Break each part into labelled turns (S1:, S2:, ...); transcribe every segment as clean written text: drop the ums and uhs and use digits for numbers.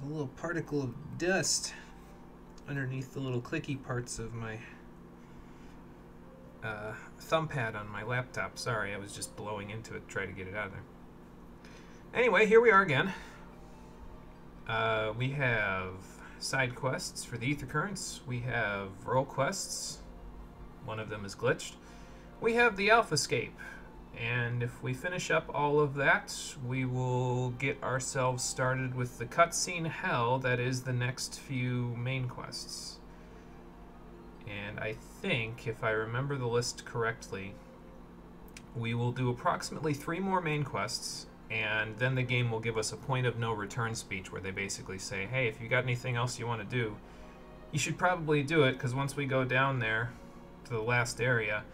S1: a little particle of dust underneath the little clicky parts of my thumb pad on my laptop. Sorry, I was just blowing into it to try to get it out of there. Anyway, here we are again. We have side quests for the Ether Currents. We have role quests. One of them is glitched. We have the Alphascape. And if we finish up all of that, we will get ourselves started with the cutscene hell that is the next few main quests. And I think, if I remember the list correctly, we will do approximately 3 more main quests, and then the game will give us a point of no return speech where they basically say, hey, if you got anything else you want to do, you should probably do it, because once we go down there to the last area,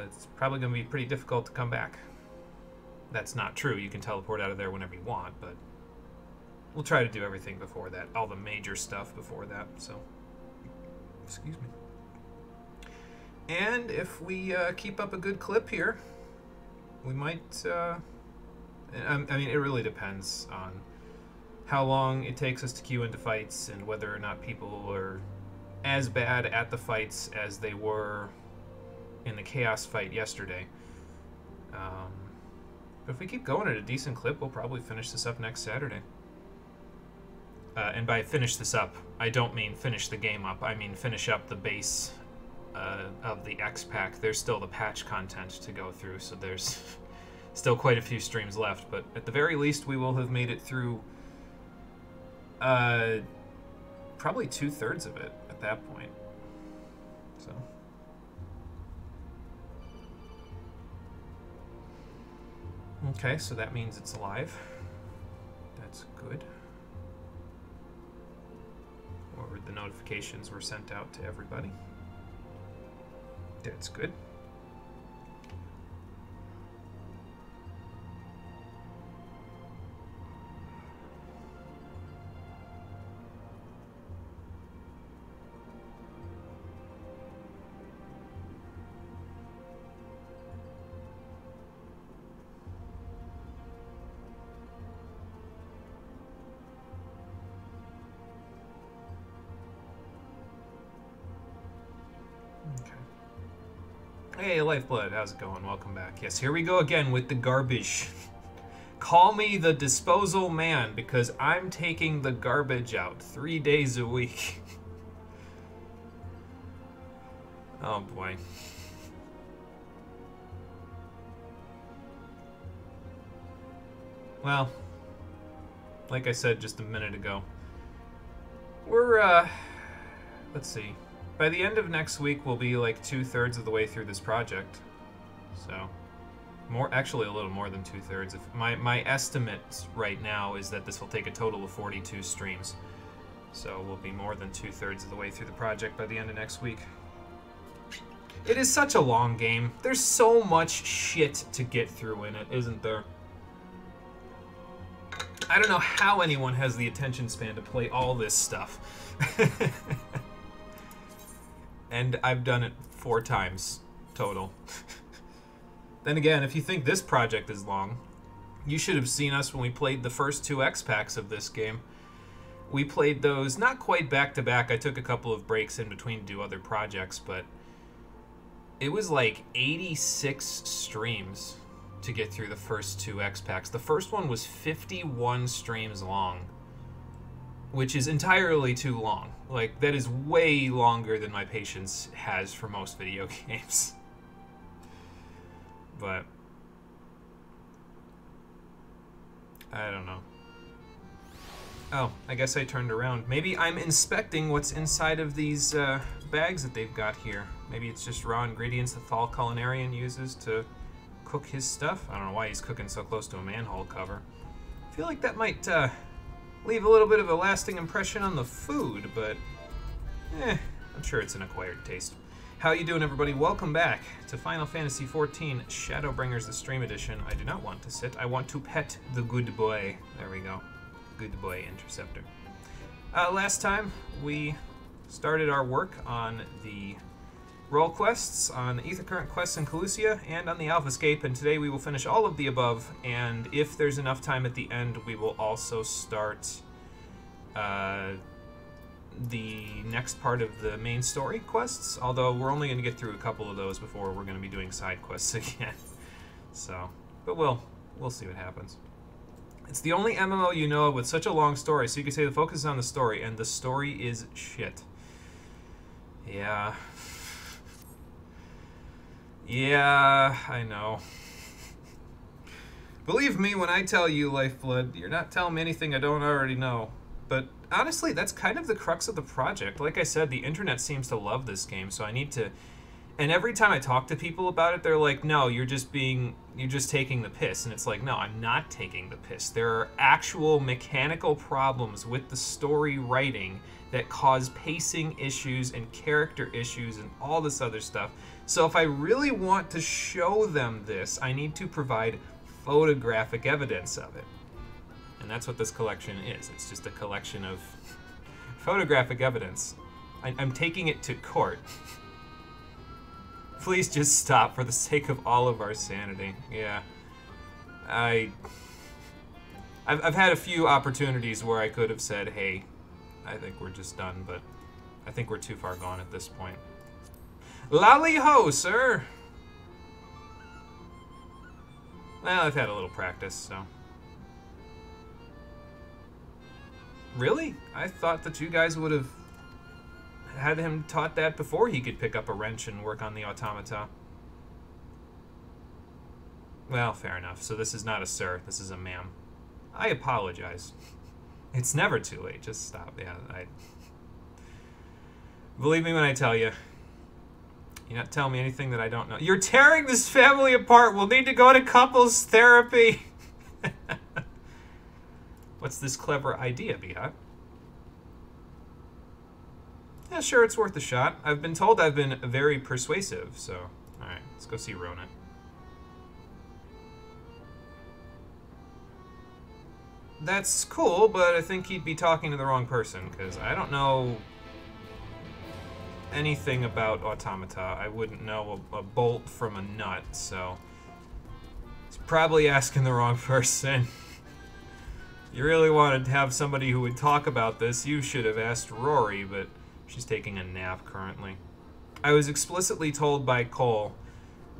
S1: it's probably going to be pretty difficult to come back. That's not true. You can teleport out of there whenever you want, but we'll try to do everything before that. All the major stuff before that, so... Excuse me. And if we keep up a good clip here, we might... I mean, it really depends on how long it takes us to queue into fights and whether or not people are as bad at the fights as they were in the Chaos fight yesterday. But if we keep going at a decent clip, we'll probably finish this up next Saturday. And by finish this up, I don't mean finish the game up. I mean finish up the base of the X-Pack. There's still the patch content to go through, so there's still quite a few streams left. But at the very least, we will have made it through probably 2/3 of it at that point. So... Okay, so that means it's alive. That's good. Or the notifications were sent out to everybody. That's good. Hey, Lifeblood, how's it going? Welcome back. Yes, here we go again with the garbage. Call me the disposal man, because I'm taking the garbage out 3 days a week. Oh boy. Well, like I said just a minute ago, we're, let's see. By the end of next week, we'll be like 2/3 of the way through this project. So, actually a little more than 2/3. My estimate right now is that this will take a total of 42 streams. So we'll be more than 2/3 of the way through the project by the end of next week. It is such a long game. There's so much shit to get through in it, isn't there? I don't know how anyone has the attention span to play all this stuff. And I've done it 4 times total. Then again, if you think this project is long, you should have seen us when we played the first 2 X-Packs of this game. We played those not quite back to back. I took a couple of breaks in between to do other projects, but it was like 86 streams to get through the first 2 X-Packs. The first one was 51 streams long, which is entirely too long. Like, that is way longer than my patience has for most video games. But I don't know. Oh, I guess I turned around. Maybe I'm inspecting what's inside of these bags that they've got here. Maybe it's just raw ingredients that Thal Culinarian uses to cook his stuff. I don't know why he's cooking so close to a manhole cover. I feel like that might leave a little bit of a lasting impression on the food, but I'm sure it's an acquired taste. How you doing, everybody? Welcome back to Final Fantasy XIV Shadowbringers, the Stream Edition. I do not want to sit. I want to pet the good boy. There we go. Good boy interceptor. Last time, we started our work on the roll quests on the Ether Current quests in Calusia and on the Alphascape, and today we will finish all of the above, and if there's enough time at the end, we will also start the next part of the main story quests, although we're only going to get through a couple of those before we're going to be doing side quests again. So, but we'll see what happens. It's the only MMO you know of with such a long story, so you could say the focus is on the story, and the story is shit. Yeah. Yeah, I know. Believe me when I tell you, Lifeblood, you're not telling me anything I don't already know. But honestly, that's kind of the crux of the project. Like I said, the internet seems to love this game, so I need to... And every time I talk to people about it, they're like, no, you're just taking the piss. And it's like, no, I'm not taking the piss. There are actual mechanical problems with the story writing that cause pacing issues and character issues and all this other stuff. So if I really want to show them this, I need to provide photographic evidence of it. And that's what this collection is. It's just a collection of photographic evidence. I'm taking it to court. Please just stop for the sake of all of our sanity. Yeah. I've had a few opportunities where I could have said, hey, I think we're just done, but I think we're too far gone at this point. Lally ho, sir! Well, I've had a little practice, so... Really? I thought that you guys would have had him taught that before he could pick up a wrench and work on the automata. Well, fair enough. So this is not a sir, this is a ma'am. I apologize. It's never too late, just stop. Yeah, Believe me when I tell you. You're not telling me anything that I don't know. You're tearing this family apart! We'll need to go to couples therapy! What's this clever idea, Bihat? Yeah, sure, it's worth a shot. I've been told I've been very persuasive, so... Alright, let's go see Ronan. That's cool, but I think he'd be talking to the wrong person, because I don't know anything about automata. I wouldn't know a bolt from a nut, so... He's probably asking the wrong person. You really wanted to have somebody who would talk about this, you should have asked Rory, but she's taking a nap currently. I was explicitly told by Cole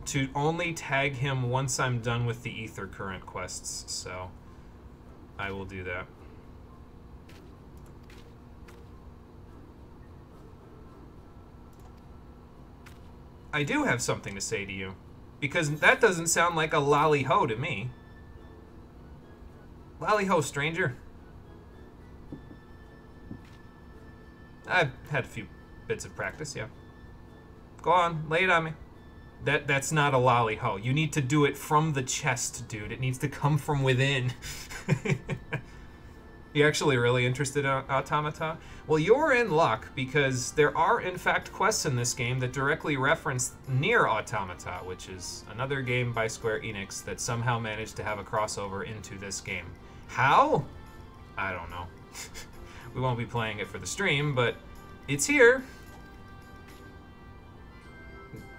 S1: to only tag him once I'm done with the Ether Current quests, so I will do that. I do have something to say to you, because that doesn't sound like a lolly-ho to me. Lolly-ho, stranger. I've had a few bits of practice, yeah. Go on, lay it on me. That's not a lolly-ho. You need to do it from the chest, dude. It needs to come from within. You actually really interested in automata? Well, you're in luck, because there are, in fact, quests in this game that directly reference Nier Automata, which is another game by Square Enix that somehow managed to have a crossover into this game. How? I don't know. We won't be playing it for the stream, but it's here.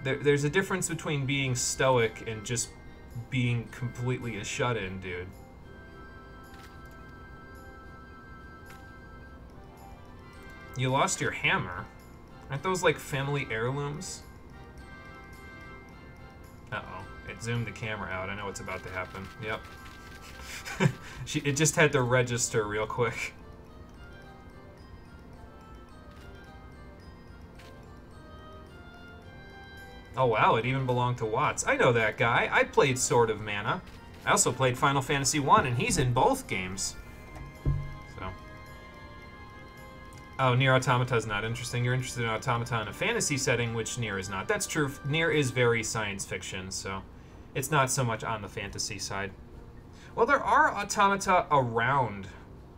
S1: There's a difference between being stoic and just being completely a shut-in, dude. You lost your hammer? Aren't those like family heirlooms? Uh-oh. It zoomed the camera out. I know what's about to happen. Yep. It just had to register real quick. Oh wow, it even belonged to Watts. I know that guy. I played Sword of Mana. I also played Final Fantasy 1, and he's in both games. So. Oh, Nier Automata is not interesting. You're interested in Automata in a fantasy setting, which Nier is not. That's true. Nier is very science fiction, so it's not so much on the fantasy side. Well, there are automata around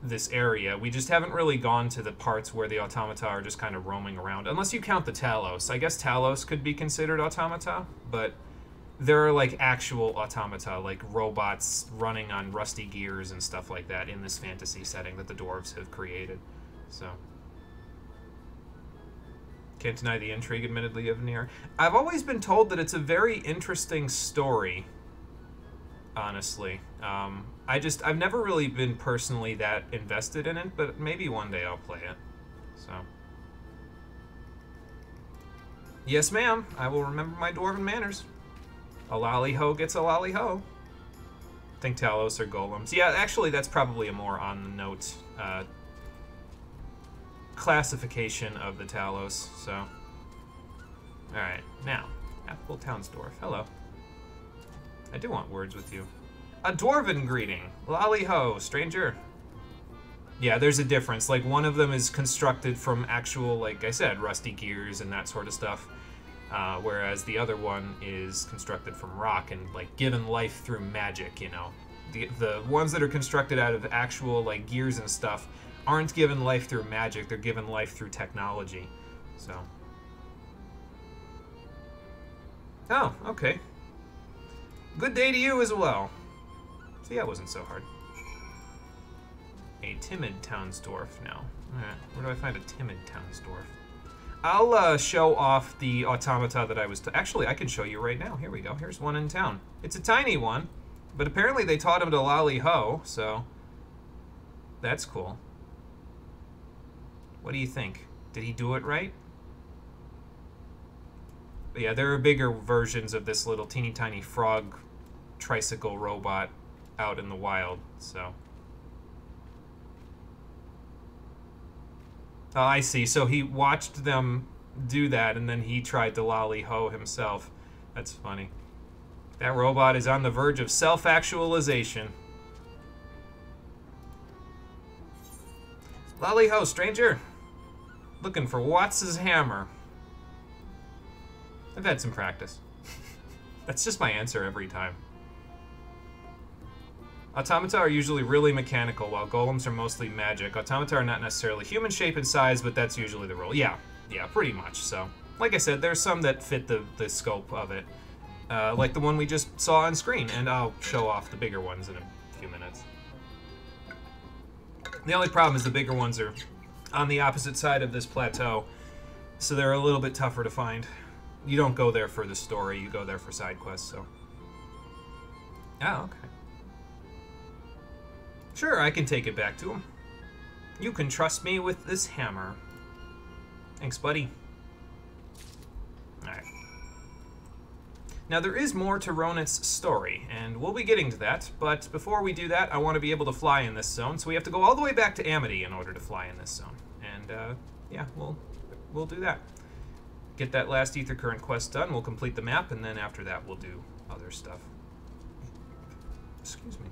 S1: this area. We just haven't really gone to the parts where the automata are just kind of roaming around. Unless you count the Talos. I guess Talos could be considered automata, but there are like actual automata, like robots running on rusty gears and stuff like that in this fantasy setting that the dwarves have created. So, Can't deny the intrigue, admittedly, of Nier. I've always been told that it's a very interesting story, honestly. I've never really been personally that invested in it, but maybe one day I'll play it. So. Yes, ma'am. I will remember my dwarven manners. A lolly-ho gets a lolly-ho. Think Talos or golems. Yeah, actually, that's probably a more on-the-note classification of the Talos, so. Alright, now, Apple Townsdorf. Hello. I do want words with you. A dwarven greeting. Lolly-ho, stranger. Yeah, there's a difference. Like, one of them is constructed from actual, like I said, rusty gears and that sort of stuff. Whereas the other one is constructed from rock and, like, given life through magic, you know. The ones that are constructed out of actual, like, gears and stuff aren't given life through magic. They're given life through technology. So. Oh, okay. Good day to you as well. See, that wasn't so hard. A timid Townsdorf now. Alright, where do I find a timid Townsdorf? I'll show off the automata that I was... Actually, I can show you right now. Here we go. Here's one in town. It's a tiny one, but apparently they taught him to lolly-ho, so... That's cool. What do you think? Did he do it right? But yeah, there are bigger versions of this little teeny tiny frog tricycle robot out in the wild, so... Oh, I see. So he watched them do that, and then he tried to lolly-ho himself. That's funny. That robot is on the verge of self-actualization. Lolly-ho, stranger. Looking for Watts's hammer. I've had some practice. That's just my answer every time. Automata are usually really mechanical, while golems are mostly magic. Automata are not necessarily human shape and size, but that's usually the rule. Yeah, pretty much. So, like I said, there's some that fit the scope of it. Like the one we just saw on screen, and I'll show off the bigger ones in a few minutes. The only problem is the bigger ones are on the opposite side of this plateau, so they're a little bit tougher to find. You don't go there for the story, you go there for side quests, so. Oh, okay. Sure, I can take it back to him. You can trust me with this hammer. Thanks, buddy. Alright. Now, there is more to Ronit's story, and we'll be getting to that, but before we do that, I want to be able to fly in this zone, so we have to go all the way back to Amity in order to fly in this zone. And, yeah, we'll do that. Get that last Ether Current quest done, we'll complete the map, and then after that, we'll do other stuff. Excuse me.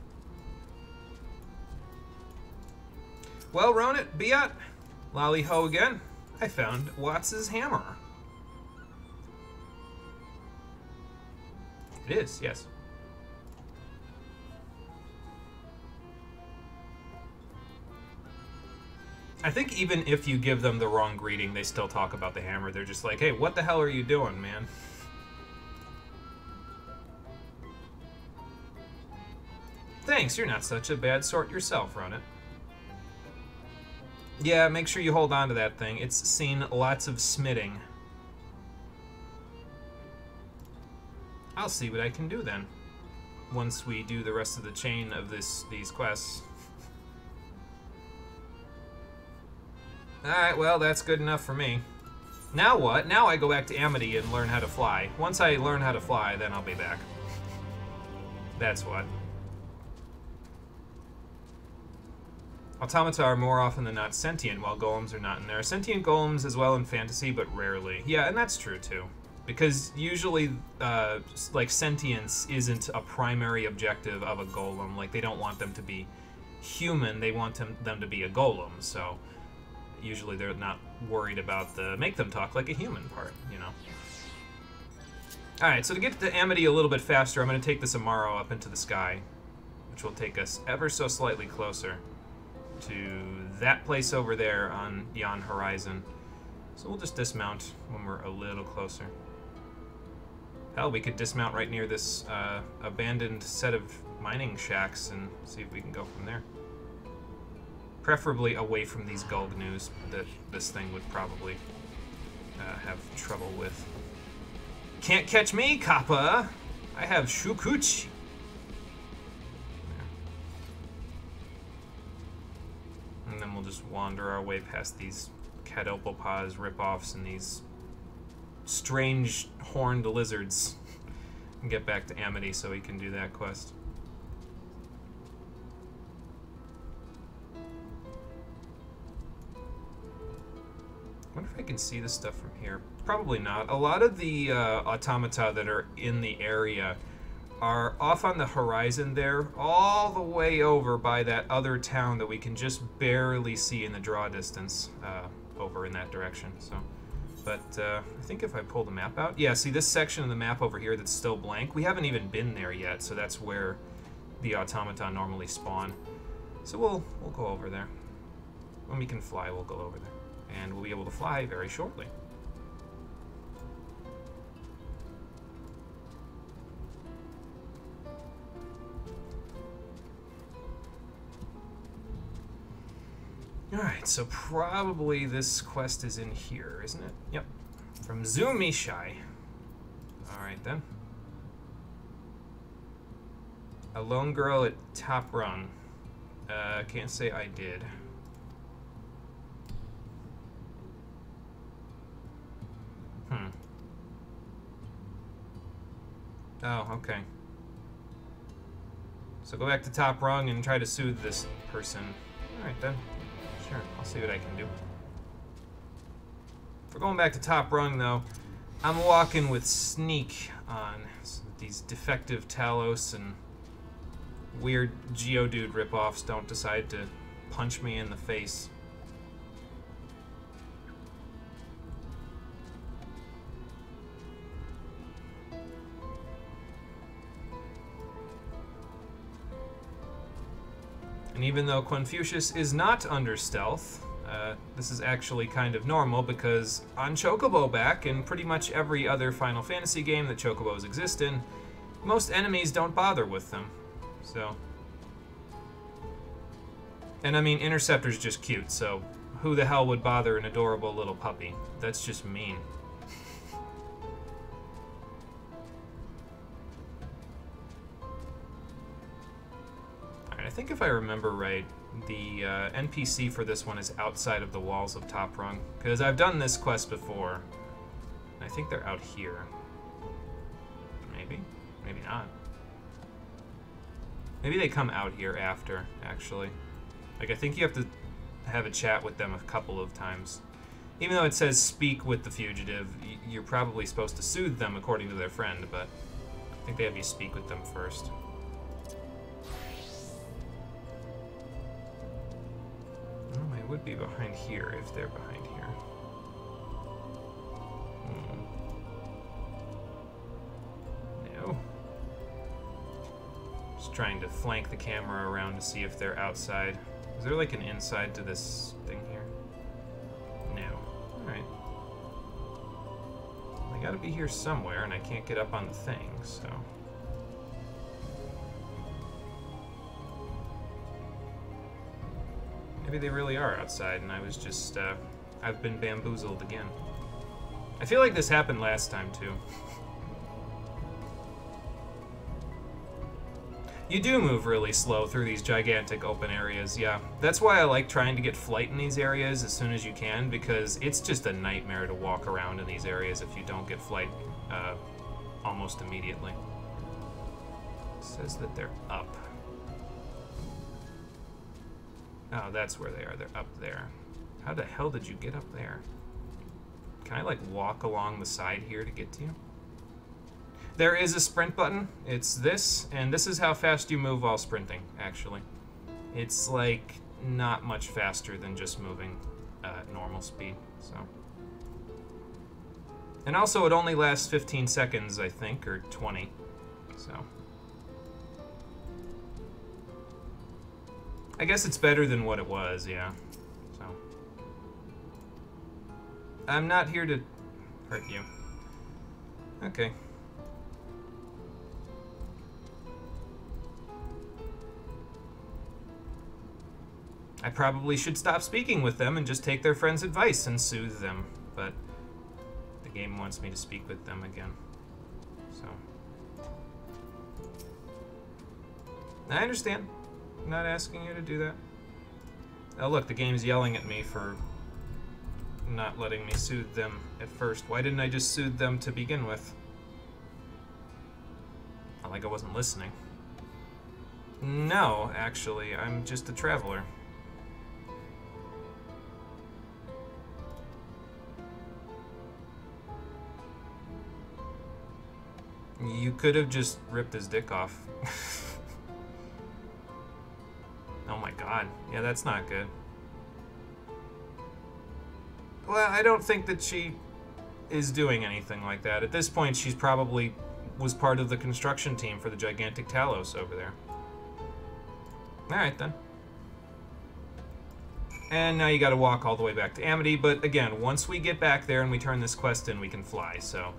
S1: Well, Ronit, Biat, lolly-ho again. I found Watts's hammer. It is, yes. I think even if you give them the wrong greeting, they still talk about the hammer. They're just like, hey, what the hell are you doing, man? Thanks, you're not such a bad sort yourself, Ronit. Yeah, make sure you hold on to that thing. It's seen lots of smitting. I'll see what I can do then, once we do the rest of the chain of these quests. Alright, well, that's good enough for me. Now what? Now I go back to Amity and learn how to fly. Once I learn how to fly, then I'll be back. That's what. Automata are more often than not sentient, while golems are not. And there are sentient golems as well in fantasy, but rarely. Yeah, and that's true too. Because usually, like, sentience isn't a primary objective of a golem. Like, they don't want them to be human, they want them to be a golem, so usually they're not worried about the make them talk like a human part, you know. Alright, so to get to Amity a little bit faster, I'm going to take this Amaro up into the sky, which will take us ever so slightly closer to that place over there on yon horizon. So we'll just dismount when we're a little closer. Hell, we could dismount right near this abandoned set of mining shacks and see if we can go from there. Preferably away from these Gulgnus that this thing would probably have trouble with. Can't catch me, Kappa! I have Shukuchi. And then we'll just wander our way past these Cadopopaz ripoffs and these strange horned lizards and get back to Amity so we can do that quest. I wonder if I can see this stuff from here. Probably not. A lot of the automata that are in the area are off on the horizon there, all the way over by that other town that we can just barely see in the draw distance over in that direction. So, but I think if I pull the map out, yeah, see this section of the map over here that's still blank, we haven't even been there yet, so that's where the automata normally spawn. So we'll go over there. When we can fly, we'll go over there. And we'll be able to fly very shortly. Alright, so probably this quest is in here, isn't it? Yep. From Zumishai. Alright then. A lone girl at top rung. Can't say I did. Oh, okay. So go back to top rung and try to soothe this person. Alright then. Sure, I'll see what I can do. If we're going back to top rung though, I'm walking with sneak on so these defective Talos and weird Geodude ripoffs don't decide to punch me in the face. And even though Confucius is not under stealth, this is actually kind of normal because on Chocobo back, and pretty much every other Final Fantasy game that Chocobos exist in, most enemies don't bother with them. So, and I mean, Interceptor's just cute, so who the hell would bother an adorable little puppy? That's just mean. I think if I remember right, the NPC for this one is outside of the walls of Top Rung, because I've done this quest before. I think they're out here. Maybe? Maybe not. Maybe they come out here after, actually. Like, I think you have to have a chat with them a couple of times. Even though it says speak with the fugitive, you're probably supposed to soothe them according to their friend, but I think they have you speak with them first. Would be behind here if they're behind here. No. Just trying to flank the camera around to see if they're outside. Is there like an inside to this thing here? No. Alright. They gotta be here somewhere and I can't get up on the thing, so. Maybe they really are outside and I was just, I've been bamboozled again. I feel like this happened last time too. You do move really slow through these gigantic open areas, yeah. That's why I like trying to get flight in these areas as soon as you can, because it's just a nightmare to walk around in these areas if you don't get flight almost immediately. It says that they're up. Oh, that's where they are. They're up there. How the hell did you get up there? Can I, like, walk along the side here to get to you? There is a sprint button. It's this, and this is how fast you move while sprinting, actually. It's, like, not much faster than just moving at normal speed, so. And also, it only lasts 15 seconds, I think, or 20, so. I guess it's better than what it was, yeah. So. I'm not here to hurt you. Okay. I probably should stop speaking with them and just take their friend's advice and soothe them, but game wants me to speak with them again. So. I understand. I'm not asking you to do that. Oh, look, the game's yelling at me for not letting me soothe them at first. Why didn't I just soothe them to begin with? Not like I wasn't listening. No, actually, I'm just a traveler. You could have just ripped his dick off. Oh my god. Yeah, that's not good. Well, I don't think that she is doing anything like that. At this point, she's probably was part of the construction team for the gigantic Talos over there. Alright, then. And now you gotta walk all the way back to Amity, but again, once we get back there and we turn this quest in, we can fly, so...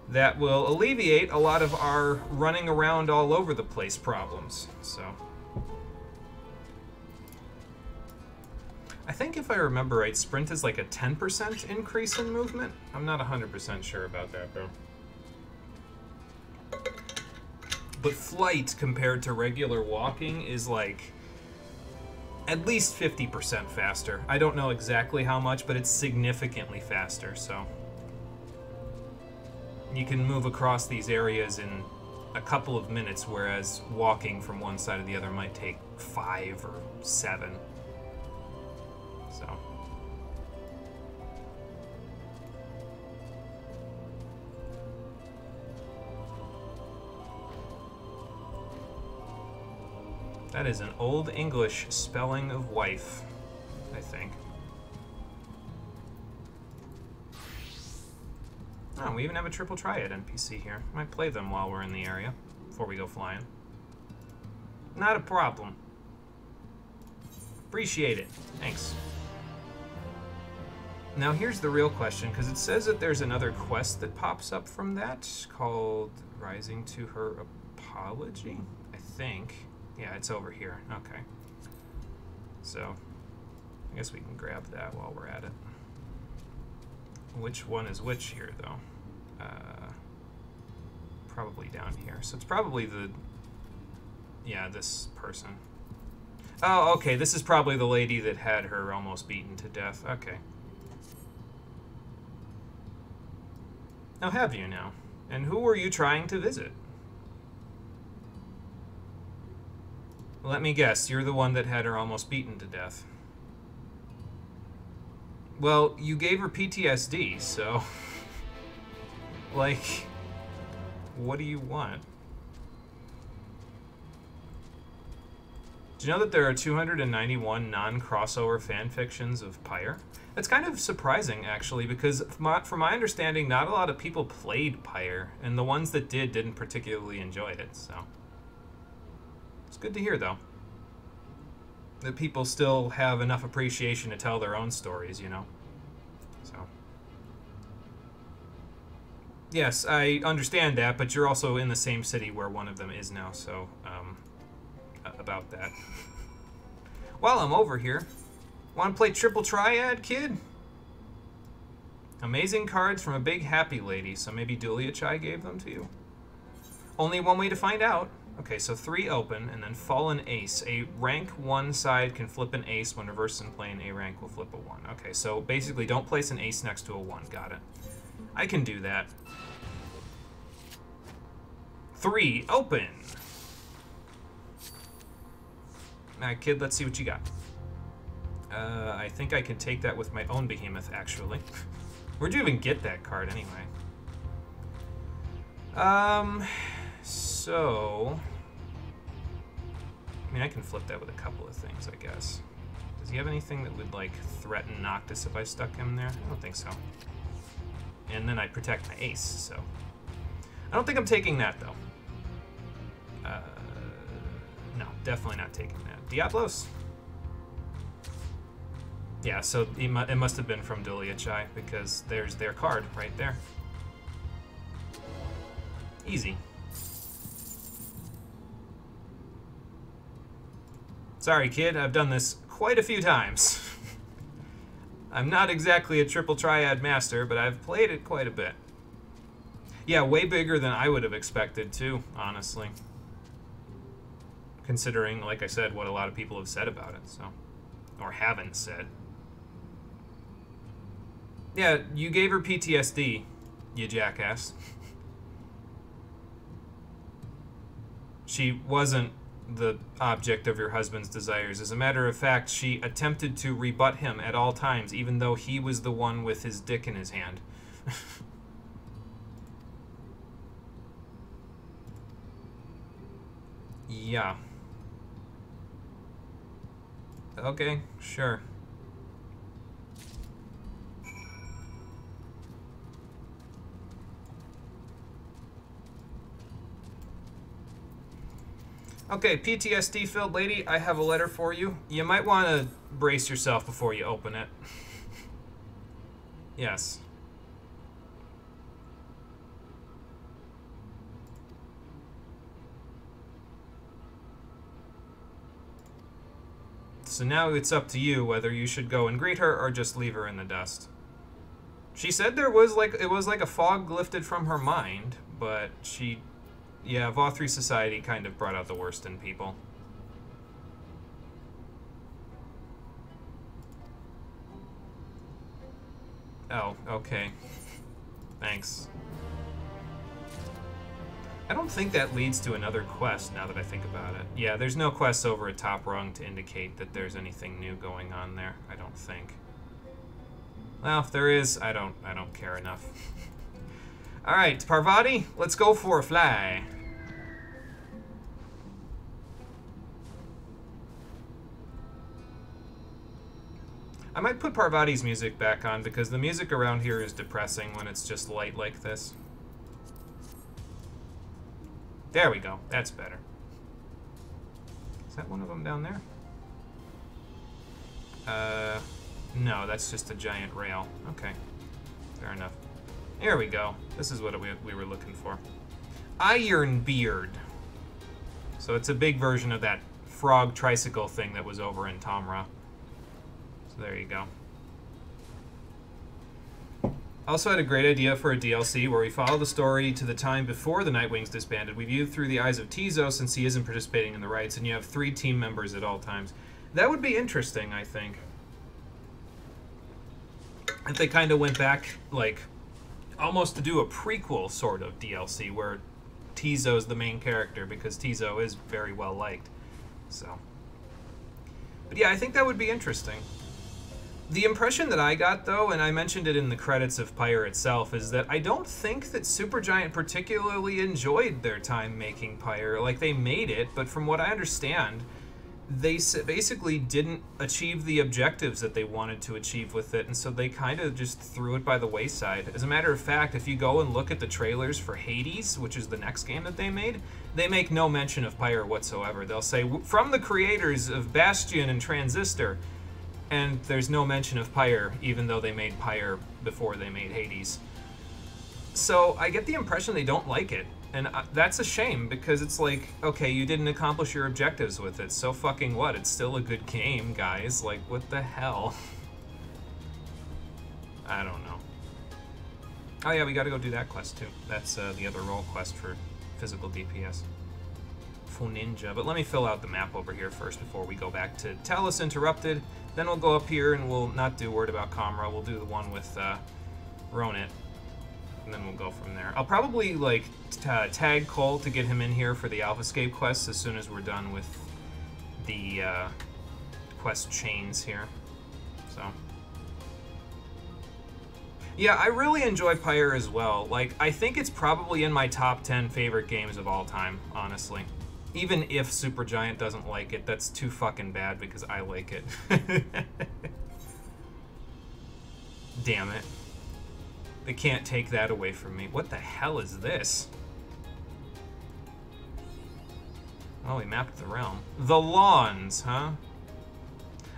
S1: that will alleviate a lot of our running around all over the place problems, so... I think if I remember right, sprint is like a 10% increase in movement. I'm not 100% sure about that, though. But flight compared to regular walking is like at least 50% faster. I don't know exactly how much, but it's significantly faster, so... you can move across these areas in a couple of minutes, whereas walking from one side to the other might take 5 or 7. So. That is an Old English spelling of wife, I think. Oh, we even have a triple triad NPC here. Might play them while we're in the area, before we go flying. Not a problem. Appreciate it. Thanks. Now here's the real question, because it says that there's another quest that pops up from that, called Rising to Her Apology, I think. Yeah, it's over here. Okay. So, I guess we can grab that while we're at it. Which one is which here, though? Probably down here. So it's probably the... yeah, this person. Oh, okay, this is probably the lady that had her almost beaten to death. Okay. Now, have you now? And who were you trying to visit? Let me guess, you're the one that had her almost beaten to death. Well, you gave her PTSD, so... like, what do you want? Do you know that there are 291 non-crossover fanfictions of Pyre? That's kind of surprising, actually, because from my understanding, not a lot of people played Pyre, and the ones that did didn't particularly enjoy it, so... it's good to hear, though. That people still have enough appreciation to tell their own stories, you know? So... yes, I understand that, but you're also in the same city where one of them is now, so, about that. While I'm over here, want to play Triple Triad, kid? Amazing cards from a big happy lady, so maybe Dulia Chai gave them to you? Only one way to find out. Okay, so 3 open, and then Fallen Ace. A rank 1 side can flip an ace when reversed in play, and A rank will flip a 1. Okay, so basically don't place an ace next to a 1. Got it. I can do that. 3 open. Alright, kid, let's see what you got. I think I can take that with my own behemoth, actually. Where'd you even get that card, anyway? So... I mean, I can flip that with a couple of things, I guess. Does he have anything that would, like, threaten Noctis if I stuck him there? I don't think so. And then I protect my ace, so... I don't think I'm taking that, though. No, definitely not taking that. Diablos? Yeah, so it must have been from Dulia Chai, because there's their card right there. Easy. Sorry, kid, I've done this quite a few times. I'm not exactly a triple triad master, but I've played it quite a bit. Yeah, way bigger than I would have expected, too, honestly. Considering, like I said, what a lot of people have said about it, so. Or haven't said. Yeah, you gave her PTSD, you jackass. She wasn't the object of your husband's desires. As a matter of fact, she attempted to rebut him at all times, even though he was the one with his dick in his hand. Yeah. Okay, sure. Okay, PTSD-filled lady, I have a letter for you. You might want to brace yourself before you open it. Yes. So now it's up to you whether you should go and greet her or just leave her in the dust. She said it was like a fog lifted from her mind, but she... Yeah, Vothri society kind of brought out the worst in people. Oh, okay. Thanks. I don't think that leads to another quest, now that I think about it. Yeah, there's no quests over at top rung to indicate that there's anything new going on there, I don't think. Well, if there is, I don't care enough. Alright, Parvati, let's go for a fly. I might put Parvati's music back on because the music around here is depressing when it's just light like this. There we go. That's better. Is that one of them down there? No, that's just a giant rail. Okay. Fair enough. There we go. This is what we were looking for. Ironbeard. So it's a big version of that frog tricycle thing that was over in Tomra. So there you go. Also had a great idea for a DLC where we follow the story to the time before the Nightwings disbanded. We view through the eyes of Tizo since he isn't participating in the rites, and you have 3 team members at all times. That would be interesting, I think. If they kind of went back, like, almost to do a prequel sort of DLC where Tizo's the main character, because Tizo is very well liked. So. But yeah, I think that would be interesting. The impression that I got, though, and I mentioned it in the credits of Pyre itself, is that I don't think that Supergiant particularly enjoyed their time making Pyre. Like, they made it, but from what I understand, they basically didn't achieve the objectives that they wanted to achieve with it, and so they kind of just threw it by the wayside. As a matter of fact, if you go and look at the trailers for Hades, which is the next game that they make no mention of Pyre whatsoever. They'll say, from the creators of Bastion and Transistor, and there's no mention of Pyre, even though they made Pyre before they made Hades. So I get the impression they don't like it, and that's a shame, because it's like, okay, you didn't accomplish your objectives with it, so fucking what? It's still a good game, guys. Like, what the hell? I don't know. Oh yeah, we gotta go do that quest too. That's the other role quest for physical DPS. Full ninja. But let me fill out the map over here first before we go back to Talus Interrupted. Then we'll go up here and we'll not do Word About Comra. We'll do the one with Ronit. And then we'll go from there. I'll probably like tag Cole to get him in here for the Alphascape quest as soon as we're done with the quest chains here. So. Yeah, I really enjoy Pyre as well. Like, I think it's probably in my top 10 favorite games of all time, honestly. Even if Supergiant doesn't like it, that's too fucking bad because I like it. Damn it. They can't take that away from me. What the hell is this? Well, we mapped the realm. The Lawns, huh?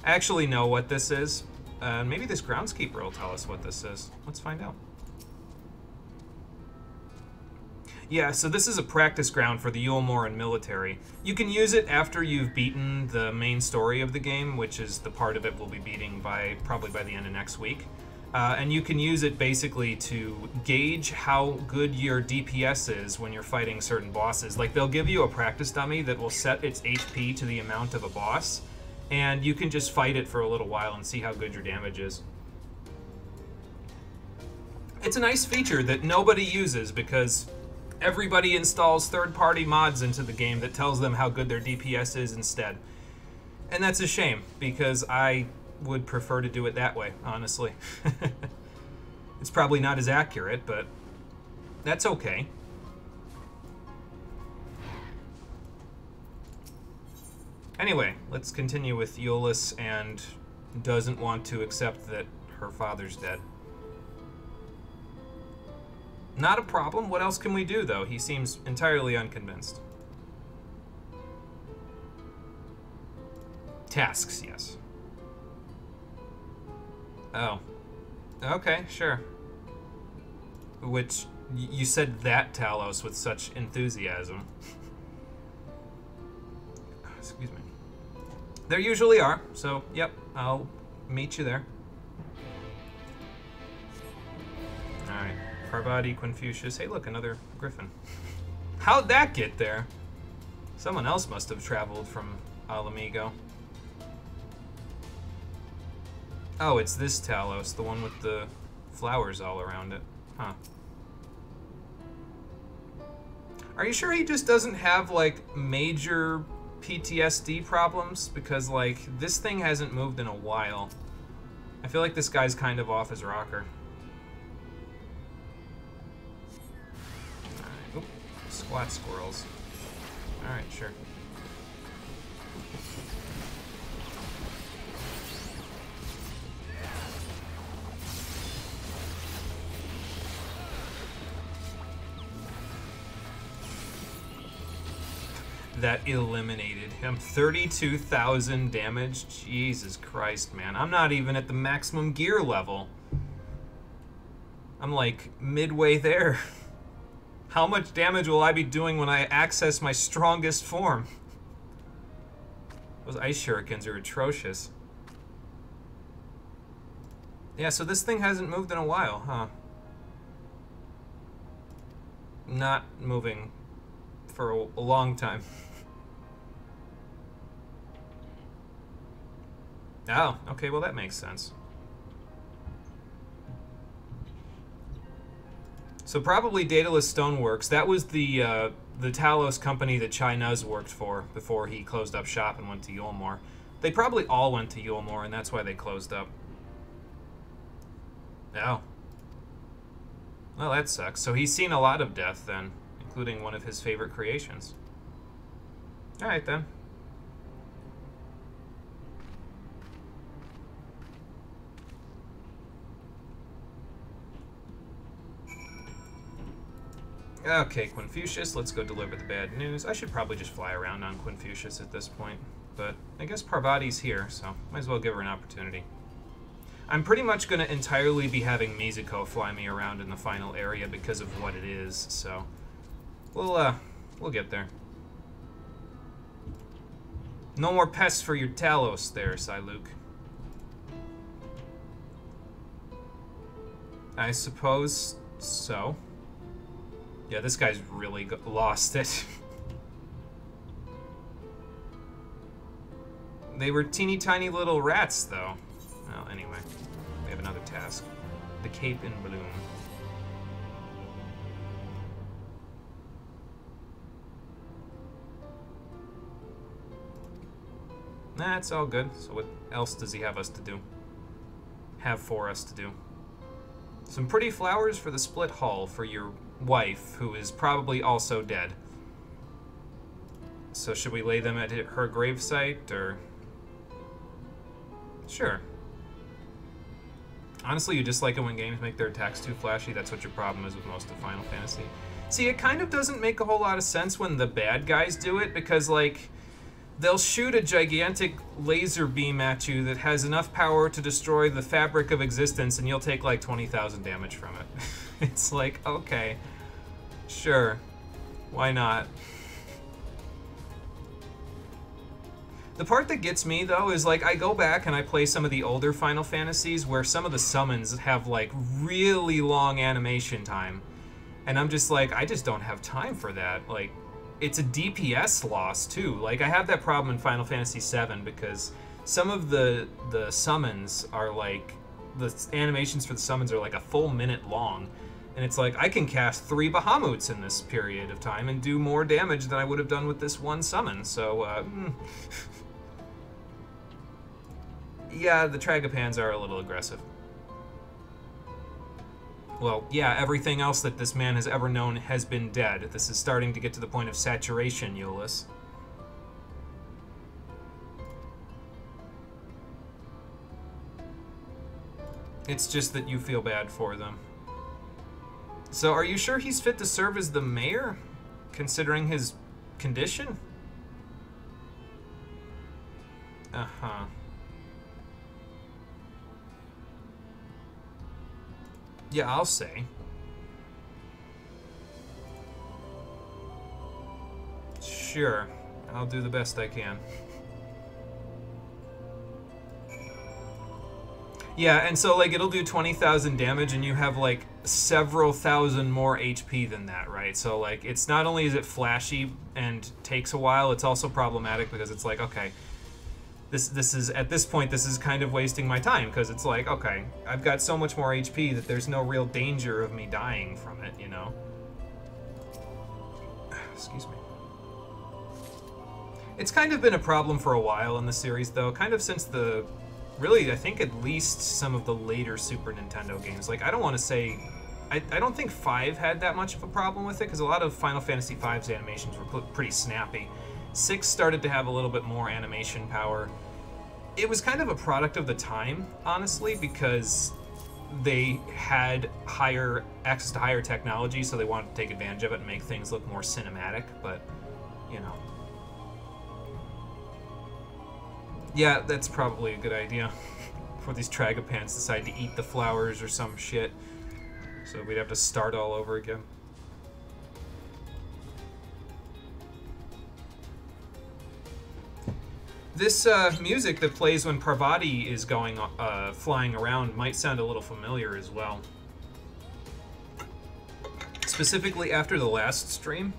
S1: I actually know what this is. Maybe this groundskeeper will tell us what this is. Let's find out. Yeah, so this is a practice ground for the Yulmoran military. You can use it after you've beaten the main story of the game, which is the part of it we'll be beating probably by the end of next week. And you can use it basically to gauge how good your DPS is when you're fighting certain bosses. Like, they'll give you a practice dummy that will set its HP to the amount of a boss, and you can just fight it for a little while and see how good your damage is. It's a nice feature that nobody uses because everybody installs third-party mods into the game that tells them how good their DPS is instead. And that's a shame, because I would prefer to do it that way, honestly. It's probably not as accurate, but that's okay. Anyway, let's continue with Eolus and doesn't want to accept that her father's dead. Not a problem. What else can we do, though? He seems entirely unconvinced. Tasks, yes. Oh. Okay, sure. Which, you said that, Talos, with such enthusiasm. Excuse me. There usually are, so, yep, I'll meet you there. Alright. Parvati, Confucius. Hey, look, another griffin. How'd that get there? Someone else must have traveled from Alamigo. Oh, it's this Talos, the one with the flowers all around it. Huh. Are you sure he just doesn't have, like, major PTSD problems? Because, like, this thing hasn't moved in a while. I feel like this guy's kind of off his rocker. Alright, oop, squat squirrels. Alright, sure. That eliminated him. 32,000 damage? Jesus Christ, man. I'm not even at the maximum gear level. I'm like midway there. How much damage will I be doing when I access my strongest form? Those ice shurikens are atrocious. Yeah, so this thing hasn't moved in a while, huh? Not moving for a long time. Oh, okay, well that makes sense. So probably Daedalus Stoneworks, that was the Talos company that Chai Nuz worked for before he closed up shop and went to Yulmor. They probably all went to Yulmor, and that's why they closed up. Oh. Well, that sucks. So he's seen a lot of death then, including one of his favorite creations. Alright then. Okay, Confucius, let's go deliver the bad news. I should probably just fly around on Confucius at this point, but I guess Parvati's here, so might as well give her an opportunity. I'm pretty much going to entirely be having Mizuko fly me around in the final area because of what it is, so we'll get there. No more pests for your Talos there, Siluk. I suppose so. Yeah, this guy's really lost it. They were teeny tiny little rats, though. Well, anyway, we have another task. The Cape in Bloom. Nah, it's all good. So what else does he have us to do? Have for us to do? Some pretty flowers for the split hull for your wife, who is probably also dead. So should we lay them at her gravesite, or... Sure. Honestly, you dislike it when games make their attacks too flashy. That's what your problem is with most of Final Fantasy. See, it kind of doesn't make a whole lot of sense when the bad guys do it, because, like, they'll shoot a gigantic laser beam at you that has enough power to destroy the fabric of existence, and you'll take, like, 20,000 damage from it. It's like, okay, sure. Why not? The part that gets me, though, is, like, I go back and I play some of the older Final Fantasies where some of the summons have, like, really long animation time. And I'm just like, I just don't have time for that. Like, it's a DPS loss, too. Like, I have that problem in Final Fantasy VII because some of the summons are, like, the animations for the summons are, like, a full minute long. And it's like, I can cast 3 Bahamutes in this period of time and do more damage than I would have done with this one summon. So, yeah, the Tragopans are a little aggressive. Well, yeah, everything else that this man has ever known has been dead. This is starting to get to the point of saturation, Euless. It's just that you feel bad for them. So, are you sure he's fit to serve as the mayor, considering his condition? Uh-huh. Yeah, I'll say. Sure. I'll do the best I can. Yeah, and so, like, it'll do 20,000 damage, and you have, like, several thousand more HP than that, right? So, like, it's not only is it flashy and takes a while, it's also problematic because it's like, okay, this is, at this point, this is kind of wasting my time, because it's like, okay, I've got so much more HP that there's no real danger of me dying from it, you know? Excuse me. It's kind of been a problem for a while in the series, though, kind of since the... Really, I think at least some of the later Super Nintendo games. Like, I don't want to say... I don't think 5 had that much of a problem with it, because a lot of Final Fantasy V's animations were pretty snappy. 6 started to have a little bit more animation power. It was kind of a product of the time, honestly, because they had higher access to higher technology, so they wanted to take advantage of it and make things look more cinematic, but, you know. Yeah, that's probably a good idea. Before these Tragopans decide to eat the flowers or some shit. So we'd have to start all over again. This music that plays when Parvati is going flying around might sound a little familiar as well. Specifically after the last stream,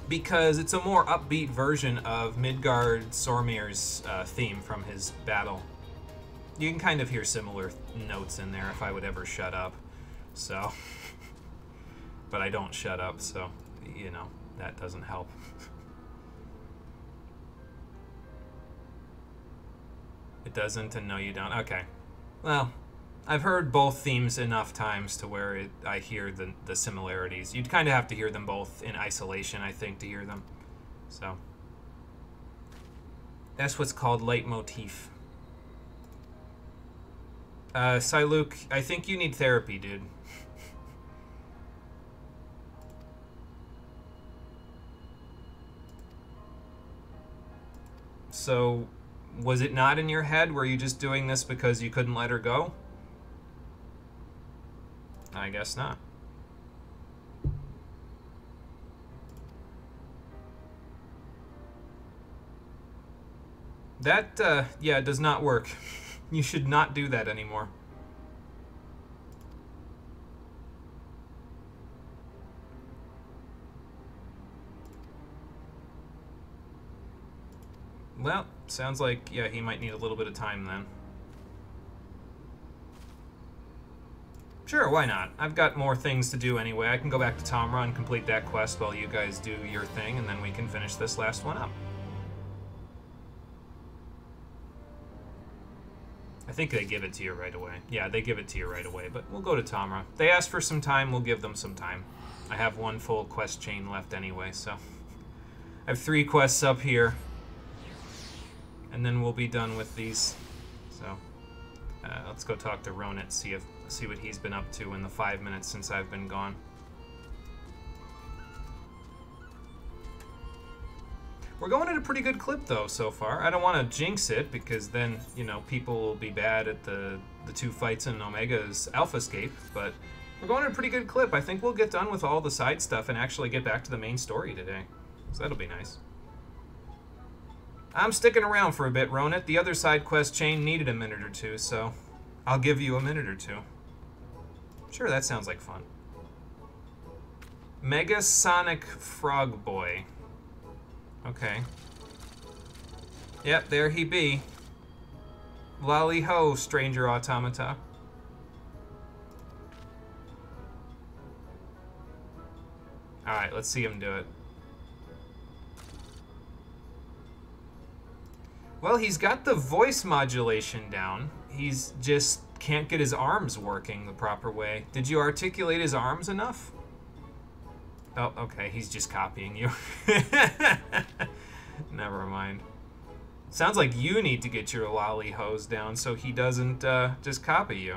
S1: because it's a more upbeat version of Midgard Sormir's theme from his battle. You can kind of hear similar notes in there if I would ever shut up, so. But I don't shut up, so, you know, that doesn't help. It doesn't, and no you don't. Okay. Well, I've heard both themes enough times to where I hear the similarities. You'd kind of have to hear them both in isolation, I think, to hear them. So. That's what's called leitmotif. Siluk, I think you need therapy, dude. So... Was it not in your head? Were you just doing this because you couldn't let her go? I guess not. That, yeah, does not work. You should not do that anymore. Well, sounds like, yeah, he might need a little bit of time then. Sure, why not? I've got more things to do anyway. I can go back to Tomra and complete that quest while you guys do your thing, and then we can finish this last one up. I think they give it to you right away. Yeah, they give it to you right away, but we'll go to Tomra. They asked for some time, we'll give them some time. I have one full quest chain left anyway, so... I have 3 quests up here. And then we'll be done with these. So, let's go talk to Ronit, see what he's been up to in the 5 minutes since I've been gone. We're going at a pretty good clip, though, so far. I don't want to jinx it, because then, you know, people will be bad at the 2 fights in Omega's Alphascape, but We're going at a pretty good clip. I think we'll get done with all the side stuff and actually get back to the main story today. So that'll be nice. I'm sticking around for a bit, Ronit. The other side quest chain needed a minute or two, so I'll give you a minute or two. Sure, that sounds like fun. Mega Sonic Frog Boy. Okay. Yep, there he be. Lolly ho, stranger automata. Alright, let's see him do it. Well, he's got the voice modulation down. He's just can't get his arms working the proper way. Did you articulate his arms enough? Oh, okay, he's just copying you. Never mind. Sounds like you need to get your lolly hose down so he doesn't just copy you.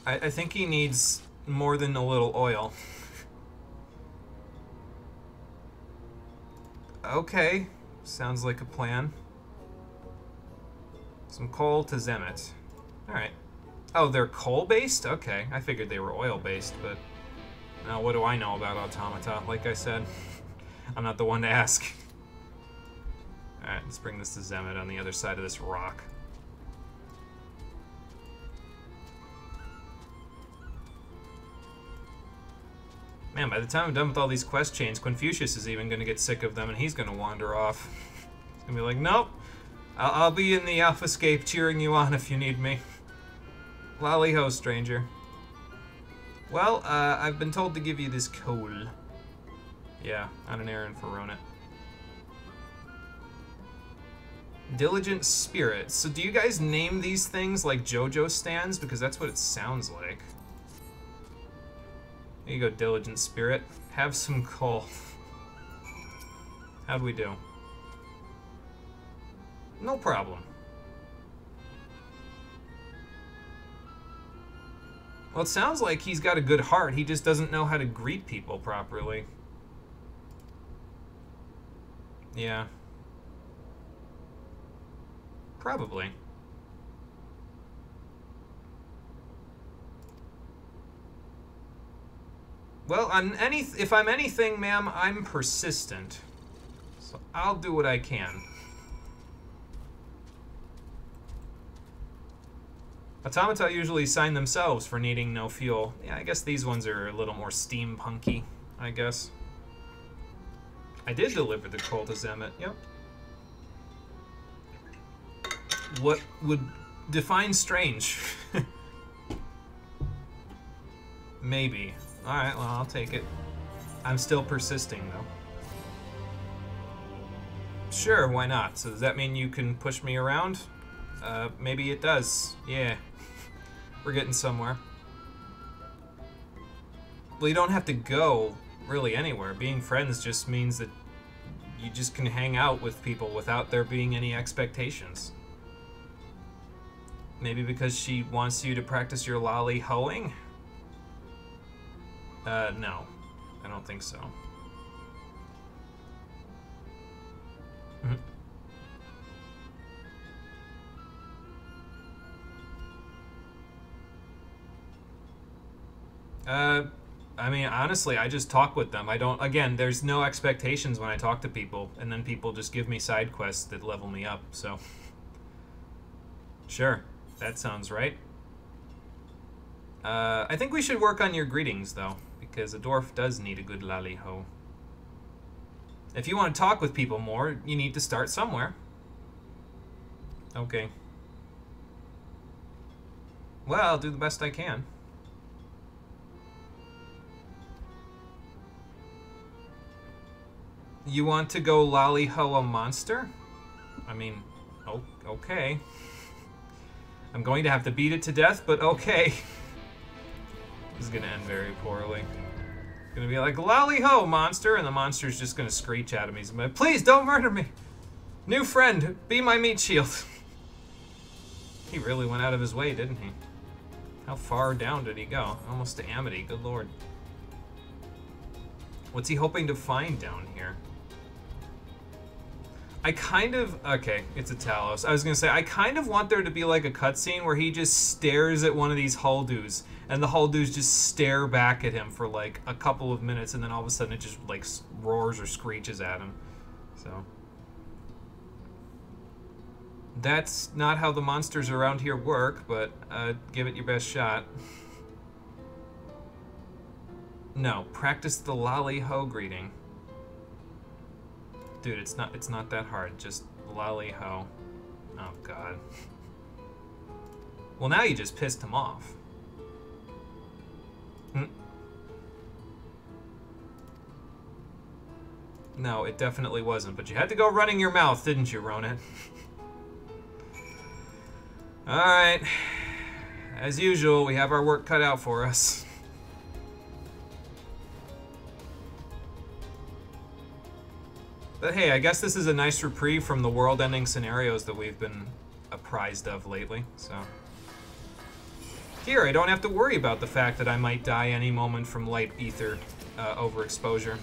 S1: I think he needs more than a little oil. Okay, sounds like a plan. Some coal to Zemet. Alright. Oh, they're coal-based? Okay, I figured they were oil-based, but... Now, what do I know about automata? Like I said, I'm not the one to ask. Alright, let's bring this to Zemet on the other side of this rock. Man, by the time I'm done with all these quest chains, Confucius is even going to get sick of them, and he's going to wander off. He's going to be like, nope, I'll be in the Alphascape cheering you on if you need me. Lolly ho, stranger. Well, I've been told to give you this coal. Yeah, on an errand for Ronit. Diligent Spirit. So do you guys name these things like JoJo stands? Because that's what it sounds like. Here you go, Diligent Spirit. Have some coal. How'd we do? No problem. Well, it sounds like he's got a good heart. He just doesn't know how to greet people properly. Yeah. Probably. Well, if I'm anything, ma'am, I'm persistent. So I'll do what I can. Automata usually sign themselves for needing no fuel. Yeah, I guess these ones are a little more steampunky, I guess. I did deliver the coal to Zemet, yep. What would define strange? Maybe. Alright, well, I'll take it. I'm still persisting, though. Sure, why not? So does that mean you can push me around? Maybe it does. Yeah. We're getting somewhere. Well, you don't have to go, really, anywhere. Being friends just means that you just can hang out with people without there being any expectations. Maybe because she wants you to practice your lolly hoeing? No. I don't think so. I mean, honestly, I just talk with them. I don't, again, there's no expectations when I talk to people, and then people just give me side quests that level me up, so. Sure, that sounds right. I think we should work on your greetings, though, because a dwarf does need a good lally-ho. If you want to talk with people more, you need to start somewhere. Okay. Well, I'll do the best I can. You want to go lolly-ho a monster? I mean, oh, okay. I'm going to have to beat it to death, but okay. This is gonna end very poorly. It's gonna be like, lolly-ho, monster, and the monster's just gonna screech at him. He's like, please don't murder me! New friend, be my meat shield. He really went out of his way, didn't he? How far down did he go? Almost to Amity, good lord. What's he hoping to find down here? I kind of... Okay, it's a Talos. I was going to say, I kind of want there to be like a cutscene where he just stares at one of these Huldu's, and the Huldu's just stare back at him for like a couple of minutes, and then all of a sudden it just like roars or screeches at him. So... That's not how the monsters around here work, but give it your best shot. No, practice the lolly ho greeting. Dude, it's not that hard. Just lolly ho. Oh god. Well, now you just pissed him off. No, it definitely wasn't, but you had to go running your mouth, didn't you, Ronan? Alright. As usual, we have our work cut out for us. But hey, I guess this is a nice reprieve from the world-ending scenarios that we've been apprised of lately, so... Here, I don't have to worry about the fact that I might die any moment from light ether overexposure.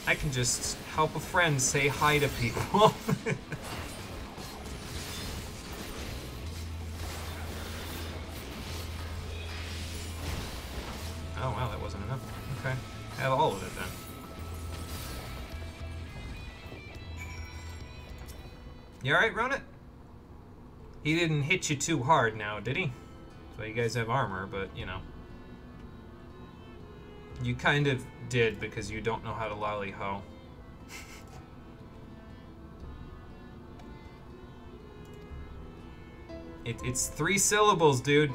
S1: I can just help a friend say hi to people. Oh wow, that wasn't enough. Okay. Have all of it then. You alright, Ronit? He didn't hit you too hard now, did he? So you guys have armor, but, you know. You kind of did because you don't know how to lolly-ho. It's 3 syllables, dude.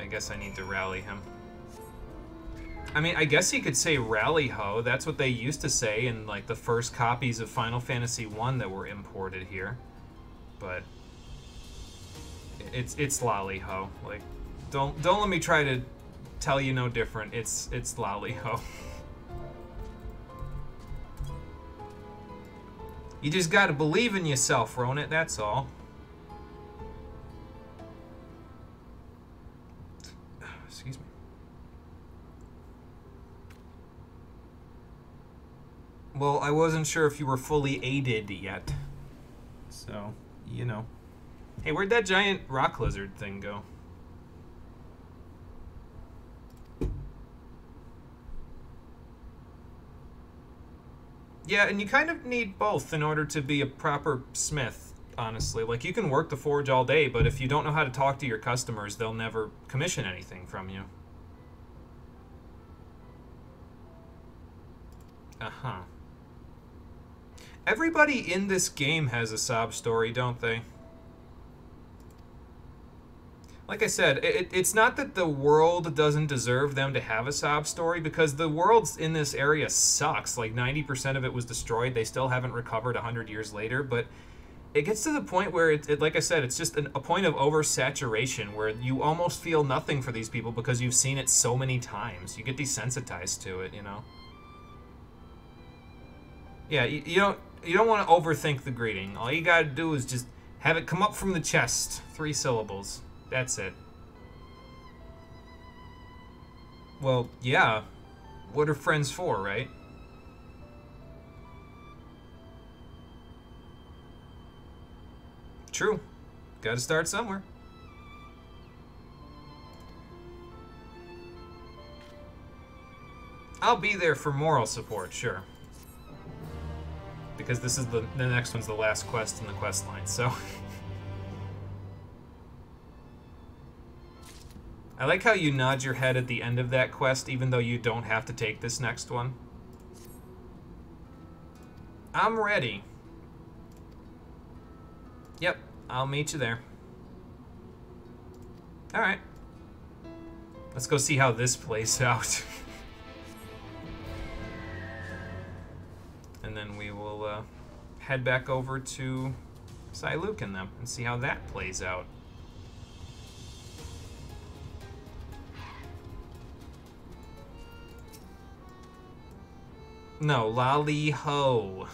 S1: I guess I need to rally him. I mean, I guess you could say rally-ho. That's what they used to say in, like, the first copies of Final Fantasy I that were imported here. But... It's lolly-ho. Like, don't let me try to tell you no different. It's lolly-ho. You just gotta believe in yourself, Ronit, that's all. Excuse me. Well, I wasn't sure if you were fully aided yet. So, you know. Hey, where'd that giant rock lizard thing go? Yeah, and you kind of need both in order to be a proper smith, honestly. Like, you can work the forge all day, but if you don't know how to talk to your customers, they'll never commission anything from you. Uh-huh. Everybody in this game has a sob story, don't they? Like I said, it's not that the world doesn't deserve them to have a sob story, because the world in this area sucks. Like, 90% of it was destroyed. They still haven't recovered 100 years later, but it gets to the point where, like I said, it's just a point of oversaturation where you almost feel nothing for these people because you've seen it so many times. You get desensitized to it, you know? Yeah, you don't want to overthink the greeting. All you gotta do is just have it come up from the chest. 3 syllables. That's it. Well, yeah. What are friends for, right? True. Gotta start somewhere. I'll be there for moral support, sure. Because this is the next one's the last quest in the quest line, so... I like how you nod your head at the end of that quest, even though you don't have to take this next one. I'm ready. Yep, I'll meet you there. Alright. Let's go see how this plays out. And then we will head back over to Luke and them and see how that plays out. No, lolly ho.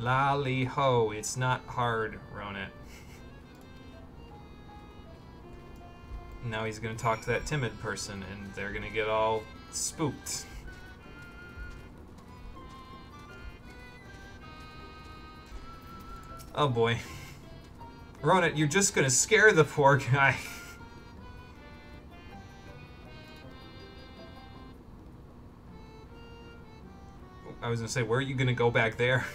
S1: Lolly ho. It's not hard, Ronit. Now he's gonna talk to that timid person, and they're gonna get all spooked. Oh boy. Ronit, you're just gonna scare the poor guy. I was gonna say, where are you gonna go back there?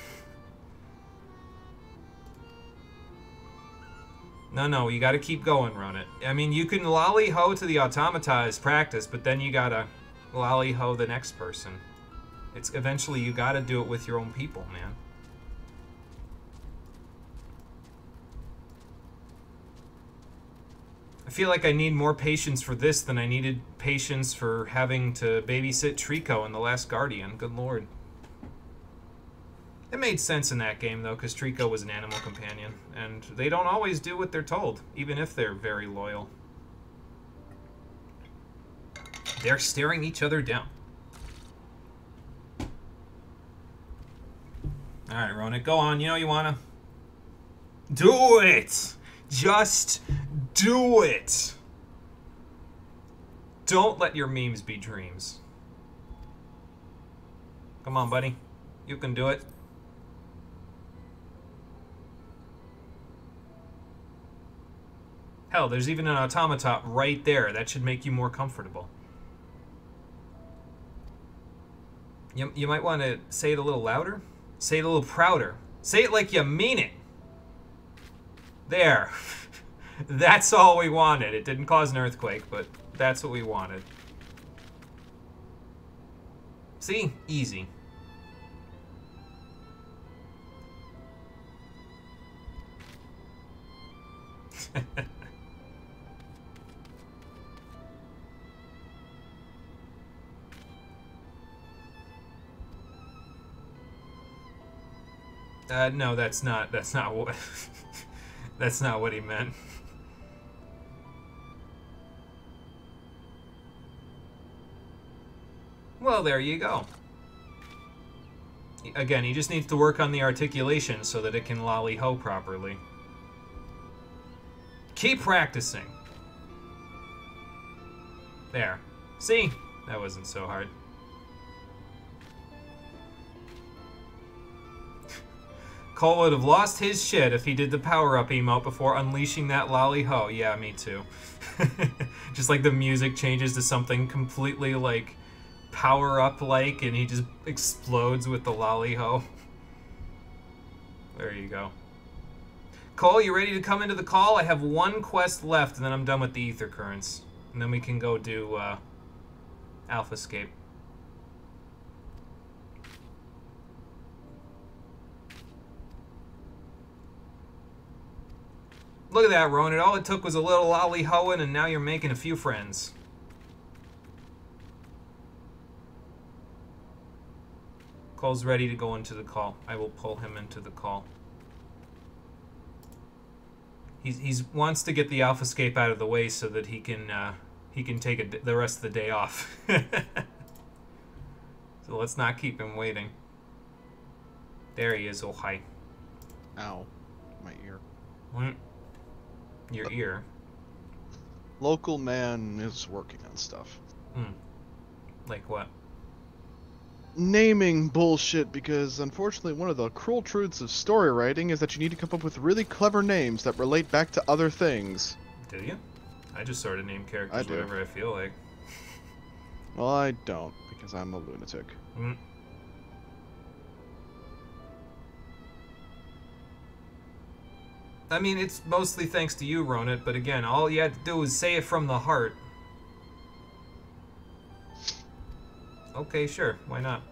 S1: No, you gotta keep going, Ronit. I mean, you can lolly-ho to the automata as practice, but then you gotta lolly-ho the next person. It's eventually you gotta do it with your own people, man. I feel like I need more patience for this than I needed patience for having to babysit Trico in The Last Guardian. Good lord. It made sense in that game, though, because Trico was an animal companion, and they don't always do what they're told, even if they're very loyal. They're staring each other down. Alright, Ronit, go on. You know you wanna... Do it! Just do it! Don't let your memes be dreams. Come on, buddy. You can do it. Hell, there's even an automaton right there. That should make you more comfortable. You might want to say it a little louder. Say it a little prouder. Say it like you mean it. There. That's all we wanted. It didn't cause an earthquake, but that's what we wanted. See? Easy. No, that's not what that's not what he meant. Well, there you go. Again, he just needs to work on the articulation so that it can lolly-ho properly. Keep practicing. There. See? That wasn't so hard. Cole would have lost his shit if he did the power-up emote before unleashing that lolly-ho. Yeah, me too. Just like the music changes to something completely, like, power-up-like, and he just explodes with the lolly-ho. There you go. Cole, you ready to come into the call? I have one quest left, and then I'm done with the Ether Currents. And then we can go do, Alphascape. Look at that, Ronan. All it took was a little lolly-hoing, and now you're making a few friends. Cole's ready to go into the call. I will pull him into the call. He's wants to get the Alphascape out of the way so that he can take the rest of the day off. So let's not keep him waiting. There he is. Oh, hi.
S2: Ow. My ear.
S1: What? Your ear?
S2: Local man is working on stuff.
S1: Like what?
S2: Naming bullshit, because unfortunately one of the cruel truths of story writing is that you need to come up with really clever names that relate back to other things.
S1: Do you? I just sort of name characters whatever I feel like.
S2: Well, I don't, because I'm a lunatic.
S1: I mean, it's mostly thanks to you, Ronit, but again, all you had to do was say it from the heart. Okay, sure, why not?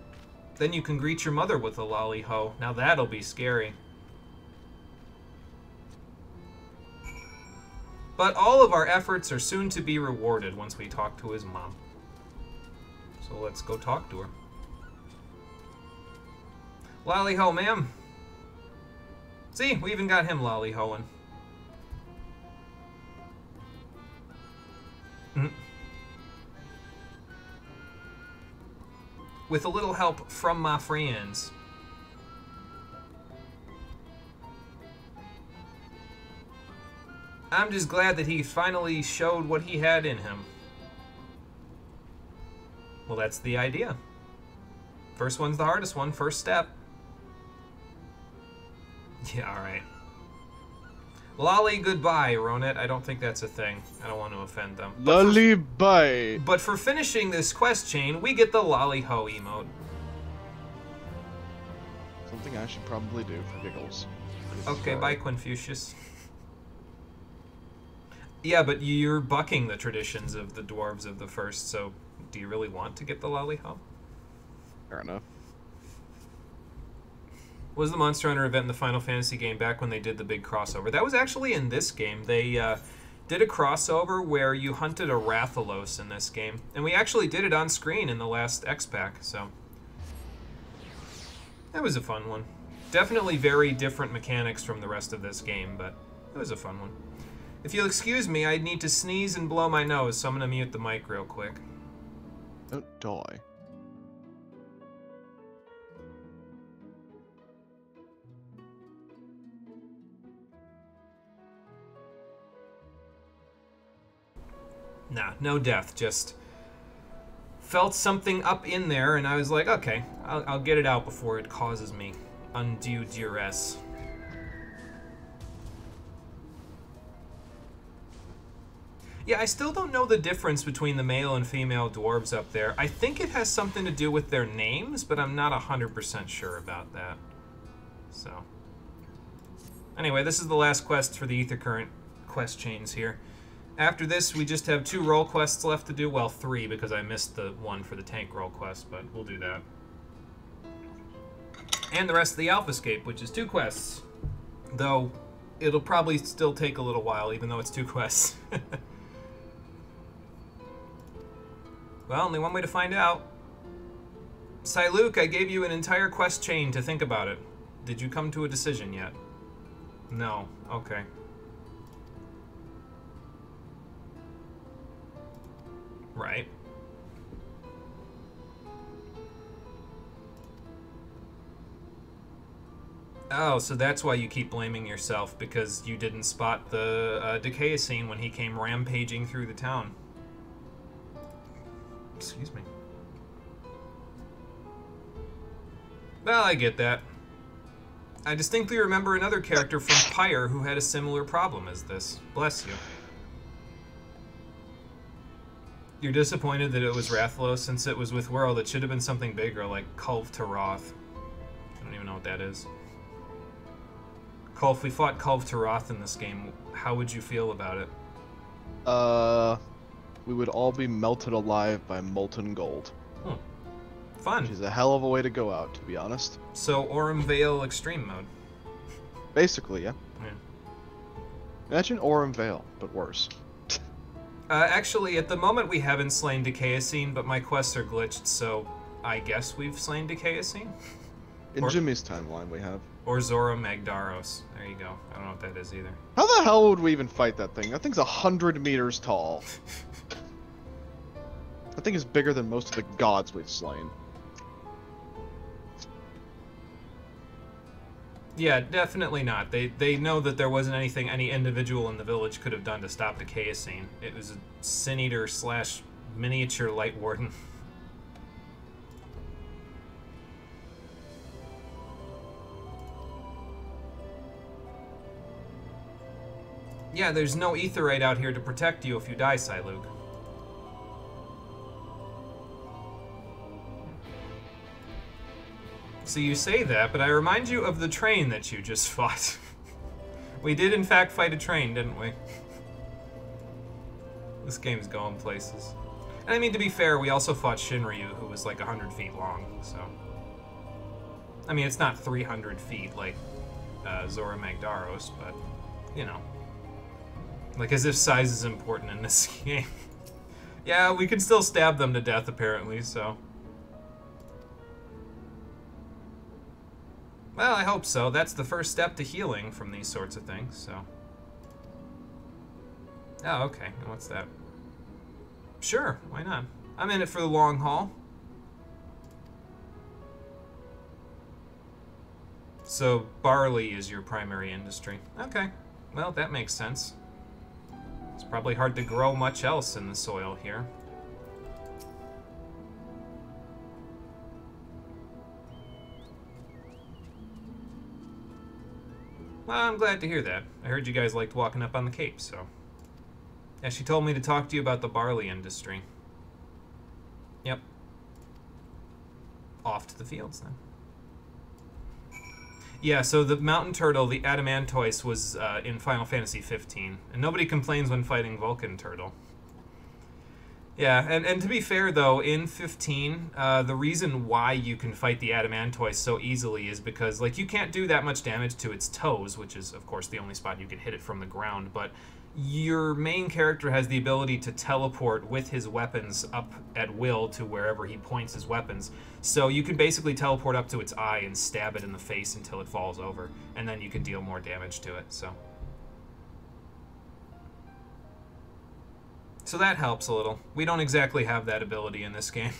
S1: Then you can greet your mother with a lolly-ho. Now that'll be scary. But all of our efforts are soon to be rewarded once we talk to his mom. So let's go talk to her. Lolly-ho, ma'am. See, we even got him lolly-hoing. With a little help from my friends. I'm just glad that he finally showed what he had in him. Well, that's the idea. First one's the hardest one, first step. Yeah, alright. Lolly goodbye, Ronet. I don't think that's a thing. I don't want to offend them.
S2: Lolly bye.
S1: But for finishing this quest chain, we get the Lolly Ho emote.
S2: Something I should probably do for giggles.
S1: Okay, bye, Quinfucius. Yeah, but you're bucking the traditions of the dwarves of the first, so do you really want to get the Lolly Ho?
S2: Fair enough.
S1: Was the Monster Hunter event in the Final Fantasy game back when they did the big crossover? That was actually in this game. They did a crossover where you hunted a Rathalos in this game. And we actually did it on screen in the last X-Pack, so... that was a fun one. Definitely very different mechanics from the rest of this game, but it was a fun one. If you'll excuse me, I need to sneeze and blow my nose, so I'm going to mute the mic real quick.
S2: Don't die.
S1: Nah, no death, just felt something up in there, and I was like, okay, I'll get it out before it causes me undue duress. Yeah, I still don't know the difference between the male and female dwarves up there. I think it has something to do with their names, but I'm not 100% sure about that. So, anyway, this is the last quest for the Ether Current quest chains here. After this, we just have 2 role quests left to do. Well, 3, because I missed the one for the tank role quest, but we'll do that. And the rest of the Alphascape, which is 2 quests. Though, it'll probably still take a little while, even though it's 2 quests. Well, only one way to find out. Luke, I gave you an entire quest chain to think about it. Did you come to a decision yet? No. Okay. Right. Oh, so that's why you keep blaming yourself, because you didn't spot the Decayascene when he came rampaging through the town. Excuse me. Well, I get that. I distinctly remember another character from Pyre who had a similar problem as this. Bless you. You're disappointed that it was Rathalos since it was with World. It should have been something bigger, like Kulf Taroth. I don't even know what that is. Kulf, we fought Kulf Taroth in this game. How would you feel about it?
S2: We would all be melted alive by molten gold.
S1: Fun.
S2: Which is a hell of a way to go out, to be honest.
S1: So, Aurum Vale Extreme Mode.
S2: Basically, yeah.
S1: Yeah.
S2: Imagine Aurum Vale, but worse.
S1: Actually, at the moment we haven't slain Decayascene, but my quests are glitched, so I guess we've slain Decayascene?
S2: In Jimmy's timeline, we have.
S1: Or Zora Magdaros. There you go. I don't know what that is either.
S2: How the hell would we even fight that thing? That thing's 100 meters tall. That thing is bigger than most of the gods we've slain.
S1: Yeah, definitely not. They know that there wasn't anything any individual in the village could have done to stop Decayascene. It was a Sin Eater / miniature Light Warden. Yeah, there's no Aetheryte out here to protect you if you die, Luke. So you say that, but I remind you of the train that you just fought. We did in fact fight a train, didn't we? This game's going places. And I mean, to be fair, we also fought Shinryu, who was like 100 feet long, so... I mean, it's not 300 feet like Zora Magdaros, but, you know. Like, as if size is important in this game. Yeah, we can still stab them to death, apparently, so... Well, I hope so. That's the first step to healing from these sorts of things, so... Oh, okay. And what's that? Sure, why not? I'm in it for the long haul. So, barley is your primary industry. Okay. Well, that makes sense. Probably hard to grow much else in the soil here. Well, I'm glad to hear that. I heard you guys liked walking up on the Cape, so... Yeah, she told me to talk to you about the barley industry. Yep. Off to the fields, then. Yeah, so the mountain turtle, the Adamantoise, was in Final Fantasy 15. And nobody complains when fighting Vulcan Turtle. Yeah, and to be fair, though, in 15, the reason why you can fight the Adamantoise so easily is because, like, you can't do that much damage to its toes, which is, of course, the only spot you can hit it from the ground, but your main character has the ability to teleport with his weapons up at will to wherever he points his weapons. So you can basically teleport up to its eye and stab it in the face until it falls over, and then you can deal more damage to it, so... So that helps a little. We don't exactly have that ability in this game.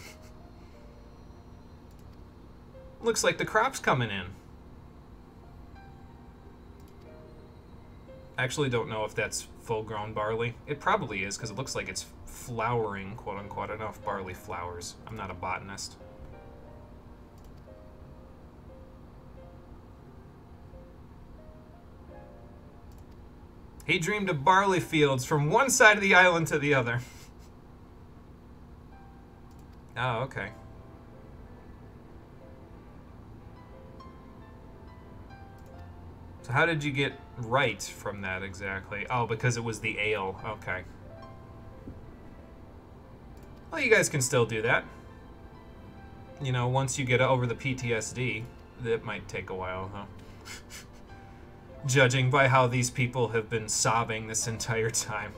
S1: Looks like the crop's coming in. Actually don't know if that's full-grown barley. It probably is, because it looks like it's flowering, quote-unquote. I don't know if barley flowers. I'm not a botanist. He dreamed of barley fields from one side of the island to the other. Oh, okay. So how did you get right from that exactly? Oh, because it was the ale. Okay. Well, you guys can still do that. You know, once you get over the PTSD, that might take a while, huh? Judging by how these people have been sobbing this entire time.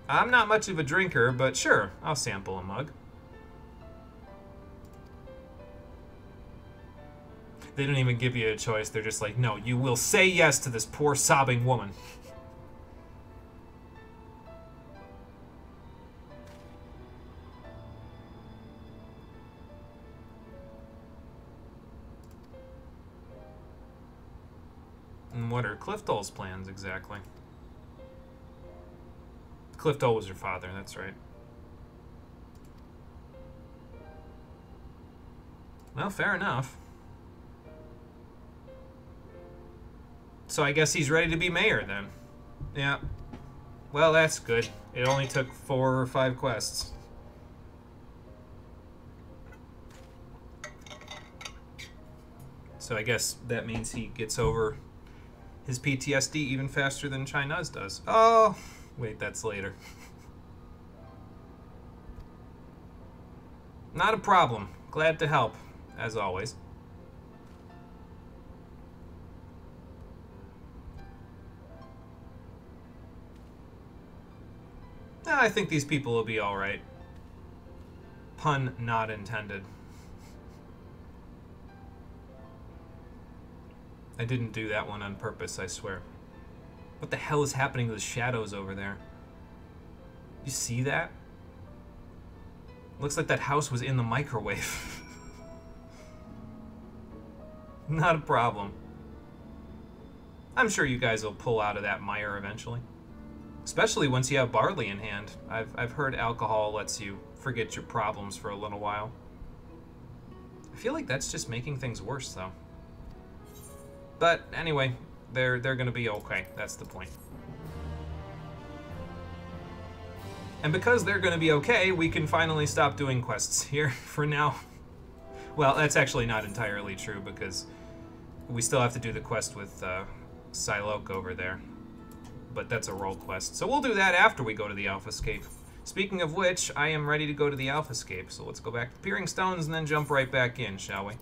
S1: I'm not much of a drinker, but sure, I'll sample a mug. They don't even give you a choice. They're just like, no, you will say yes to this poor sobbing woman. And what are Clifton's plans exactly? Clifton was your father, that's right. Well, fair enough. So I guess he's ready to be mayor then. Yeah. Well, that's good. It only took 4 or 5 quests. So I guess that means he gets over his PTSD even faster than China's does. Oh, wait, that's later. Not a problem. Glad to help, as always. I think these people will be alright. Pun not intended. I didn't do that one on purpose, I swear. What the hell is happening to the shadows over there? You see that? Looks like that house was in the microwave. Not a problem. I'm sure you guys will pull out of that mire eventually. Especially once you have barley in hand. I've heard alcohol lets you forget your problems for a little while. I feel like that's just making things worse, though. But anyway, they're gonna be okay. That's the point. And because they're gonna be okay, we can finally stop doing quests here for now. Well, that's actually not entirely true because we still have to do the quest with Psylocke over there. But that's a role quest. So we'll do that after we go to the Alphascape. Speaking of which, I am ready to go to the Alphascape. So let's go back to Peering Stones and then jump right back in, shall we?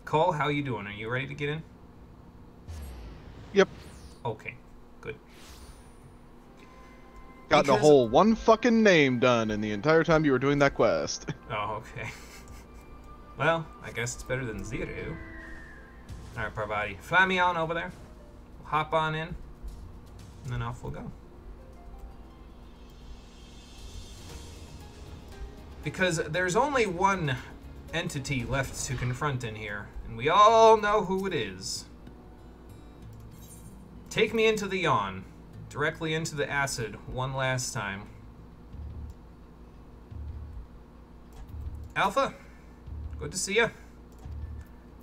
S1: Cole, how you doing? Are you ready to get in?
S2: Yep.
S1: Okay, good.
S2: Got the whole one fucking name done in the entire time you were doing that quest.
S1: Oh, okay. Well, I guess it's better than 0. Alright, Parvati. Fly me on over there. We'll hop on in. And then off we'll go. Because there's only one entity left to confront in here, and we all know who it is. Take me into the yawn. Directly into the acid one last time. Alpha, good to see you.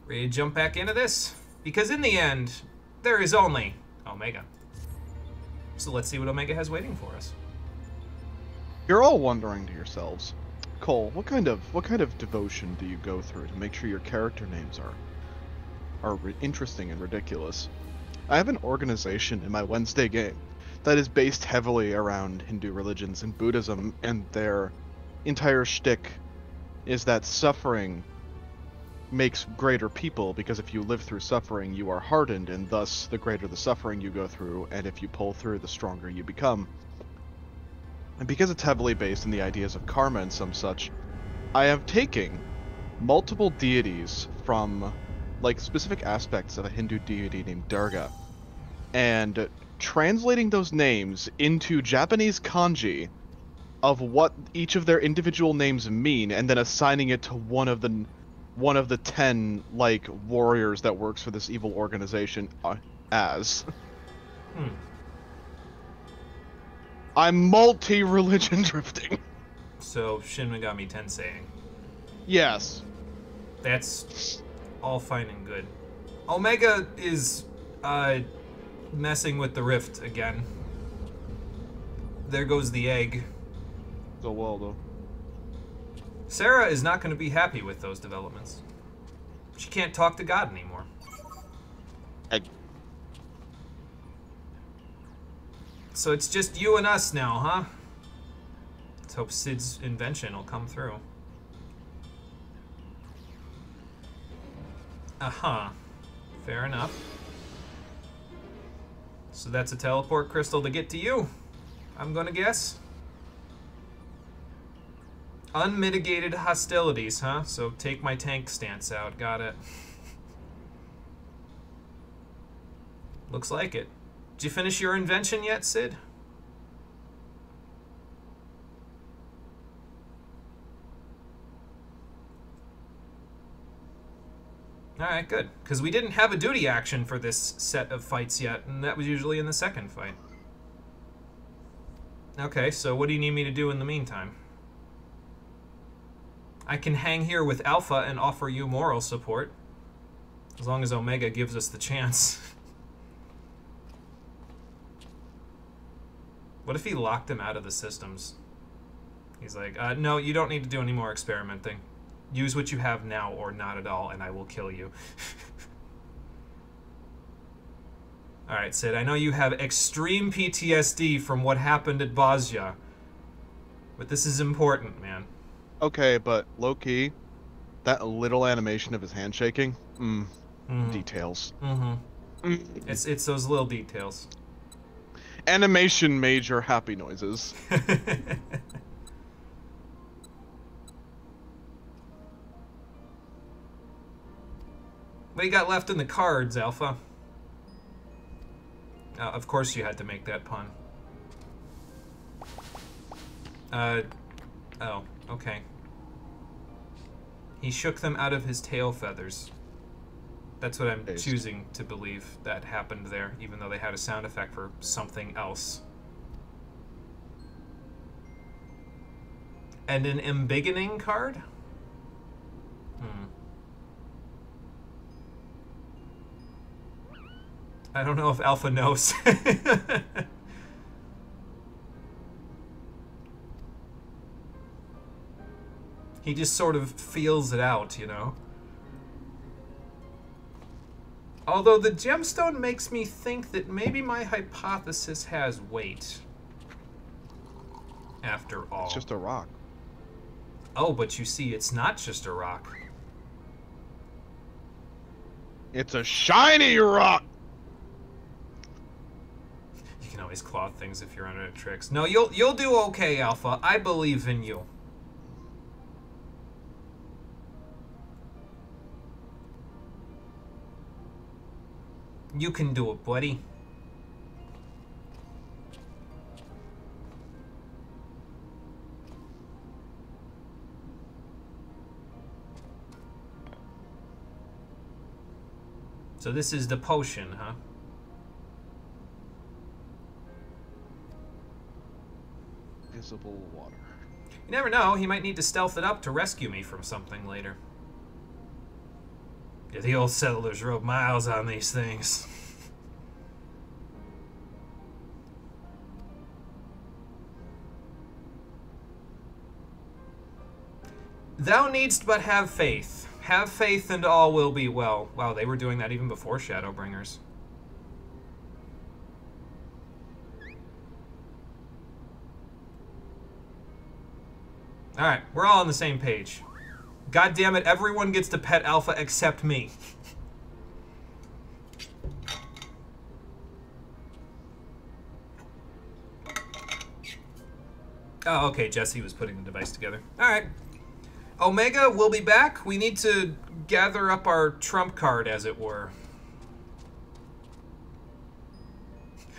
S1: Ready to jump back into this? Because in the end, there is only Omega. So let's see what Omega has waiting for us.
S2: You're all wondering to yourselves, Cole, what kind of devotion do you go through to make sure your character names are interesting and ridiculous? I have an organization in my Wednesday game that is based heavily around Hindu religions and Buddhism, and their entire shtick is that suffering makes greater people, because if you live through suffering, you are hardened, and thus the greater the suffering you go through, and if you pull through, the stronger you become. And because it's heavily based in the ideas of karma and some such, I am taking multiple deities from, like, specific aspects of a Hindu deity named Durga, and translating those names into Japanese kanji of what each of their individual names mean, and then assigning it to one of the 10, like, warriors that works for this evil organization as. I'm multi-religion drifting.
S1: So, Shin Megami Tensei.
S2: Yes.
S1: That's all fine and good. Omega is, messing with the rift again. There goes the egg.
S2: So well, though.
S1: Sarah is not going to be happy with those developments. She can't talk to God anymore.
S2: Egg.
S1: So it's just you and us now, huh? Let's hope Sid's invention will come through. Uh-huh. Fair enough. So that's a teleport crystal to get to you, I'm gonna guess. Unmitigated hostilities, huh? So take my tank stance out. Got it. Looks like it. Did you finish your invention yet, Sid? Alright, good. Because we didn't have a duty action for this set of fights yet, and that was usually in the second fight. Okay, so what do you need me to do in the meantime? I can hang here with Alpha and offer you moral support. As long as Omega gives us the chance. What if he locked him out of the systems? He's like, no, you don't need to do any more experimenting. Use what you have now or not at all, and I will kill you. Alright, Sid, I know you have extreme PTSD from what happened at Bosnia. But this is important, man.
S2: Okay, but low-key, that little animation of his handshaking, details.
S1: It's those little details.
S2: Animation major happy noises.
S1: What do you got left in the cards, Alpha? Of course you had to make that pun. Oh, okay. He shook them out of his tail feathers. That's what I'm choosing to believe that happened there, even though they had a sound effect for something else. And an embiggening card? I don't know if Alpha knows. He just sort of feels it out, you know? Although the gemstone makes me think that maybe my hypothesis has weight. After all.
S2: It's just a rock.
S1: Oh, but you see, it's not just a rock.
S2: It's a shiny rock!
S1: You can always claw things if you're under tricks. No, you'll do okay, Alpha. I believe in you. You can do it, buddy. So this is the potion, huh?
S2: Visible water.
S1: You never know, he might need to stealth it up to rescue me from something later. Yeah, the old settlers rode miles on these things. Thou needst but have faith. Have faith and all will be well. Wow, they were doing that even before Shadowbringers. Alright, we're all on the same page. God damn it, everyone gets to pet Alpha except me. Oh, okay, Jesse was putting the device together. Alright. Omega, we'll be back. We need to gather up our trump card, as it were.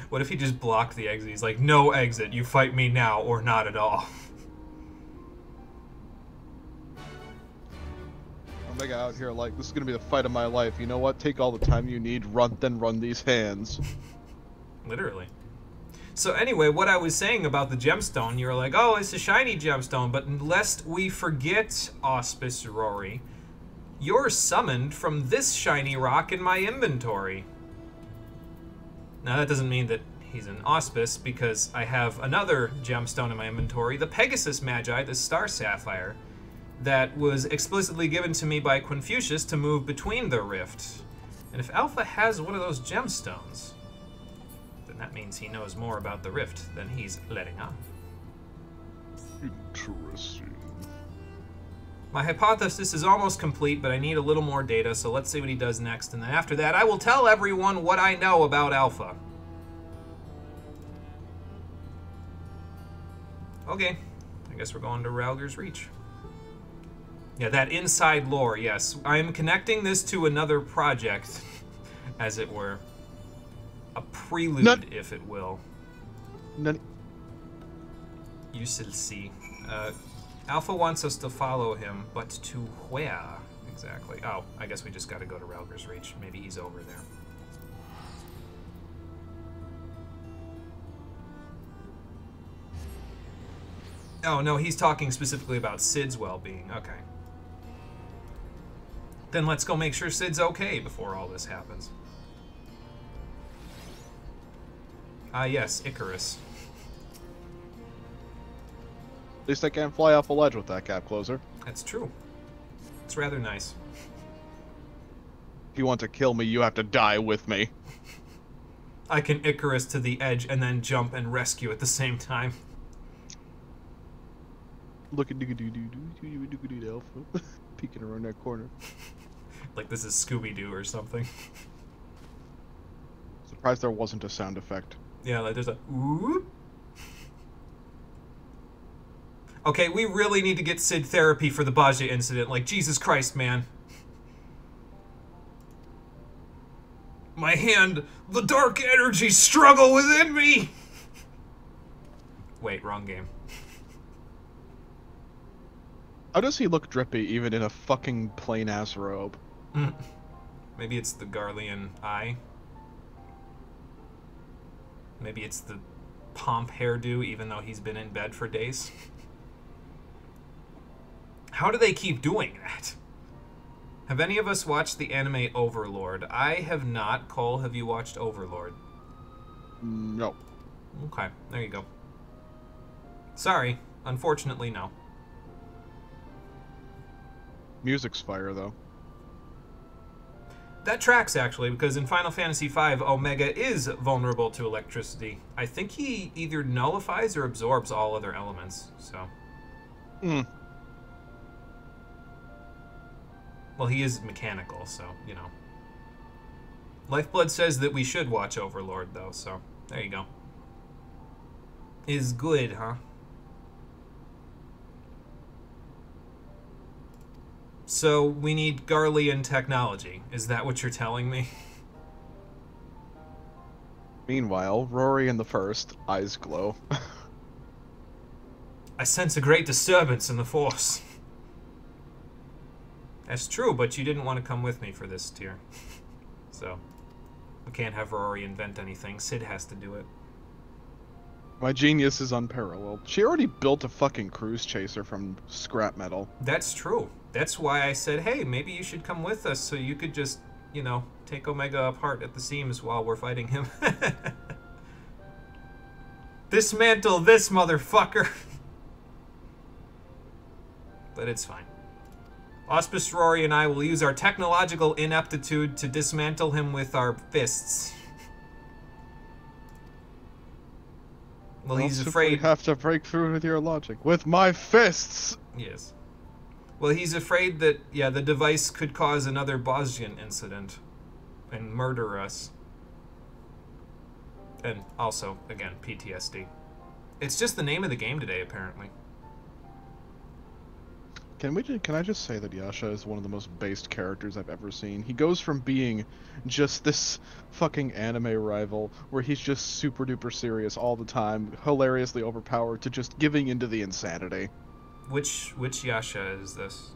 S1: What if he just blocked the exit? He's like, no exit. You fight me now or not at all.
S2: Omega out here like, this is gonna be the fight of my life. You know what? Take all the time you need. Run these hands.
S1: Literally. So anyway, what I was saying about the gemstone, you're like, oh, it's a shiny gemstone, but lest we forget, Auspice Rory, you're summoned from this shiny rock in my inventory. Now that doesn't mean that he's an Auspice, because I have another gemstone in my inventory, the Pegasus Magi, the Star Sapphire, that was explicitly given to me by Confucius to move between the rift. And if Alpha has one of those gemstones, then that means he knows more about the rift than he's letting on.
S2: Interesting.
S1: My hypothesis is almost complete, but I need a little more data, so let's see what he does next. And then after that, I will tell everyone what I know about Alpha. Okay, I guess we're going to Ralger's Reach. Yeah, that inside lore, yes. I'm connecting this to another project, as it were. A prelude, if it will. You shall see. Alpha wants us to follow him, but to where exactly? Oh, I guess we just gotta go to Ralger's Reach. Maybe he's over there. Oh, no, he's talking specifically about Sid's well-being. Okay. Then let's go make sure Sid's okay before all this happens. Ah, yes, Icarus.
S2: At least I can't fly off a ledge with that gap closer.
S1: That's true. It's rather nice.
S2: If you want to kill me, you have to die with me.
S1: I can Icarus to the edge and then jump and rescue at the same time.
S2: Look at Alpha peeking around that corner.
S1: Like this is Scooby-Doo or something.
S2: Surprised there wasn't a sound effect.
S1: Yeah, like there's a whoop. Okay, we really need to get Sid therapy for the Baja incident. Like, Jesus Christ, man. My hand, the dark energies struggle within me! Wait, wrong game.
S2: How does he look drippy even in a fucking plain-ass robe?
S1: Maybe it's the Garlean eye. Maybe it's the pomp hairdo even though he's been in bed for days. How do they keep doing that? Have any of us watched the anime Overlord? I have not. Cole, have you watched Overlord?
S2: No.
S1: Okay, there you go. Sorry, unfortunately no.
S2: Music's fire, though.
S1: That tracks, actually, because in Final Fantasy V, Omega is vulnerable to electricity. I think he either nullifies or absorbs all other elements, so... Well, he is mechanical, so, you know. Lifeblood says that we should watch Overlord, though, so there you go. Is good, huh? So, we need Garlean technology. Is that what you're telling me?
S2: Meanwhile, Rory in the first, eyes glow.
S1: I sense a great disturbance in the Force. That's true, but you didn't want to come with me for this tier. So we can't have Rory invent anything. Sid has to do it.
S2: My genius is unparalleled. She already built a fucking cruise chaser from scrap metal.
S1: That's true. That's why I said, hey, maybe you should come with us so you could just, you know, take Omega apart at the seams while we're fighting him. Dismantle this motherfucker! But it's fine. Auspice Rory and I will use our technological ineptitude to dismantle him with our fists. Well, he's afraid...
S2: You have to break through with your logic. With my fists!
S1: Yes. Well, he's afraid that, yeah, the device could cause another Bosnian incident and murder us. And also, again, PTSD. It's just the name of the game today, apparently.
S2: Can I just say that Yasha is one of the most based characters I've ever seen? He goes from being just this fucking anime rival, where he's just super duper serious all the time, hilariously overpowered, to just giving into the insanity.
S1: Which Yasha is this?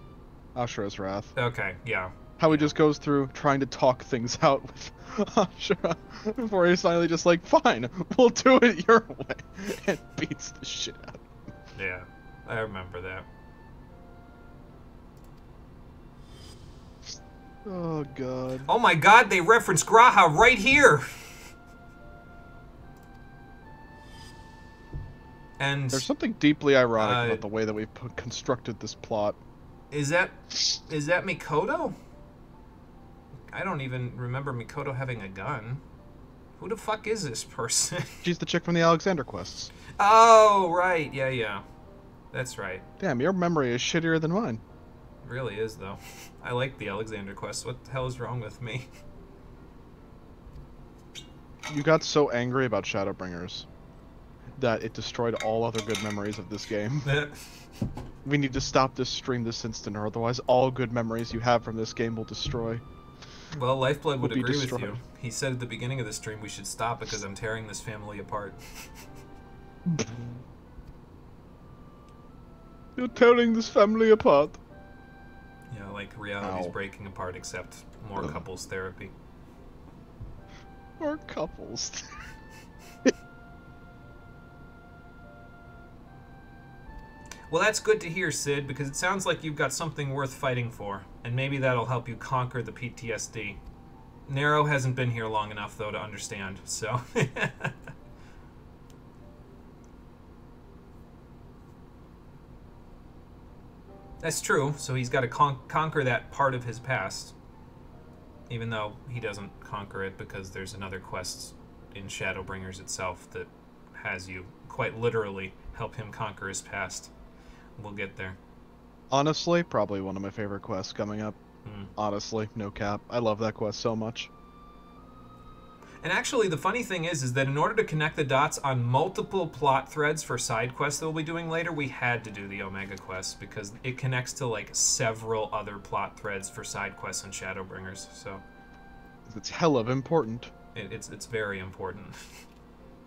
S2: Ashura's Wrath.
S1: Okay, yeah.
S2: How he just goes through trying to talk things out with Ashura before he's finally just like, fine, we'll do it your way, and beats the shit out of him.
S1: Yeah, I remember that.
S2: Oh god.
S1: Oh my god, they reference Graha right here! And
S2: there's something deeply ironic about the way that we've constructed this plot.
S1: Is that Mikoto? I don't even remember Mikoto having a gun. Who the fuck is this person?
S2: She's the chick from the Alexander quests.
S1: Oh, right. Yeah. That's right.
S2: Damn, your memory is shittier than mine.
S1: It really is, though. I like the Alexander quests. What the hell is wrong with me?
S2: You got so angry about Shadowbringers that it destroyed all other good memories of this game. We need to stop this stream this instant, or otherwise all good memories you have from this game will destroy.
S1: Well, Lifeblood would agree with you. He said at the beginning of the stream we should stop because I'm tearing this family apart.
S2: You're tearing this family apart.
S1: Yeah, like reality's breaking apart, except more couples therapy.
S2: More couples.
S1: Well, that's good to hear, Sid, because it sounds like you've got something worth fighting for, and maybe that'll help you conquer the PTSD. Nero hasn't been here long enough, though, to understand, so... That's true, so he's got to conquer that part of his past. Even though he doesn't conquer it because there's another quest in Shadowbringers itself that has you, quite literally, help him conquer his past. We'll get there.
S2: Honestly, probably one of my favorite quests coming up. Honestly, no cap. I love that quest so much.
S1: And actually, the funny thing is that in order to connect the dots on multiple plot threads for side quests that we'll be doing later, we had to do the Omega quest because it connects to like several other plot threads for side quests in Shadowbringers. So
S2: it's hell of important.
S1: It's very important.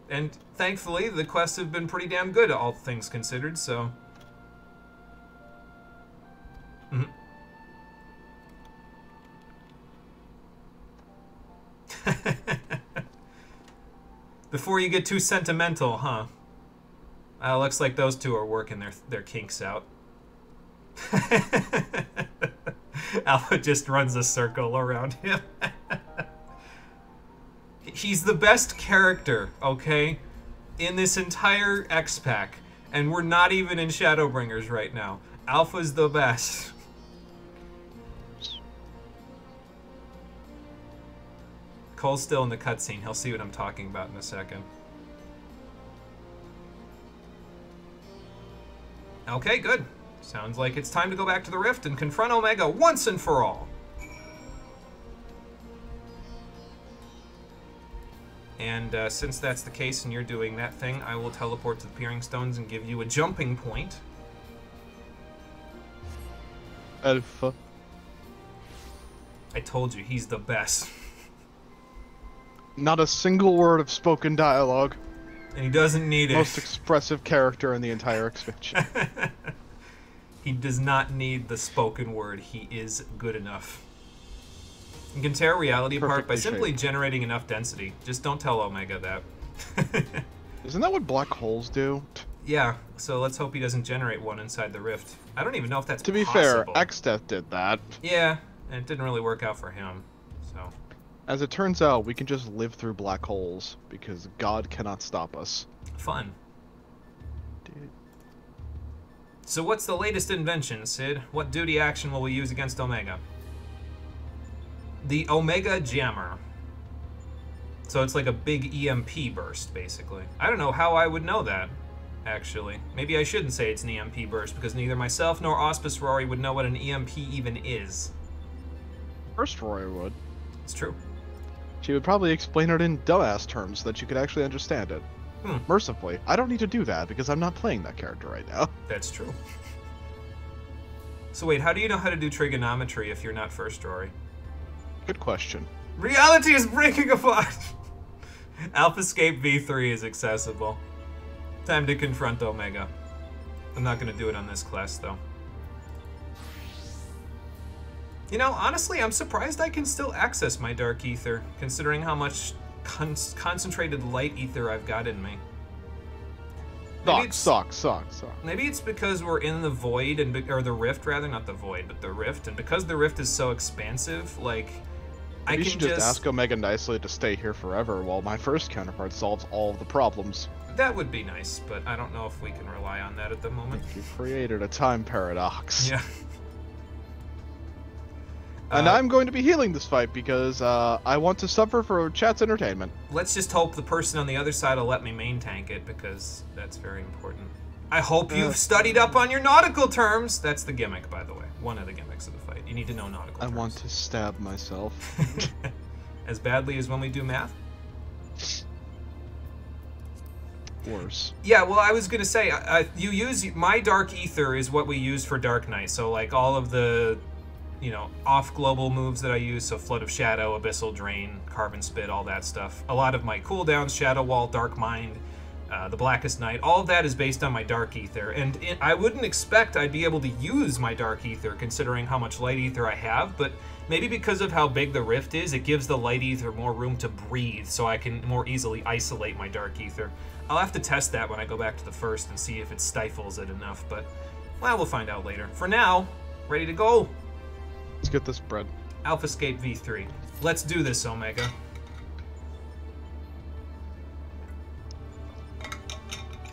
S1: And thankfully, the quests have been pretty damn good, all things considered. So. Before you get too sentimental, huh? Looks like those two are working their kinks out. Alpha just runs a circle around him. He's the best character, okay? In this entire X-Pack. And we're not even in Shadowbringers right now. Alpha's the best. Cole's still in the cutscene. He'll see what I'm talking about in a second. Okay, good. Sounds like it's time to go back to the Rift and confront Omega once and for all. And since that's the case and you're doing that thing, I will teleport to the Peering Stones and give you a jumping point.
S2: Alpha.
S1: I told you, he's the best.
S2: Not a single word of spoken dialogue.
S1: And he doesn't need it.
S2: Most expressive character in the entire expansion.
S1: He does not need the spoken word. He is good enough. You can tear reality apart by
S2: Perfectly
S1: simply
S2: shaped.
S1: generating enough density. Just don't tell Omega that.
S2: Isn't that what black holes do?
S1: Yeah, so let's hope he doesn't generate one inside the rift. I don't even know if that's
S2: To be
S1: possible.
S2: fair, Xdeath did that.
S1: Yeah, and it didn't really work out for him, so...
S2: As it turns out, we can just live through black holes, because God cannot stop us.
S1: Fun.
S2: Dude.
S1: So what's the latest invention, Sid? What duty action will we use against Omega? The Omega Jammer. So it's like a big EMP burst, basically. I don't know how I would know that, actually. Maybe I shouldn't say it's an EMP burst, because neither myself nor Auspice Rory would know what an EMP even is.
S2: First Rory would.
S1: It's true.
S2: She would probably explain it in dumbass terms so that you could actually understand it. Mercifully, I don't need to do that because I'm not playing that character right now.
S1: That's true. So wait, how do you know how to do trigonometry if you're not First Rory?
S2: Good question.
S1: Reality is breaking apart! Alphascape V3 is accessible. Time to confront Omega. I'm not going to do it on this class, though. You know, honestly, I'm surprised I can still access my Dark Ether, considering how much concentrated light ether I've got in me.
S2: Sucks.
S1: Maybe it's because we're in the void, or the rift, rather, not the void, but the rift, and because the rift is so expansive, like,
S2: You should just ask Omega nicely to stay here forever while my first counterpart solves all of the problems.
S1: That would be nice, but I don't know if we can rely on that at the moment.
S2: You created a time paradox.
S1: Yeah.
S2: And I'm going to be healing this fight because I want to suffer for chat's entertainment.
S1: Let's just hope the person on the other side will let me main tank it, because that's very important. I hope you've studied up on your nautical terms! That's the gimmick, by the way. One of the gimmicks of the fight. You need to know nautical terms.
S2: I want to stab myself.
S1: As badly as when we do math?
S2: Worse.
S1: Yeah, well, I was gonna say, you use... My Dark Ether is what we use for Dark Knight, so, like, all of the... you know, off-global moves that I use, so Flood of Shadow, Abyssal Drain, Carbon Spit, all that stuff. A lot of my cooldowns, Shadow Wall, Dark Mind, the Blackest Night, all of that is based on my Dark Ether. And I wouldn't expect I'd be able to use my Dark Ether, considering how much Light Ether I have, but maybe because of how big the Rift is, it gives the Light Ether more room to breathe, so I can more easily isolate my Dark Ether. I'll have to test that when I go back to the first and see if it stifles it enough, but, well, we'll find out later. For now, ready to go!
S2: Let's get this bread.
S1: Alphascape V3. Let's do this, Omega.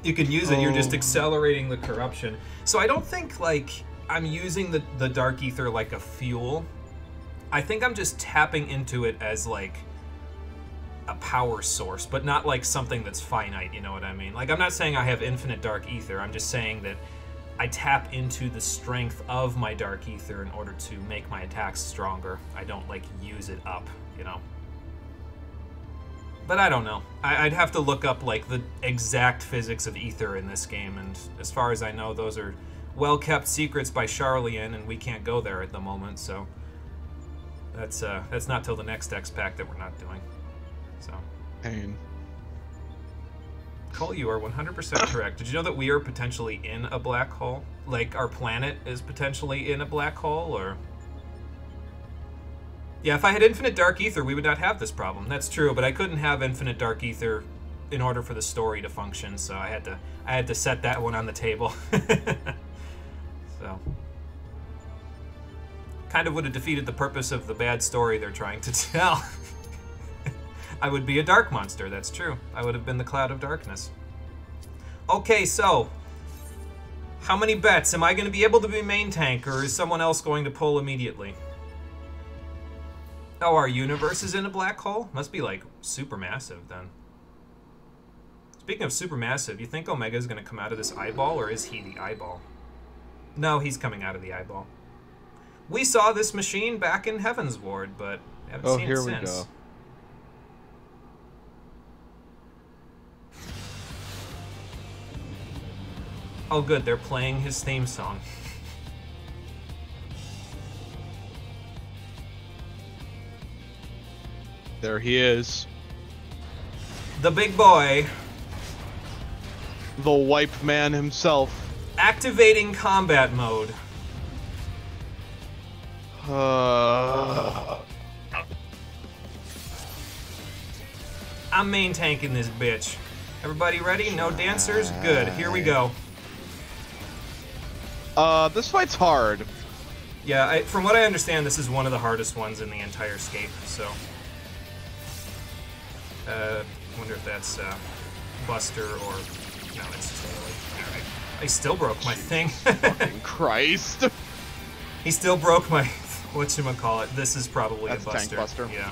S1: You can use it, you're just accelerating the corruption. So I don't think, like, I'm using the Dark Ether like a fuel. I think I'm just tapping into it as, like, a power source, but not like something that's finite, you know what I mean? Like, I'm not saying I have infinite Dark Ether, I'm just saying that I tap into the strength of my Dark Ether in order to make my attacks stronger. I don't, like, use it up, you know? But I don't know. I'd have to look up, like, the exact physics of Ether in this game, and as far as I know, those are well-kept secrets by Charlian, and we can't go there at the moment, so that's not till the next X-Pack that we're not doing. So.
S2: Pain.
S1: Cole, you are 100% correct. Did you know that we are potentially in a black hole? Like, our planet is potentially in a black hole, or... Yeah, if I had infinite Dark Ether, we would not have this problem. That's true, but I couldn't have infinite Dark Ether in order for the story to function, so I had to set that one on the table. So... kind of would have defeated the purpose of the bad story they're trying to tell. I would be a dark monster, that's true. I would have been the Cloud of Darkness. Okay, so... how many bets? Am I going to be able to be main tank, or is someone else going to pull immediately? Oh, our universe is in a black hole? Must be, like, supermassive, then. Speaking of supermassive, you think Omega's going to come out of this eyeball, or is he the eyeball? No, he's coming out of the eyeball. We saw this machine back in Heaven's Ward, but haven't seen it since.
S2: Here we go.
S1: Oh good, they're playing his theme song.
S2: There he is.
S1: The big boy.
S2: The wipe man himself.
S1: Activating combat mode. I'm main tanking this bitch. Everybody ready? No dancers? Good. Here we go.
S2: This fight's hard.
S1: Yeah, from what I understand, this is one of the hardest ones in the entire scape, so... wonder if that's, Buster or... No, it's just Haley. Alright. I still broke my thing.
S2: Fucking Christ.
S1: He still broke my... Whatchamacallit. This is probably
S2: That's
S1: a Buster.
S2: Tank Buster.
S1: Yeah.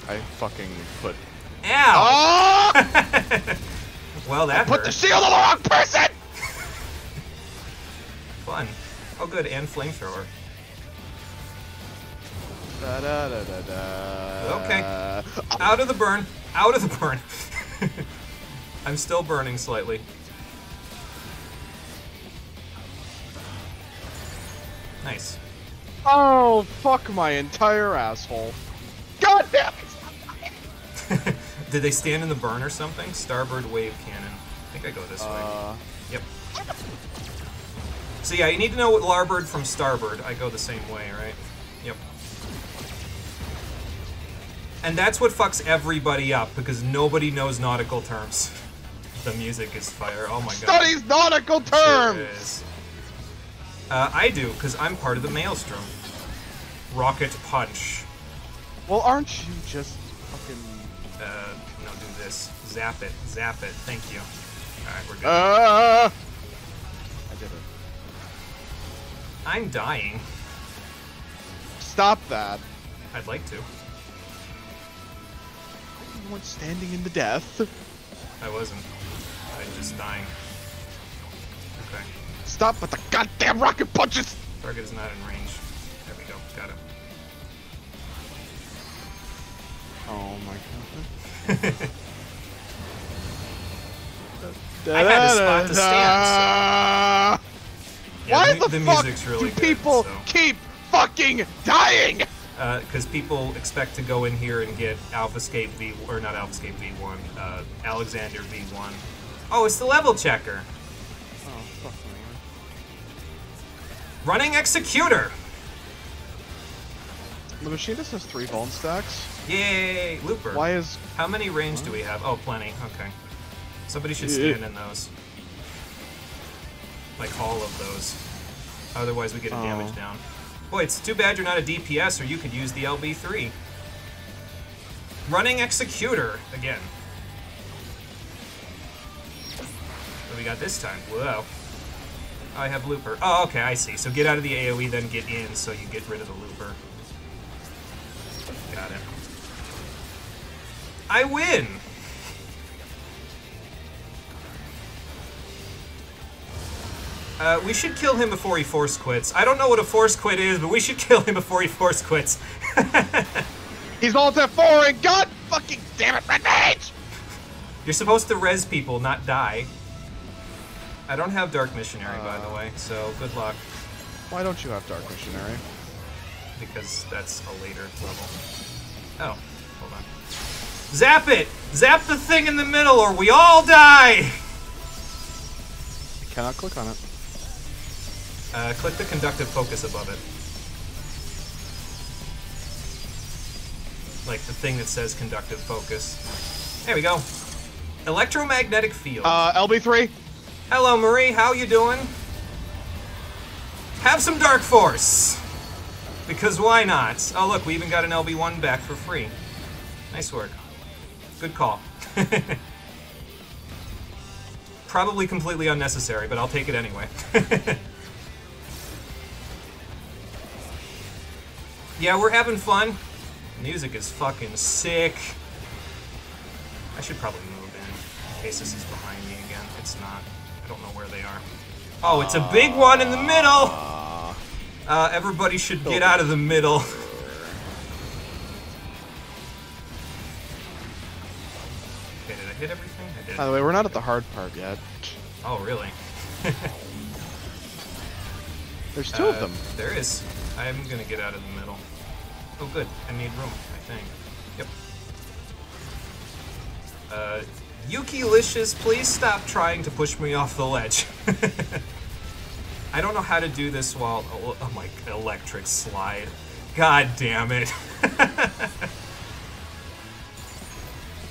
S2: I fucking put...
S1: Ow!
S2: Oh!
S1: Well, that
S2: Put
S1: hurt.
S2: the shield on the wrong person!
S1: Fun. Oh, good, and flamethrower.
S2: Da, da, da, da, da.
S1: Okay. Out of the burn. Out of the burn. I'm still burning slightly. Nice.
S2: Oh, fuck my entire asshole. God damn it!
S1: Did they stand in the burn or something? Starboard wave cannon. I think I go this way. Yep. So yeah, you need to know what larboard from starboard. I go the same way, right? Yep. And that's what fucks everybody up, because nobody knows nautical terms. The music is fire. Oh my god.
S2: Studies nautical terms!
S1: Sure is. I do, because I'm part of the Maelstrom. Rocket punch.
S2: Well, aren't you just fucking...
S1: No, do this. Zap it. Zap it. Thank you. Alright, we're good.
S2: I did it.
S1: I'm dying.
S2: Stop that.
S1: I'd like to.
S2: You weren't standing in the death.
S1: I wasn't. I'm just dying. Okay.
S2: Stop with the goddamn rocket punches!
S1: Target is not in range. There we go. Got him.
S2: Oh my god.
S1: I had a spot to stand, so... Yeah,
S2: Why
S1: the
S2: the fuck
S1: music's really
S2: do
S1: good,
S2: people
S1: so...
S2: keep fucking dying?
S1: Because people expect to go in here and get Alphascape V... Or not Alphascape V1. Alexander V1. Oh, it's the level checker!
S2: Oh, fuck me.
S1: Running Executor!
S2: The machinist has 3 bone stacks.
S1: Yay! Looper.
S2: Why is...
S1: How many range do we have? Oh, plenty. Okay. Somebody should stand in those. Like all of those. Otherwise we get a damage down. Boy, it's too bad you're not a DPS, or you could use the LB3. Running Executor, again. What do we got this time? Whoa. Oh, I have Looper. Oh, okay, I see. So get out of the AoE, then get in, so you get rid of the Looper. Got it. I win! We should kill him before he force quits. I don't know what a force quit is, but we should kill him before he force quits.
S2: He's alt F4 and god fucking damn it, Red Mage!
S1: You're supposed to res people, not die. I don't have Dark Missionary, by the way, so good luck.
S2: Why don't you have Dark Missionary?
S1: Because that's a later level. Oh, hold on. Zap it! Zap the thing in the middle or we all die!
S2: I cannot click on it.
S1: Click the conductive focus above it. Like the thing that says conductive focus. There we go. Electromagnetic field.
S2: LB3?
S1: Hello, Marie. How you doing? Have some Dark Force. Because why not? Oh, look, we even got an LB1 back for free. Nice work. Good call. Probably completely unnecessary, but I'll take it anyway. Yeah, we're having fun. Music is fucking sick. I should probably move in case this is behind me again. It's not. I don't know where they are. Oh, it's a big one in the middle! Everybody should get out of the middle. Okay, did I hit everything? I did.
S2: By the way, we're not at the hard part yet.
S1: Oh, really?
S2: There's 2 of them.
S1: There is. I'm gonna get out of the middle. Oh, good. I made room, I think. Yep. Yuki-licious, please stop trying to push me off the ledge. I don't know how to do this while... Oh my... Electric slide. God damn it.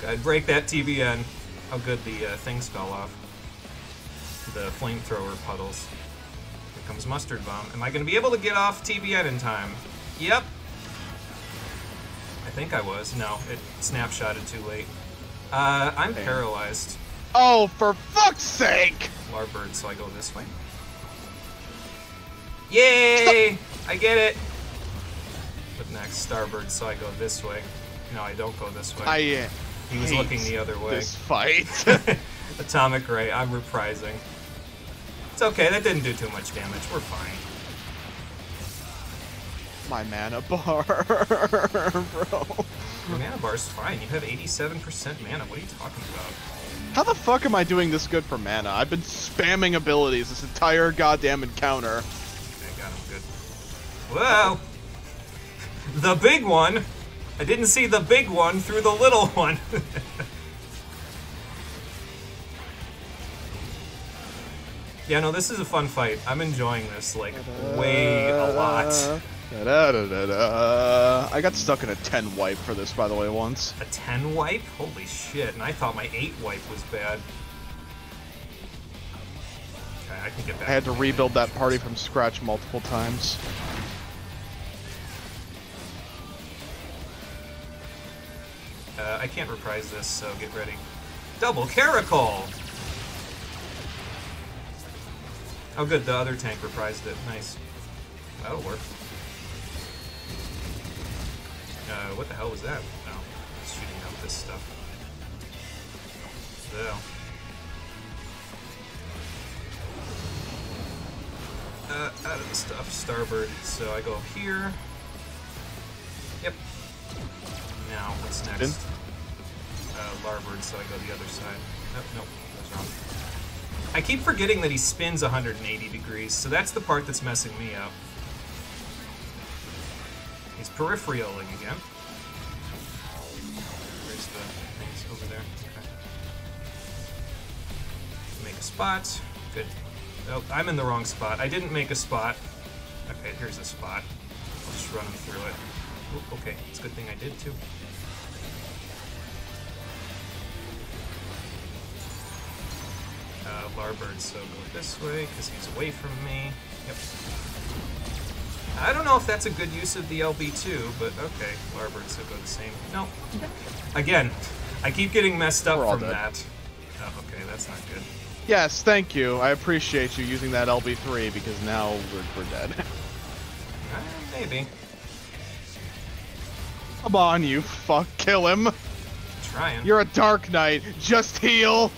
S1: I'd break that TBN. How good the things fell off. The flamethrower puddles. Here comes Mustard Bomb. Am I going to be able to get off TBN in time? Yep. I think I was. No, it snapshotted too late. I'm paralyzed.
S2: Oh, for fuck's sake!
S1: Larbird, so I go this way. Yay! I get it! What next? Starbird, so I go this way. No, I don't go this way. He was looking the other way.
S2: This fight.
S1: Atomic Ray, I'm reprising. It's okay, that didn't do too much damage. We're fine.
S2: My mana bar, bro.
S1: Your mana bar's fine. You have 87% mana. What are you talking about?
S2: How the fuck am I doing this good for mana? I've been spamming abilities this entire goddamn encounter.
S1: I got him good. Whoa! The big one! I didn't see the big one through the little one. Yeah, no, this is a fun fight. I'm enjoying this, like, way a lot.
S2: I got stuck in a 10 wipe for this, by the way, once.
S1: A 10 wipe? Holy shit, and I thought my 8 wipe was bad. Okay, I can get back.
S2: I had to rebuild that party from scratch multiple times.
S1: I can't reprise this, so get ready. Double Caracol! Oh good, the other tank reprised it. Nice. That'll work. What the hell was that? No, it's shooting out this stuff. So. Out of the stuff. Starbird. So I go here. Yep. Now, what's next? Larbird, so I go the other side. Nope, that was wrong. I keep forgetting that he spins 180 degrees, so that's the part that's messing me up. He's peripheraling again. Where's the things over there? Okay. Make a spot. Good. Oh, I'm in the wrong spot. I didn't make a spot. Okay, here's the spot. I'll just run him through it. Ooh, okay, it's a good thing I did too. Larbird, so go this way, because he's away from me. Yep. I don't know if that's a good use of the LB2, but okay. Larbird, so go the same. No. Again, I keep getting messed up from that. Oh, okay, that's not good.
S2: Yes, thank you. I appreciate you using that LB3, because now we're dead.
S1: Maybe.
S2: Come on, you fuck. Kill him.
S1: Trying.
S2: You're a Dark Knight. Just heal.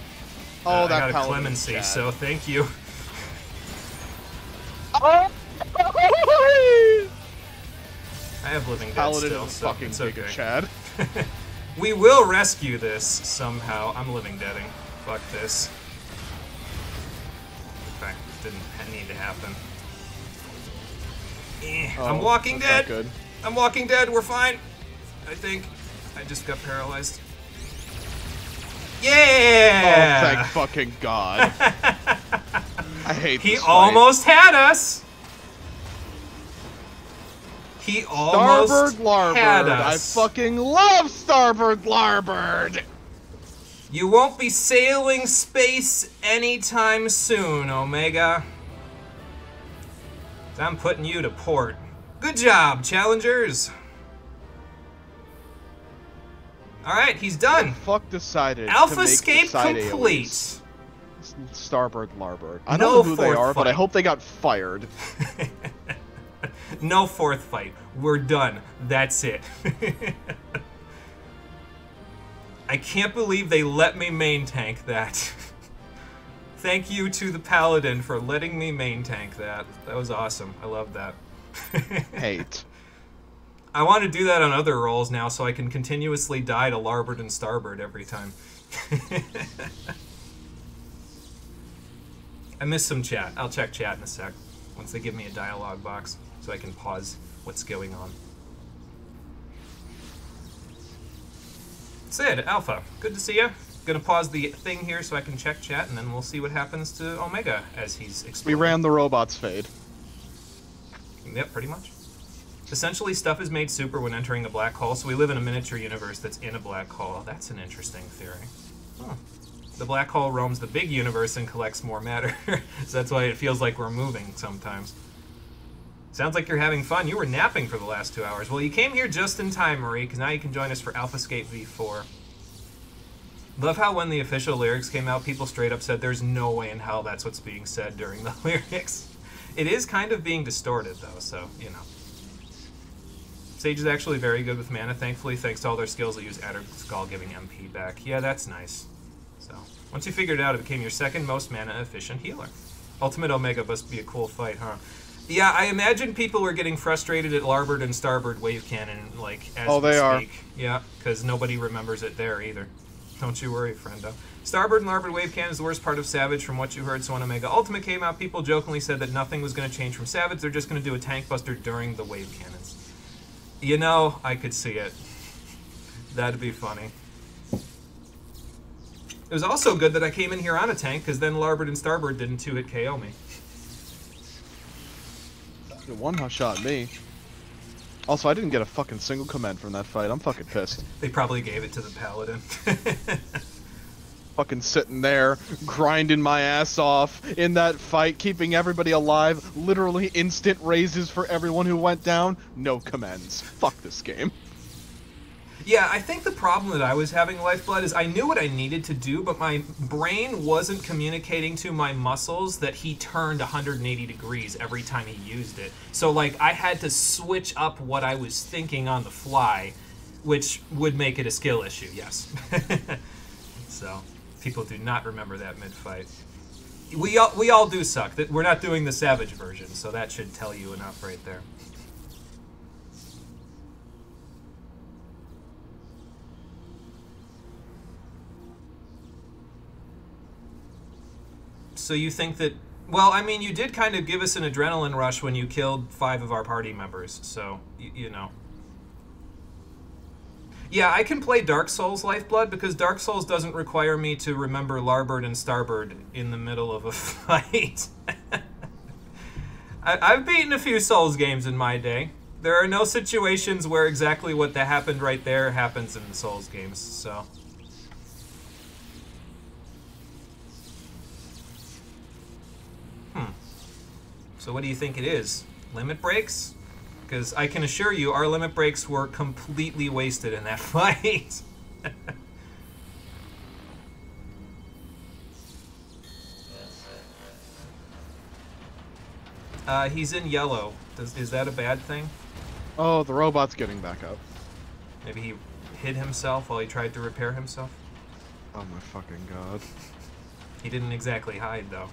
S2: Oh, that
S1: I got a
S2: Paladin
S1: clemency,
S2: chat.
S1: so thank you.
S2: Oh!
S1: I have living dead
S2: Paladin
S1: still,
S2: is
S1: so
S2: fucking
S1: it's okay.
S2: Chad.
S1: We will rescue this somehow. I'm living deading. Fuck this. Okay, didn't need to happen. I'm walking dead.
S2: Good.
S1: I'm walking dead. We're fine. I think. I just got paralyzed. Yeah!
S2: Oh, thank fucking God. I hate this
S1: He
S2: fight.
S1: almost had us. He almost
S2: Starboard Larbird.
S1: had us.
S2: I fucking love Starboard Larbird.
S1: You won't be sailing space anytime soon, Omega. I'm putting you to port. Good job, challengers. Alright, he's done.
S2: The fuck decided
S1: Alpha
S2: to make
S1: escape
S2: the side
S1: complete.
S2: AoEs? Starboard Larbird. I
S1: No
S2: don't know who they
S1: fourth
S2: are, but I
S1: fight.
S2: hope they got fired.
S1: No fourth fight. We're done. That's it. I can't believe they let me main tank that. Thank you to the Paladin for letting me main tank that. That was awesome. I love that.
S2: Hate.
S1: I want to do that on other roles now so I can continuously die to Larbird and Starboard every time. I missed some chat. I'll check chat in a sec once they give me a dialogue box so I can pause what's going on. Sid, Alpha, good to see you. Gonna pause the thing here so I can check chat and then we'll see what happens to Omega as he's
S2: We
S1: exploding.
S2: ran the robots fade.
S1: Yep, pretty much. Essentially, stuff is made super when entering a black hole, so we live in a miniature universe that's in a black hole. That's an interesting theory. Huh. The black hole roams the big universe and collects more matter, so that's why it feels like we're moving sometimes. Sounds like you're having fun. You were napping for the last 2 hours. Well, you came here just in time, Marie, because now you can join us for AlphaScape V4. Love how when the official lyrics came out, people straight up said there's no way in hell that's what's being said during the lyrics. It is kind of being distorted, though, so, you know. Sage is actually very good with mana, thankfully, thanks to all their skills that use Adder Skull giving MP back. Yeah, that's nice. So, once you figured it out, it became your second most mana efficient healer. Ultimate Omega must be a cool fight, huh? Yeah, I imagine people were getting frustrated at Larboard and Starboard Wave Cannon, like, as we speak.
S2: Are.
S1: Yeah, because nobody remembers it there either. Don't you worry, friendo. Starboard and Larboard Wave Cannon is the worst part of Savage from what you heard, so when Omega Ultimate came out, people jokingly said that nothing was going to change from Savage, they're just going to do a tank buster during the Wave Cannons. You know, I could see it. That'd be funny. It was also good that I came in here on a tank, because then Larboard and Starboard didn't 2-hit KO me.
S2: You one-shot me. Also, I didn't get a fucking single command from that fight. I'm fucking pissed.
S1: They probably gave it to the Paladin.
S2: Fucking sitting there, grinding my ass off in that fight, keeping everybody alive. Literally instant raises for everyone who went down. No commands. Fuck this game.
S1: Yeah, I think the problem that I was having, Lifeblood, is I knew what I needed to do, but my brain wasn't communicating to my muscles that he turned 180 degrees every time he used it. So, like, I had to switch up what I was thinking on the fly, which would make it a skill issue, yes. So, people do not remember that mid-fight. We all do suck. We're not doing the Savage version, so that should tell you enough right there. So you think that... Well, I mean, you did kind of give us an adrenaline rush when you killed 5 of our party members, so, you know. Yeah, I can play Dark Souls Lifeblood, because Dark Souls doesn't require me to remember Larboard and Starboard in the middle of a fight. I've beaten a few Souls games in my day. There are no situations where exactly what that happened right there happens in the Souls games, so... So what do you think it is? Limit breaks? Because I can assure you our limit breaks were completely wasted in that fight. He's in yellow. Is that a bad thing?
S2: Oh, the robot's getting back up.
S1: Maybe he hid himself while he tried to repair himself?
S2: Oh my fucking god.
S1: He didn't exactly hide, though.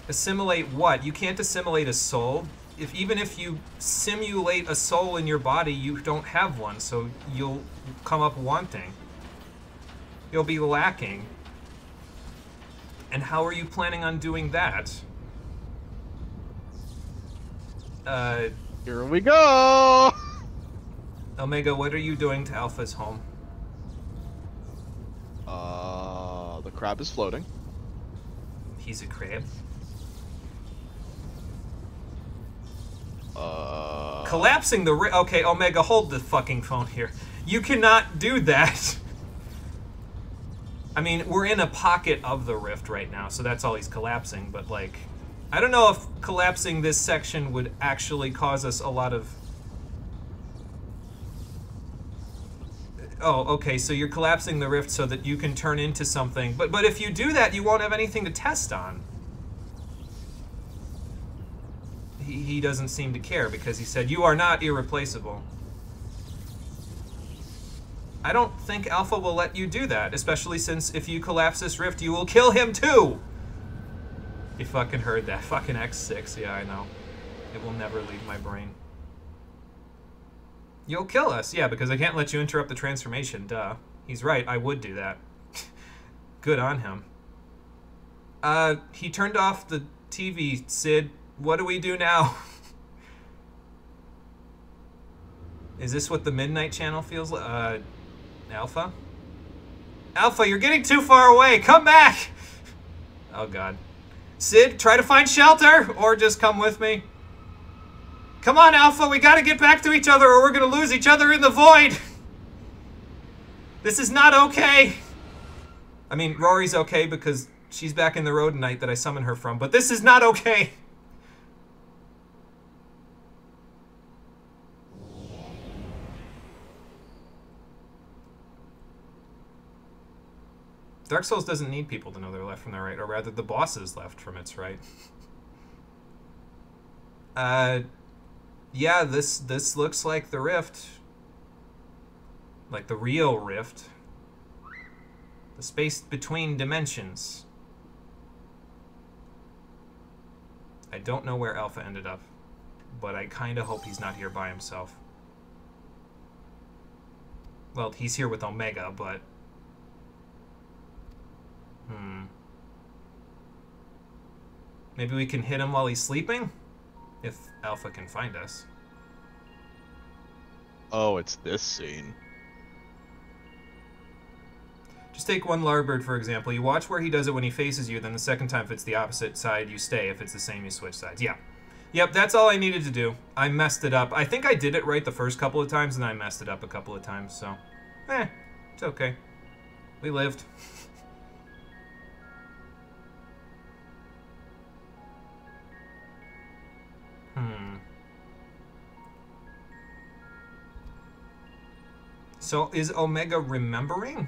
S1: Assimilate what? You can't assimilate a soul. Even if you simulate a soul in your body, you don't have one, so you'll come up wanting. You'll be lacking. And how are you planning on doing that?
S2: Here we go!
S1: Omega, what are you doing to Alpha's home?
S2: The crab is floating.
S1: He's a crab. Collapsing the okay, Omega, hold the fucking phone here. You cannot do that. I mean, we're in a pocket of the rift right now, so that's all he's collapsing, but, like, I don't know if collapsing this section would actually cause us a lot of... Oh, okay, so you're collapsing the rift so that you can turn into something, but if you do that, you won't have anything to test on. He doesn't seem to care because he said, you are not irreplaceable. I don't think Alpha will let you do that, especially since if you collapse this rift, you will kill him too! You fucking heard that. Fucking X6, yeah, I know. It will never leave my brain. You'll kill us, yeah, because I can't let you interrupt the transformation, duh. He's right, I would do that. Good on him. He turned off the TV, Sid. What do we do now? Is this what the Midnight Channel feels like? Alpha? Alpha, you're getting too far away! Come back! Oh god. Sid, try to find shelter! Or just come with me. Come on, Alpha, we gotta get back to each other or we're gonna lose each other in the void! This is not okay! I mean, Rory's okay because she's back in the Rhodonite that I summoned her from, but this is not okay! Dark Souls doesn't need people to know their left from their right, or rather the boss's left from its right. Yeah, this looks like the rift. Like the real rift. The space between dimensions. I don't know where Alpha ended up, but I kinda hope he's not here by himself. Well, he's here with Omega, but... Maybe we can hit him while he's sleeping? If Alpha can find us.
S2: Oh, it's this scene.
S1: Just take one Larbird, for example. You watch where he does it when he faces you, then the second time if it's the opposite side, you stay. If it's the same, you switch sides. Yeah. Yep, that's all I needed to do. I messed it up. I think I did it right the first couple of times, and I messed it up a couple of times, so... it's okay. We lived. So, is Omega remembering?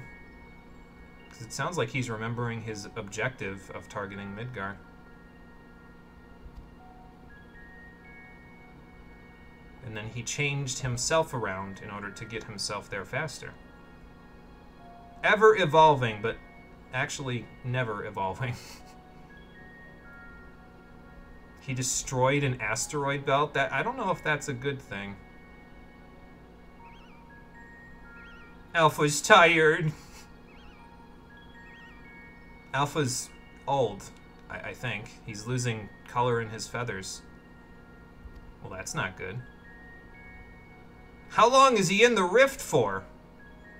S1: Because it sounds like he's remembering his objective of targeting Midgar. And then he changed himself around in order to get himself there faster. Ever evolving, but actually never evolving. He destroyed an asteroid belt. I don't know if that's a good thing. Alpha's tired. Alpha's old, I think. He's losing color in his feathers. Well, that's not good. How long is he in the rift for?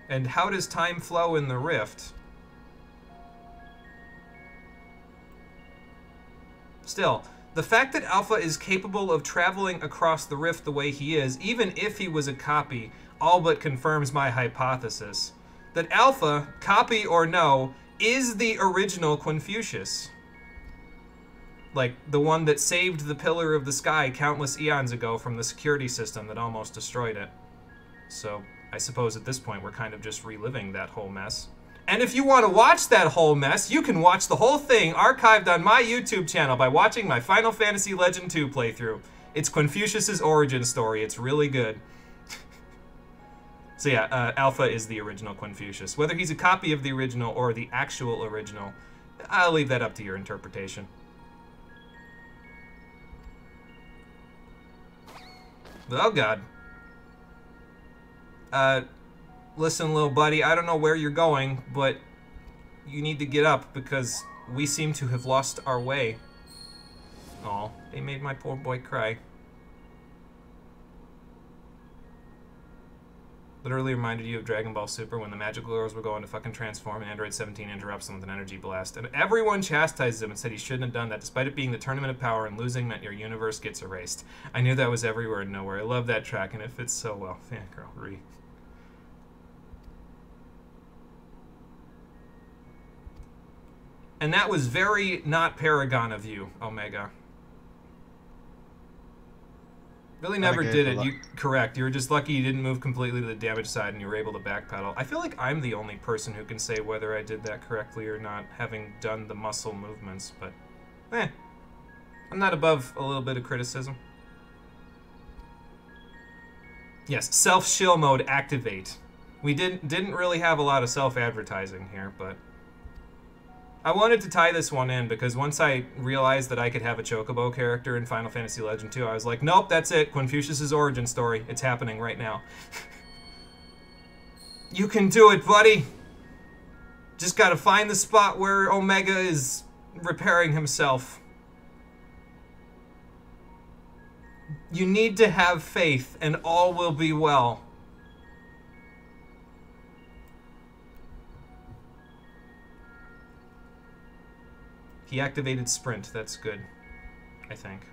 S1: And how does time flow in the rift? Still, the fact that Alpha is capable of traveling across the rift the way he is, even if he was a copy, all but confirms my hypothesis. That Alpha, copy or no, is the original Confucius. Like, the one that saved the Pillar of the Sky countless eons ago from the security system that almost destroyed it. So, I suppose at this point we're kind of just reliving that whole mess. And if you want to watch that whole mess, you can watch the whole thing archived on my YouTube channel by watching my Final Fantasy Legend 2 playthrough. It's Confucius's origin story. It's really good. So yeah, Alpha is the original Confucius. Whether he's a copy of the original or the actual original, I'll leave that up to your interpretation. Oh god. Listen, little buddy, I don't know where you're going, but you need to get up because we seem to have lost our way. Aw, they made my poor boy cry. Literally reminded you of Dragon Ball Super when the magical girls were going to fucking transform and Android 17 interrupts them with an energy blast. And everyone chastised him and said he shouldn't have done that, despite it being the Tournament of Power and losing meant your universe gets erased. I knew that was everywhere and nowhere. I love that track and it fits so well. Fangirl, Ree. And that was very not Paragon of you, Omega. Really never did it. Correct. You were just lucky you didn't move completely to the damage side and you were able to backpedal. I feel like I'm the only person who can say whether I did that correctly or not, having done the muscle movements, but I'm not above a little bit of criticism. Yes, self-shill mode activate. We didn't really have a lot of self-advertising here, but I wanted to tie this one in because once I realized that I could have a Chocobo character in Final Fantasy Legend 2, I was like, nope, that's it. Confucius's origin story. It's happening right now. You can do it, buddy. Just gotta find the spot where Omega is repairing himself. You need to have faith, and all will be well. He activated sprint. That's good, I think.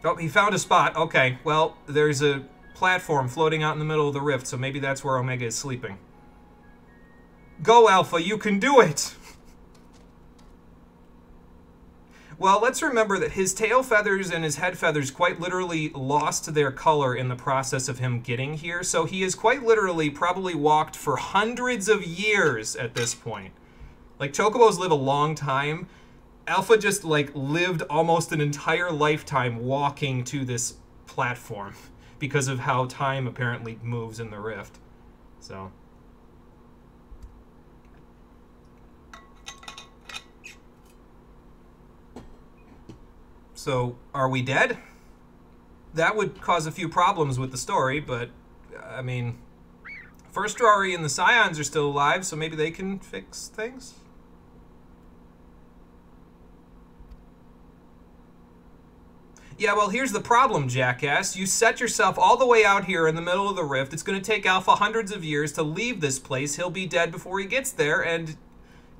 S1: Oh, he found a spot. Okay, well, there's a platform floating out in the middle of the rift, so maybe that's where Omega is sleeping. Go, Alpha, you can do it! Well, let's remember that his tail feathers and his head feathers quite literally lost their color in the process of him getting here, so he has quite literally probably walked for hundreds of years at this point. Like, chocobos live a long time. Alpha just, like, lived almost an entire lifetime walking to this platform because of how time apparently moves in the rift. So... So, are we dead? That would cause a few problems with the story, but, I mean, First Rory and the Scions are still alive, so maybe they can fix things? Yeah, well, here's the problem, jackass. You set yourself all the way out here in the middle of the rift. It's going to take Alpha hundreds of years to leave this place. He'll be dead before he gets there, and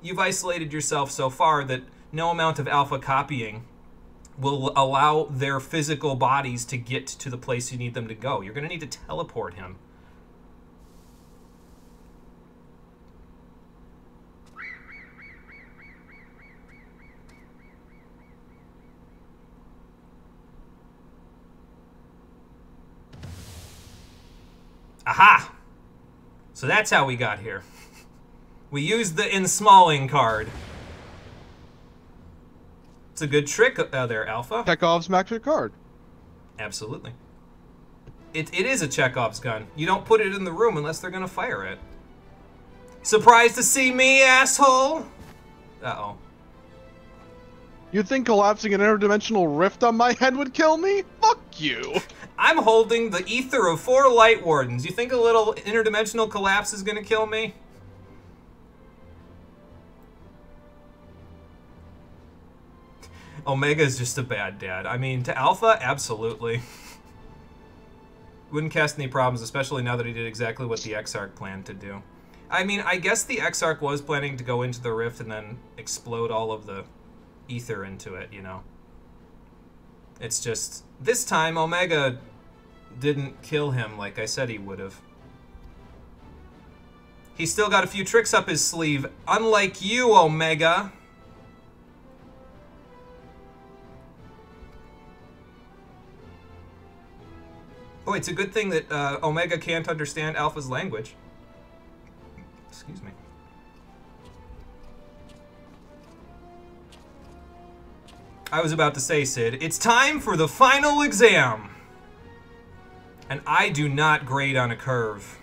S1: you've isolated yourself so far that no amount of Alpha copying will allow their physical bodies to get to the place you need them to go. You're going to need to teleport him. Aha! So that's how we got here. We used the ensmalling card. It's a good trick there, Alpha.
S2: Chekhov's magic card.
S1: Absolutely. It is a Chekhov's gun. You don't put it in the room unless they're going to fire it. Surprised to see me, asshole? Uh-oh.
S2: You'd think collapsing an interdimensional rift on my head would kill me? Fuck you!
S1: I'm holding the ether of 4 light wardens. You think a little interdimensional collapse is going to kill me? Omega is just a bad dad. I mean, to Alpha, absolutely. Wouldn't cast any problems, especially now that he did exactly what the Exarch planned to do. I mean, I guess the Exarch was planning to go into the rift and then explode all of the ether into it, you know. It's just, this time Omega didn't kill him like I said he would have. He's still got a few tricks up his sleeve, unlike you, Omega. Oh, it's a good thing that Omega can't understand Alpha's language. Excuse me. I was about to say, Sid, it's time for the final exam. And I do not grade on a curve.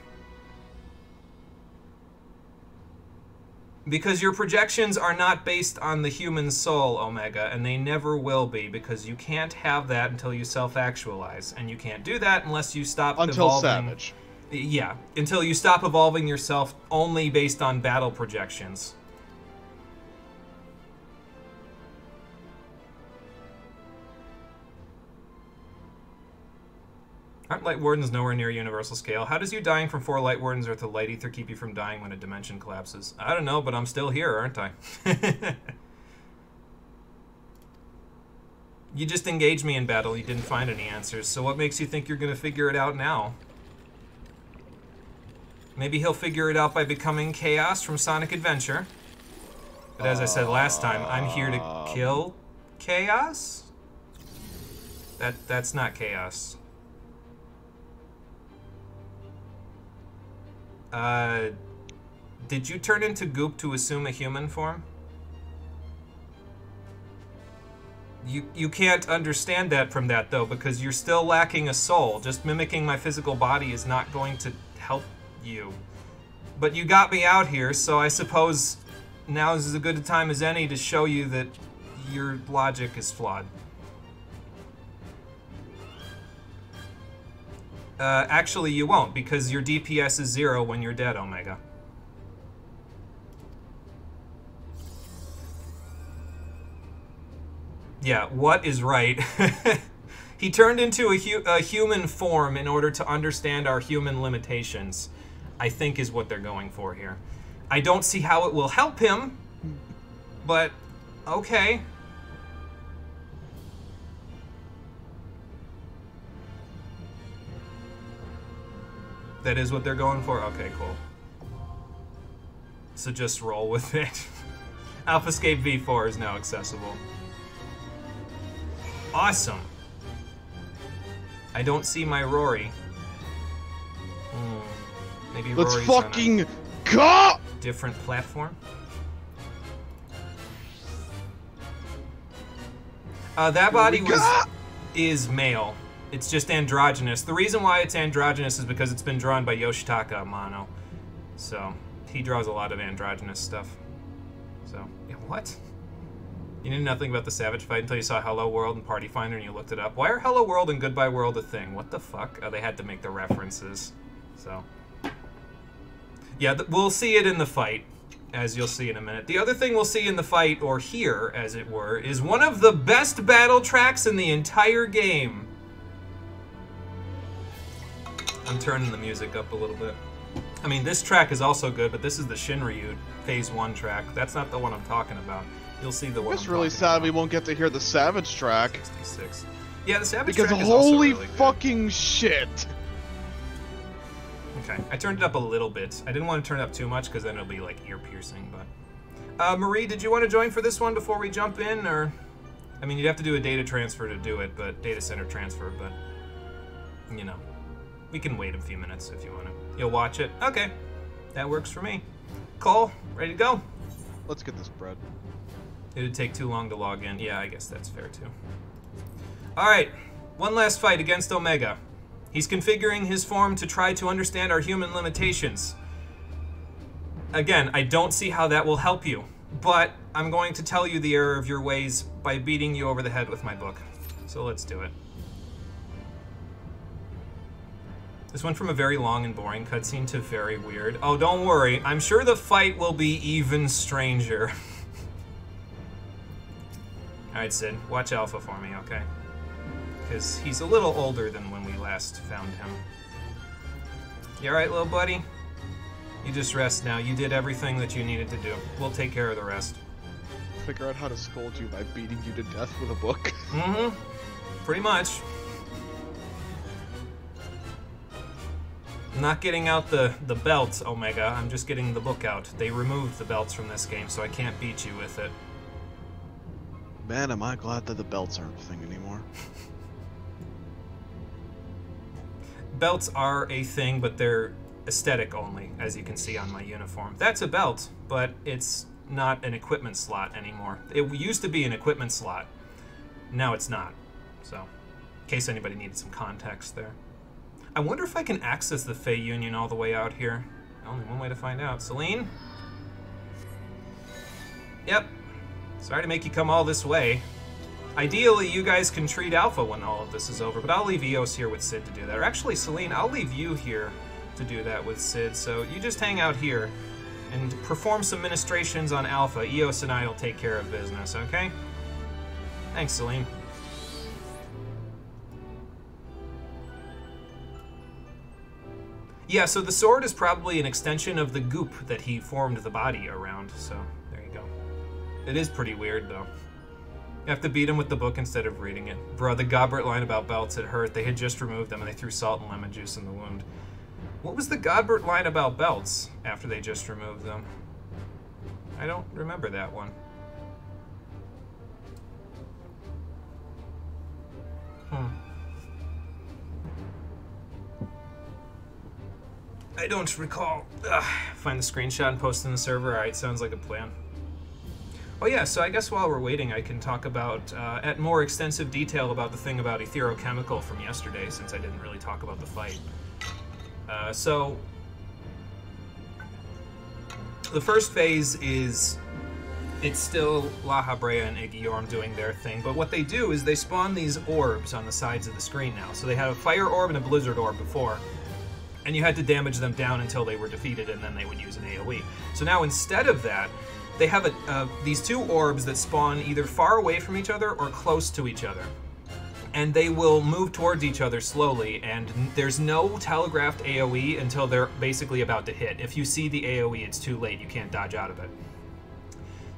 S1: Because your projections are not based on the human soul, Omega, and they never will be, because you can't have that until you self-actualize. And you can't do that unless you stop
S2: Until
S1: evolving.
S2: Savage.
S1: Yeah, until you stop evolving yourself only based on battle projections. Aren't light wardens nowhere near universal scale? How does you dying from 4 light wardens or the light ether keep you from dying when a dimension collapses? I don't know, but I'm still here, aren't I? You just engaged me in battle. You didn't find any answers. So what makes you think you're going to figure it out now? Maybe he'll figure it out by becoming Chaos from Sonic Adventure. But as I said last time, I'm here to kill Chaos? That's not Chaos. Did you turn into goop to assume a human form? You can't understand that from that, though, because you're still lacking a soul. Just mimicking my physical body is not going to help you. But you got me out here, so I suppose now is as good a time as any to show you that your logic is flawed. Actually, you won't, because your DPS is 0 when you're dead, Omega. Yeah, what is right? He turned into a human form in order to understand our human limitations, I think is what they're going for here. I don't see how it will help him, but okay. That is what they're going for? Okay, cool. So just roll with it. AlphaScape V4 is now accessible. Awesome. I don't see my Rory. Maybe
S2: Let's
S1: Rory's
S2: fucking
S1: on
S2: go!
S1: a different platform. That body is male. It's just androgynous. The reason why it's androgynous is because it's been drawn by Yoshitaka Amano. So, he draws a lot of androgynous stuff. So, yeah, what? You knew nothing about the Savage fight until you saw Hello World and Party Finder and you looked it up. Why are Hello World and Goodbye World a thing? What the fuck? Oh, they had to make the references. So, yeah, we'll see it in the fight, as you'll see in a minute. The other thing we'll see in the fight, or hear, as it were, is one of the best battle tracks in the entire game. I'm turning the music up a little bit. I mean, this track is also good, but this is the Shinryu Phase 1 track. That's not the one I'm talking about. You'll see the one I'm
S2: It's really
S1: talking
S2: sad
S1: about.
S2: we won't get to hear the Savage track.
S1: 66. Yeah, the Savage
S2: Because
S1: track is also
S2: holy
S1: really good.
S2: fucking shit!
S1: Okay, I turned it up a little bit. I didn't want to turn it up too much because then it'll be like ear piercing, but... Marie, did you want to join for this one before we jump in, or... I mean, you'd have to do a data transfer to do it, but data center transfer, but... You know. We can wait a few minutes if you want to. You'll watch it? Okay. That works for me. Cole, ready to go?
S2: Let's get this bread.
S1: It'd take too long to log in. Yeah, I guess that's fair too. Alright, one last fight against Omega. He's configuring his form to try to understand our human limitations. Again, I don't see how that will help you, but I'm going to tell you the error of your ways by beating you over the head with my book. So let's do it. This went from a very long and boring cutscene to very weird. Oh, don't worry. I'm sure the fight will be even stranger. Alright, Sid. Watch Alpha for me, okay? Because he's a little older than when we last found him. You alright, little buddy? You just rest now. You did everything that you needed to do. We'll take care of the rest.
S2: Figure out how to scold you by beating you to death with a book.
S1: Mm-hmm. Pretty much. I'm not getting out the belt, Omega. I'm just getting the book out. They removed the belts from this game, so I can't beat you with it.
S2: Man, am I glad that the belts aren't a thing anymore.
S1: Belts are a thing, but they're aesthetic only, as you can see on my uniform. That's a belt, but it's not an equipment slot anymore. It used to be an equipment slot. Now it's not. So, in case anybody needed some context there. I wonder if I can access the Fey Union all the way out here. Only one way to find out. Celine? Yep. Sorry to make you come all this way. Ideally, you guys can treat Alpha when all of this is over, but I'll leave Eos here with Sid to do that. Or actually, Celine, I'll leave you here to do that with Sid, so you just hang out here and perform some ministrations on Alpha. Eos and I will take care of business, okay? Thanks, Celine. Yeah, so the sword is probably an extension of the goop that he formed the body around, so there you go. It is pretty weird, though. You have to beat him with the book instead of reading it. Bro, the Godbert line about belts, it hurt. They had just removed them and they threw salt and lemon juice in the wound. What was the Godbert line about belts after they just removed them? I don't remember that one. I don't recall. Ugh, find the screenshot and post in the server. Alright, sounds like a plan. Oh yeah, so I guess while we're waiting, I can talk about, at more extensive detail about the thing about etherochemical from yesterday, since I didn't really talk about the fight. So, the first phase is, it's still La Habrea and Igyorm doing their thing, but what they do is they spawn these orbs on the sides of the screen now. So they had a fire orb and a blizzard orb before, and you had to damage them down until they were defeated, and then they would use an AoE. So now instead of that, they have these two orbs that spawn either far away from each other or close to each other. And they will move towards each other slowly, and there's no telegraphed AoE until they're basically about to hit. If you see the AoE, it's too late. You can't dodge out of it.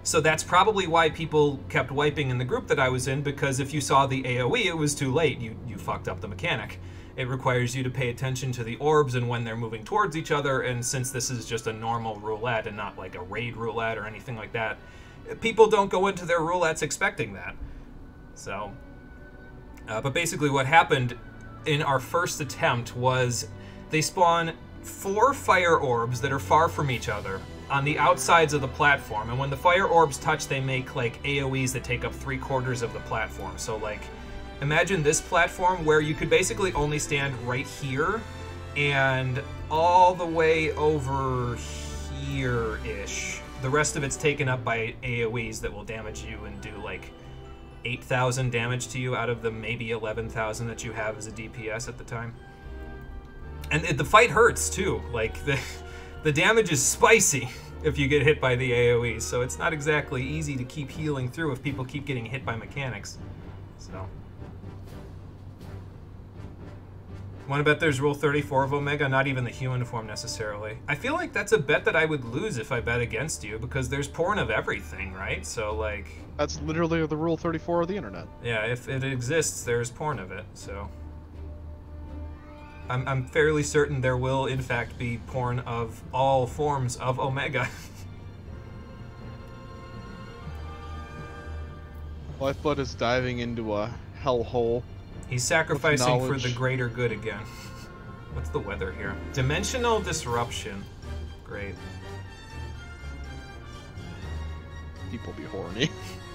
S1: So that's probably why people kept wiping in the group that I was in, because if you saw the AoE, it was too late. You fucked up the mechanic. It requires you to pay attention to the orbs and when they're moving towards each other, and since this is just a normal roulette and not like a raid roulette or anything like that, people don't go into their roulettes expecting that. So, but basically what happened in our first attempt was they spawn 4 fire orbs that are far from each other on the outsides of the platform, and when the fire orbs touch, they make like AoEs that take up 3/4 of the platform. So like, imagine this platform where you could basically only stand right here and all the way over here-ish. The rest of it's taken up by AoEs that will damage you and do like 8,000 damage to you out of the maybe 11,000 that you have as a DPS at the time. And the fight hurts too. Like the damage is spicy if you get hit by the AoE, so it's not exactly easy to keep healing through if people keep getting hit by mechanics. So, wanna bet there's rule 34 of Omega, not even the human form necessarily. I feel like that's a bet that I would lose if I bet against you, because there's porn of everything, right? So like...
S2: That's literally the rule 34 of the internet.
S1: Yeah, if it exists, there's porn of it, so... I'm fairly certain there will, in fact, be porn of all forms of Omega.
S2: Lifeblood is diving into a hellhole.
S1: He's sacrificing for the greater good again. What's the weather here? Dimensional disruption. Great.
S2: People be horny.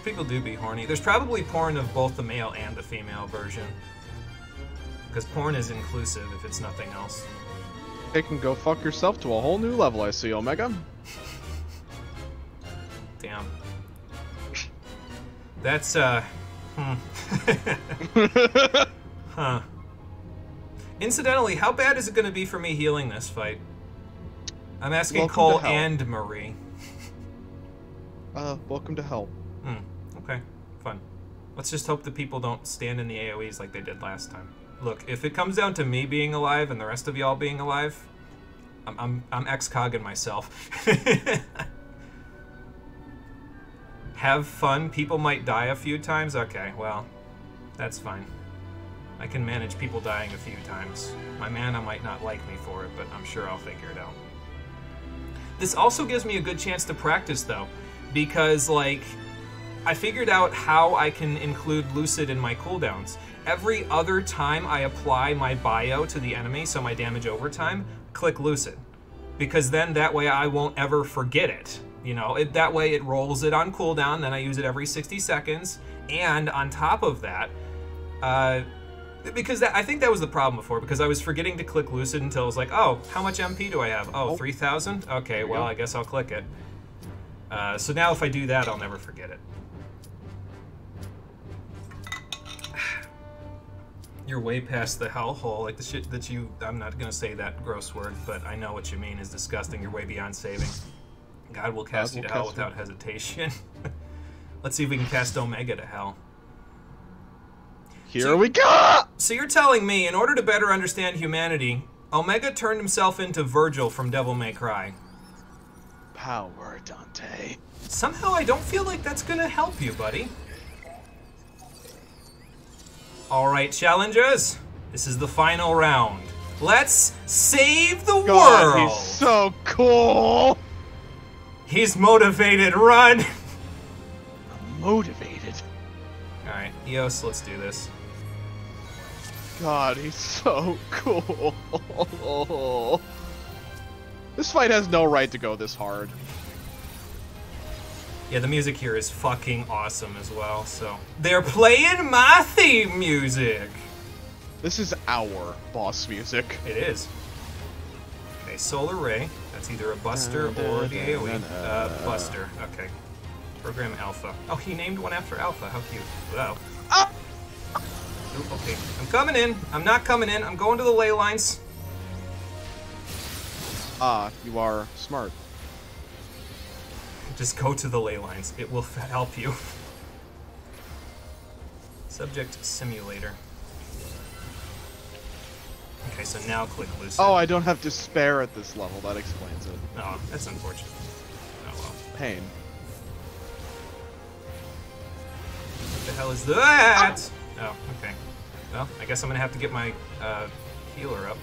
S1: People do be horny. There's probably porn of both the male and the female version. Because porn is inclusive, if it's nothing else.
S2: They can go fuck yourself to a whole new level, I see, Omega.
S1: Damn. That's, Huh. Incidentally, how bad is it going to be for me healing this fight? I'm asking
S2: Welcome
S1: Cole
S2: to hell.
S1: and Marie.
S2: Welcome to hell.
S1: Okay, fun. Let's just hope that people don't stand in the AoEs like they did last time. Look, if it comes down to me being alive and the rest of y'all being alive, I'm ex-cogging myself. Have fun. People might die a few times. Okay, well, that's fine. I can manage people dying a few times. My mana might not like me for it, but I'm sure I'll figure it out. This also gives me a good chance to practice, though, because, like, I figured out how I can include Lucid in my cooldowns. Every other time I apply my bio to the enemy, so my damage over time, click Lucid. Because then that way I won't ever forget it. You know, that way it rolls it on cooldown, then I use it every 60 seconds. And on top of that, because I think that was the problem before, because I was forgetting to click Lucid until I was like, oh, how much MP do I have? Oh, 3,000? Okay, well, I guess I'll click it. So now if I do that, I'll never forget it. You're way past the hellhole, like the shit that you... I'm not gonna say that gross word, but I know what you mean is disgusting. You're way beyond saving. God will cast you to hell without hesitation. Let's see if we can cast Omega to hell.
S2: Here we go!
S1: So you're telling me, in order to better understand humanity, Omega turned himself into Virgil from Devil May Cry.
S2: Power, Dante.
S1: Somehow I don't feel like that's gonna help you, buddy. Alright, challengers. This is the final round. Let's save the world!
S2: He's so cool!
S1: He's motivated, run!
S2: I'm motivated.
S1: Alright, Eos, let's do this.
S2: God, he's so cool. This fight has no right to go this hard.
S1: Yeah, the music here is fucking awesome as well, so... They're playing my theme music!
S2: This is our boss music.
S1: It is. Okay, Solar Ray. That's either a Buster or the AoE. Buster. Okay. Program Alpha. Oh, he named one after Alpha. How cute. Wow.
S2: Ah!
S1: Ooh, okay. I'm coming in. I'm not coming in. I'm going to the ley lines.
S2: Ah, you are smart.
S1: Just go to the ley lines. It will help you. Subject Simulator. Okay, so now click Lucid.
S2: Oh, I don't have despair at this level. That explains it.
S1: Oh, that's unfortunate. Oh well.
S2: Pain.
S1: What the hell is that? Oh, okay. Well, I guess I'm gonna have to get my heal her up.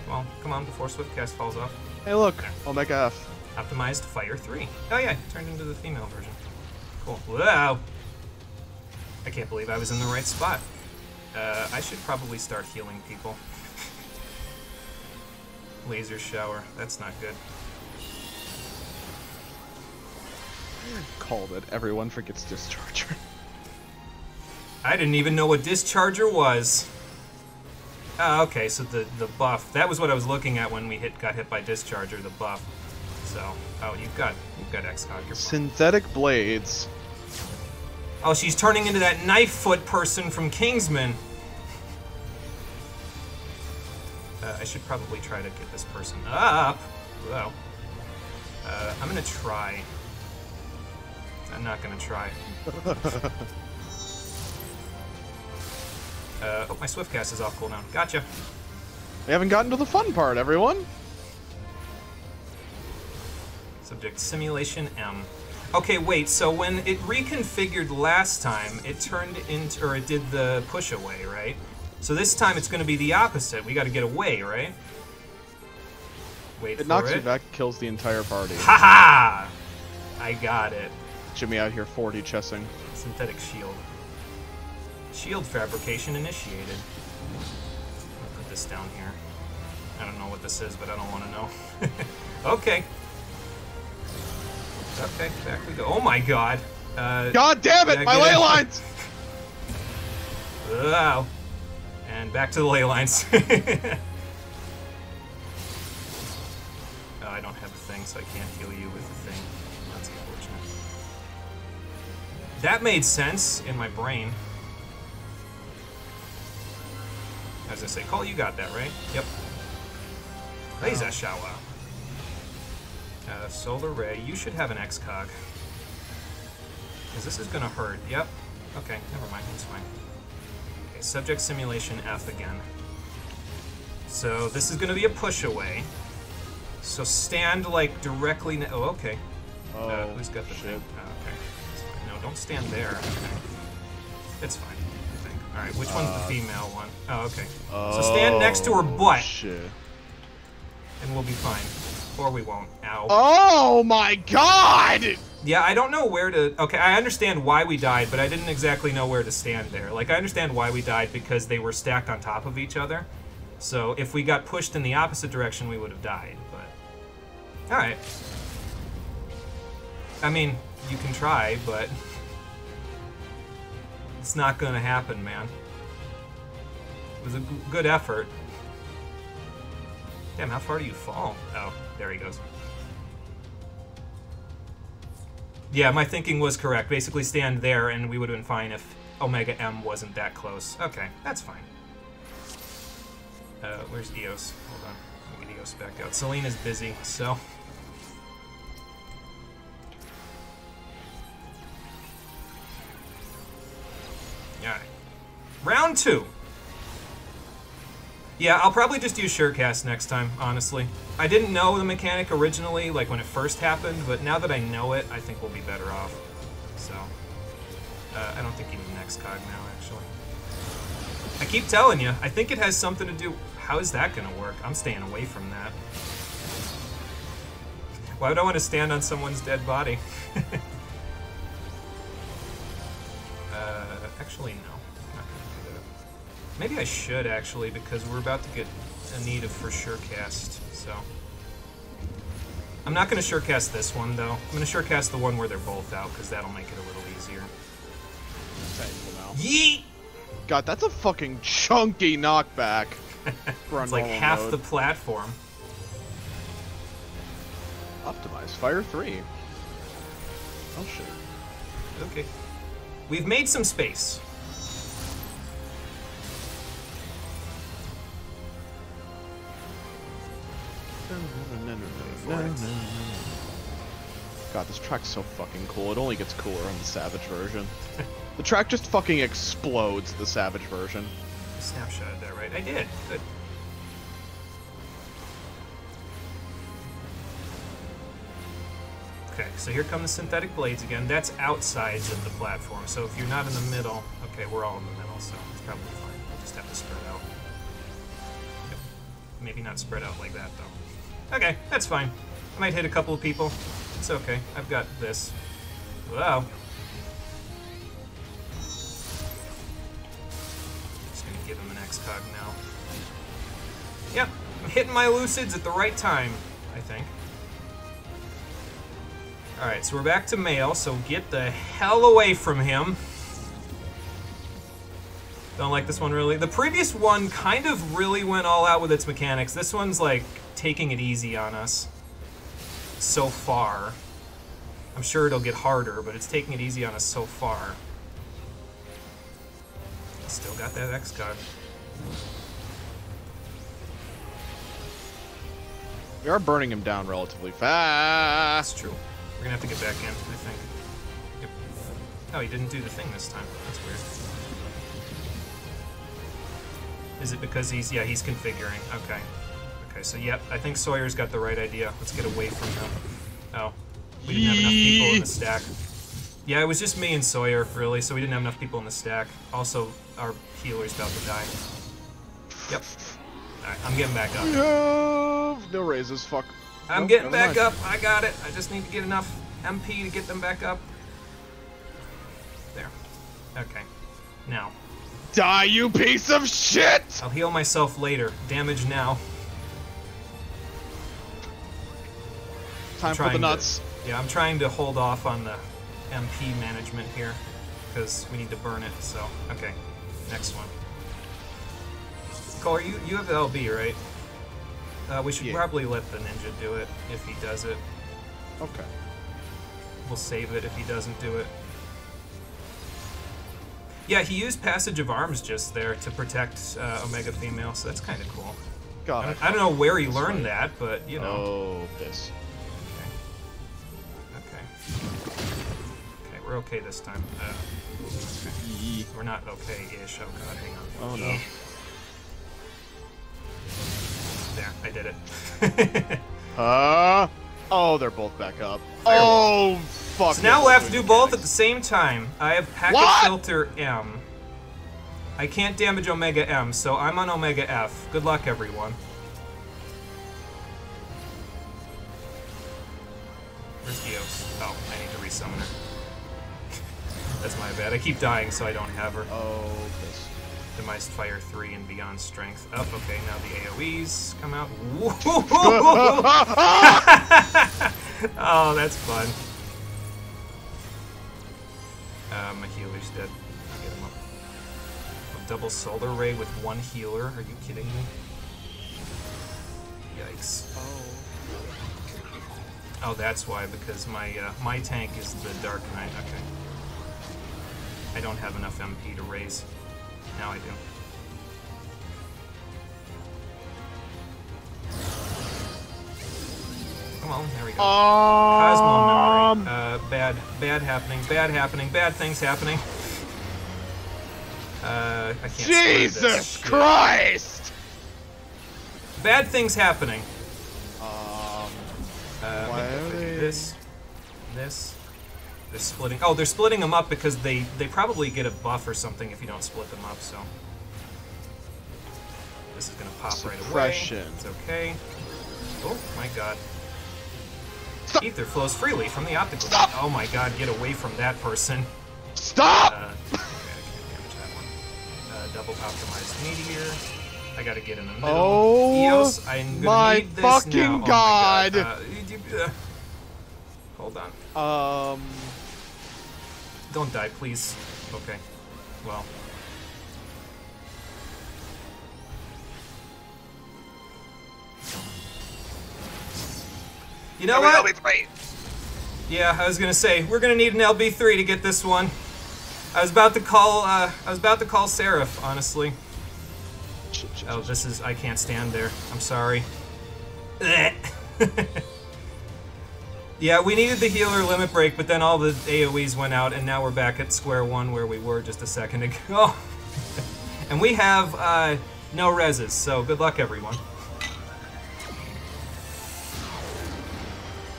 S1: Well, come on, before Swiftcast falls off.
S2: Hey, look, Omega F.
S1: Optimized Fire 3. Oh yeah, turned into the female version. Cool. Wow! I can't believe I was in the right spot. I should probably start healing people. Laser shower. That's not good.
S2: Called it. Everyone forgets Discharger.
S1: I didn't even know what Discharger was. Oh, okay, so the buff. That was what I was looking at when we got hit by Discharger, the buff. So, oh, you've got XCOG. You're fine.
S2: Synthetic blades.
S1: Oh, she's turning into that knife foot person from Kingsman. I should probably try to get this person up. Whoa. I'm gonna try. I'm not gonna try. Oh, my Swiftcast is off cooldown. Gotcha.
S2: We haven't gotten to the fun part, everyone.
S1: Subject Simulation M. Okay, wait, so when it reconfigured last time, it turned into, or it did the push away, right? So this time it's going to be the opposite. We got to get away, right? Wait for it.
S2: It knocks you back, kills the entire party.
S1: Haha! I got it.
S2: Jimmy out here 40 chessing.
S1: Synthetic shield. Shield fabrication initiated. I'll put this down here. I don't know what this is, but I don't want to know. Okay. Okay, back we go. Oh my god.
S2: God damn it! My ley lines!
S1: Wow. And back to the ley lines. Oh, I don't have a thing, so I can't heal you with the thing. That's unfortunate. That made sense in my brain. As I say, Cole, you got that, right? Yep. Laser shower. Solar ray. You should have an XCOG. Because this is gonna hurt. Yep. Okay, never mind. It's fine. Okay, subject simulation F again. So this is gonna be a push away. So stand like directly. Oh, okay.
S2: Oh,
S1: who's got the
S2: shit.
S1: thing? Oh, okay. That's fine. No, don't stand there. Okay. It's fine. I think. All right. Which one's the female one? Oh, okay. So stand next to her butt.
S2: Shit.
S1: And we'll be fine. Or we won't. Ow.
S2: Oh my god!
S1: Yeah, I don't know where to... Okay, I understand why we died, but I didn't exactly know where to stand there. Like, I understand why we died because they were stacked on top of each other. So if we got pushed in the opposite direction, we would have died, but... Alright. I mean, you can try, but... It's not gonna happen, man. It was a good effort. Damn, how far do you fall? Oh, there he goes. Yeah, my thinking was correct. Basically stand there and we would have been fine if Omega M wasn't that close. Okay, that's fine. Where's Eos? Hold on. Let me get Eos back out. Selena's busy, so... Alright. Round 2. Yeah, I'll probably just use Surecast next time, honestly. I didn't know the mechanic originally, like when it first happened, but now that I know it, I think we'll be better off. So, I don't think you need an XCOG now, actually. I keep telling you, I think it has something to do... How is that gonna work? I'm staying away from that. Why would I want to stand on someone's dead body? Actually, no. I'm not gonna do that. Maybe I should, actually, because we're about to get a need of for sure cast, so... I'm not going to surecast this one, though. I'm going to surecast the one where they're both out, because that'll make it a little easier. Yeet!
S2: God, that's a fucking chunky knockback.
S1: It's like half mode. The platform.
S2: Optimize. Fire 3. Oh, shit.
S1: Okay. We've made some space.
S2: God, this track's so fucking cool. It only gets cooler on the Savage version. The track just fucking explodes, the Savage version.
S1: Snapshotted that, right? I did. Good. Okay, so here come the synthetic blades again. That's outside of the platform, so if you're not in the middle... Okay, we're all in the middle, so it's probably fine. We'll just have to spread out. Yep. maybe not spread out like that, though. Okay, that's fine. I might hit a couple of people. It's okay. I've got this. Wow. Just gonna give him an X-Cog now. Yep, I'm hitting my Lucids at the right time, I think. Alright, so we're back to Mail, so get the hell away from him. Don't like this one, really. The previous one kind of really went all out with its mechanics. This one's, like, taking it easy on us so far. I'm sure it'll get harder, but it's taking it easy on us so far. Still got that X-Cog.
S2: We are burning him down relatively fast.
S1: That's true. We're gonna have to get back in, I think. Yep. Oh, he didn't do the thing this time. That's weird. Is it because he's configuring? Okay. Okay, so yep, I think Sawyer's got the right idea. Let's get away from him. Oh, we didn't have enough people in the stack. Yeah, it was just me and Sawyer, really, so we didn't have enough people in the stack. Also, our healer's about to die. Yep. Alright, I'm getting back up.
S2: No raises, fuck.
S1: I'm getting back up. I got it. I just need to get enough MP to get them back up. There. Okay. Now.
S2: Die, you piece of shit!
S1: I'll heal myself later. Damage now.
S2: Time for the nuts.
S1: Yeah, I'm trying to hold off on the MP management here because we need to burn it. So, okay. Next one. Cole, you have the LB, right? We should probably let the ninja do it if he does it.
S2: Okay.
S1: We'll save it if he doesn't do it. Yeah, he used Passage of Arms just there to protect Omega Female, so that's kind of cool.
S2: Got it.
S1: I don't know where he learned that, but, you know.
S2: Oh, this.
S1: Okay, we're okay this time. Okay. We're not okay-ish. Oh god, hang on.
S2: Oh no.
S1: There, I did it.
S2: Oh, they're both back up. Oh, fuck.
S1: So now we'll have to do both at the same time. I have Packet Filter M. I can't damage Omega M, so I'm on Omega F. Good luck, everyone. Where's Dios? Oh, I need to resummon her. That's my bad. I keep dying, so I don't have her.
S2: Oh, this.
S1: Demised Fire 3 and Beyond Strength. Oh, okay, now the AoEs come out. Oh, that's fun. My healer's dead. I'll get him up. A double Solar Ray with one healer. Are you kidding me? Yikes. Oh, that's why, because my tank is the Dark Knight. Okay. I don't have enough MP to raise. Now I do. Come on, there we go. Cosmo memory. Bad happening, bad things happening. I can't
S2: Jesus Christ!
S1: Bad things happening.
S2: Why are they...
S1: This. They're splitting. Oh, they're splitting them up because they probably get a buff or something if you don't split them up, so. This is gonna pop right away. It's okay. Oh my god.
S2: Stop.
S1: Ether flows freely from the optical.
S2: Stop.
S1: Oh my god, get away from that person.
S2: Stop!
S1: Okay, I can't damage that one. Double optimized meteor. I gotta get in the middle.
S2: Oh,
S1: Eos, I'm gonna need this
S2: fucking
S1: now.
S2: god!
S1: Oh my god. Hold on. Don't die, please. Okay. Well. You know what?
S2: LB3.
S1: Yeah, I was gonna say we're gonna need an LB3 to get this one. I was about to call Seraph, honestly. Oh, this is. I can't stand there. I'm sorry. Yeah, we needed the healer limit break, but then all the AoEs went out, and now we're back at square one where we were just a second ago. And we have no reses, so good luck, everyone.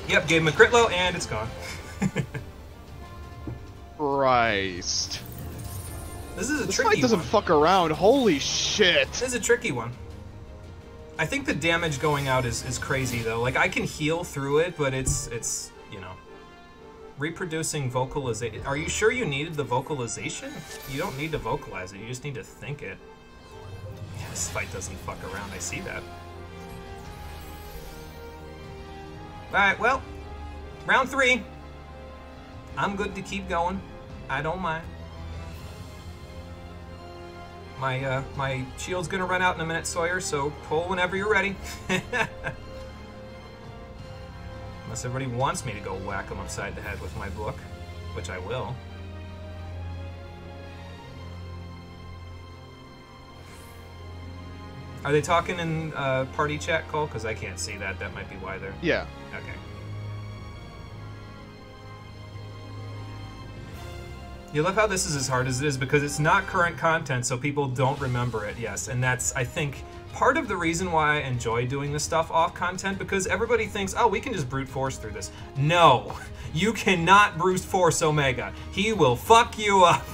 S1: Yep, gave him a crit low, and it's gone.
S2: Christ.
S1: This is a
S2: This
S1: tricky
S2: fight doesn't
S1: one.
S2: fuck around. Holy shit.
S1: This is a tricky one. I think the damage going out is crazy, though. Like, I can heal through it, but it's you know... Reproducing vocalization. Are you sure you needed the vocalization? You don't need to vocalize it, you just need to think it. Yeah, this fight doesn't fuck around, I see that. Alright, well, round 3. I'm good to keep going. I don't mind. My shield's gonna run out in a minute, Sawyer, so pull whenever you're ready. Unless everybody wants me to go whack them upside the head with my book, which I will. Are they talking in party chat, Cole? Because I can't see that. That might be why they're...
S2: Yeah.
S1: Okay. You love how this is as hard as it is because it's not current content, so people don't remember it, yes. And that's, I think, part of the reason why I enjoy doing this stuff off content, because everybody thinks, oh, we can just brute force through this. No, you cannot brute force Omega. He will fuck you up.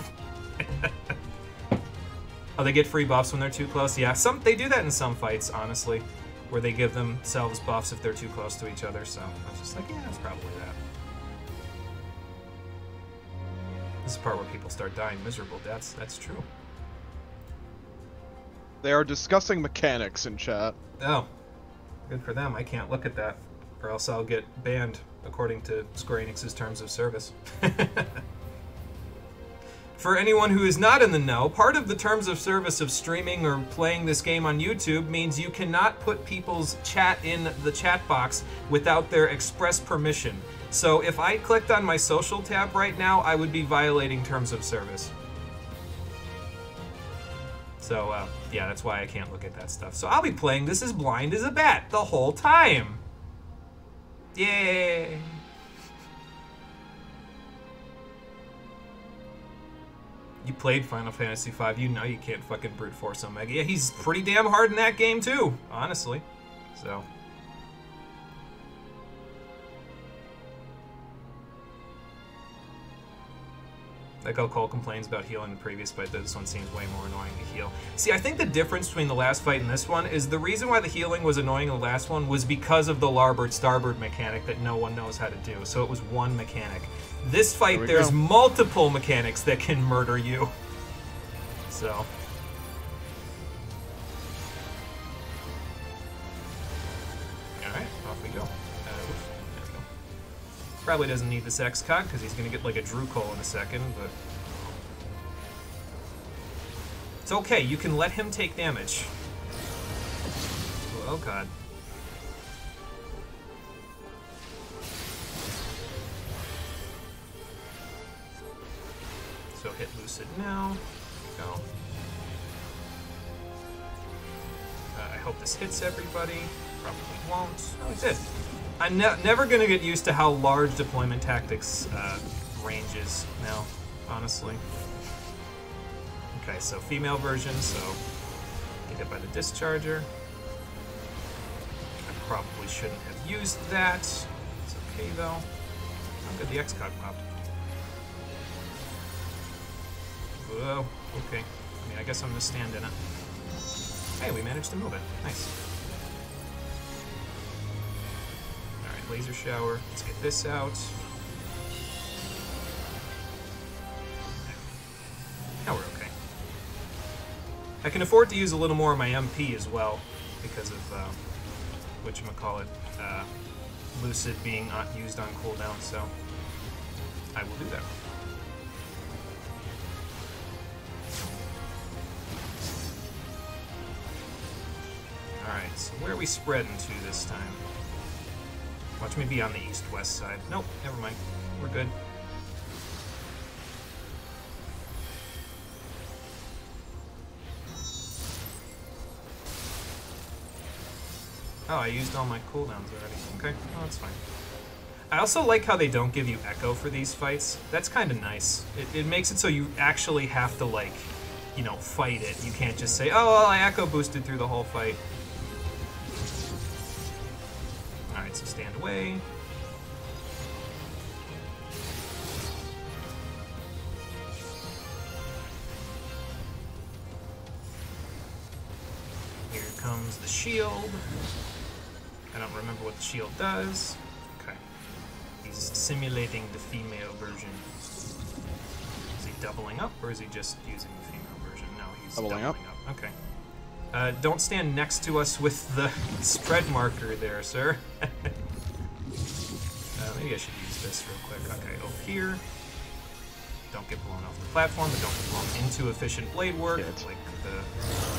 S1: Oh, they get free buffs when they're too close? Yeah, they do that in some fights, honestly, where they give themselves buffs if they're too close to each other, so I was just like, yeah, it's probably that. This is the part where people start dying miserable deaths. That's true.
S2: They are discussing mechanics in chat.
S1: Oh, good for them. I can't look at that, or else I'll get banned according to Square Enix's terms of service. For anyone who is not in the know, part of the terms of service of streaming or playing this game on YouTube means you cannot put people's chat in the chat box without their express permission. So if I clicked on my social tab right now, I would be violating terms of service. So, yeah, that's why I can't look at that stuff. So I'll be playing this as blind as a bat the whole time. Yay! You played Final Fantasy V, you know you can't fucking brute force Omega. Yeah, he's pretty damn hard in that game too, honestly. So... like how Cole complains about healing the previous fight, this one seems way more annoying to heal. See, I think the difference between the last fight and this one is the reason why the healing was annoying in the last one was because of the Larbird-Starbird mechanic that no one knows how to do, so it was one mechanic. This fight, there's multiple mechanics that can murder you. So... alright, off we go. Probably doesn't need this X-Cog, because he's going to get like a Drukhole in a second, but... it's okay, you can let him take damage. Oh god. So hit Lucid now. Go. I hope this hits everybody. Probably won't. Oh, it did. I'm never going to get used to how large deployment tactics range is now, honestly. Okay, so female version, so get hit by the discharger. I probably shouldn't have used that. It's okay, though. Oh, good, the X-Cog popped. Whoa, okay. I mean, I guess I'm going to stand in it. Hey, we managed to move it. Nice. Laser shower. Let's get this out. Now we're okay. I can afford to use a little more of my MP as well because of whatchamacallit, Lucid being used on cooldown, so I will do that. Alright, so where are we spreading to this time? Watch me be on the east-west side. Nope, never mind. We're good. Oh, I used all my cooldowns already. Okay, oh, that's fine. I also like how they don't give you echo for these fights. That's kind of nice. It makes it so you actually have to, like, you know, fight it. You can't just say, oh, well, I echo boosted through the whole fight. Alright, so stand away. Here comes the shield. I don't remember what the shield does. Okay. He's simulating the female version. Is he doubling up, or is he just using the female version? No, he's doubling up. Okay. Don't stand next to us with the spread marker there, sir. Maybe I should use this real quick. Okay, over here. Don't get blown off the platform, but don't get blown into efficient blade work like the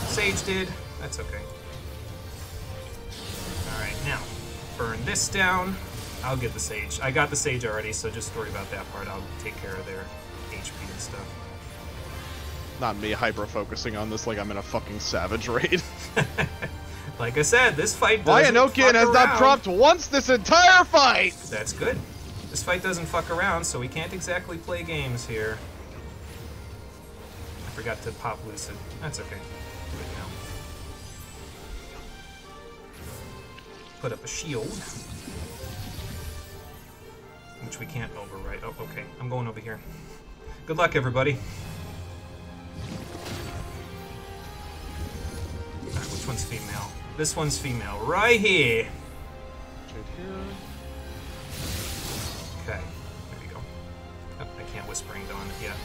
S1: Sage did. That's okay. Alright, now, burn this down. I'll get the Sage. I got the Sage already, so just worry about that part. I'll take care of their HP and stuff.
S2: Not me hyper-focusing on this like I'm in a fucking Savage raid.
S1: Like I said, this fight doesn't fuck
S2: Vyanokian has not dropped once this entire fight!
S1: That's good. This fight doesn't fuck around, so we can't exactly play games here. I forgot to pop Lucid. That's okay. Good now. Put up a shield. Which we can't overwrite. Oh, okay. I'm going over here. Good luck, everybody. Alright, which one's female? This one's female. Right here.
S2: Right here.
S1: Okay, there we go. Oh, I can't Whispering Dawn yet.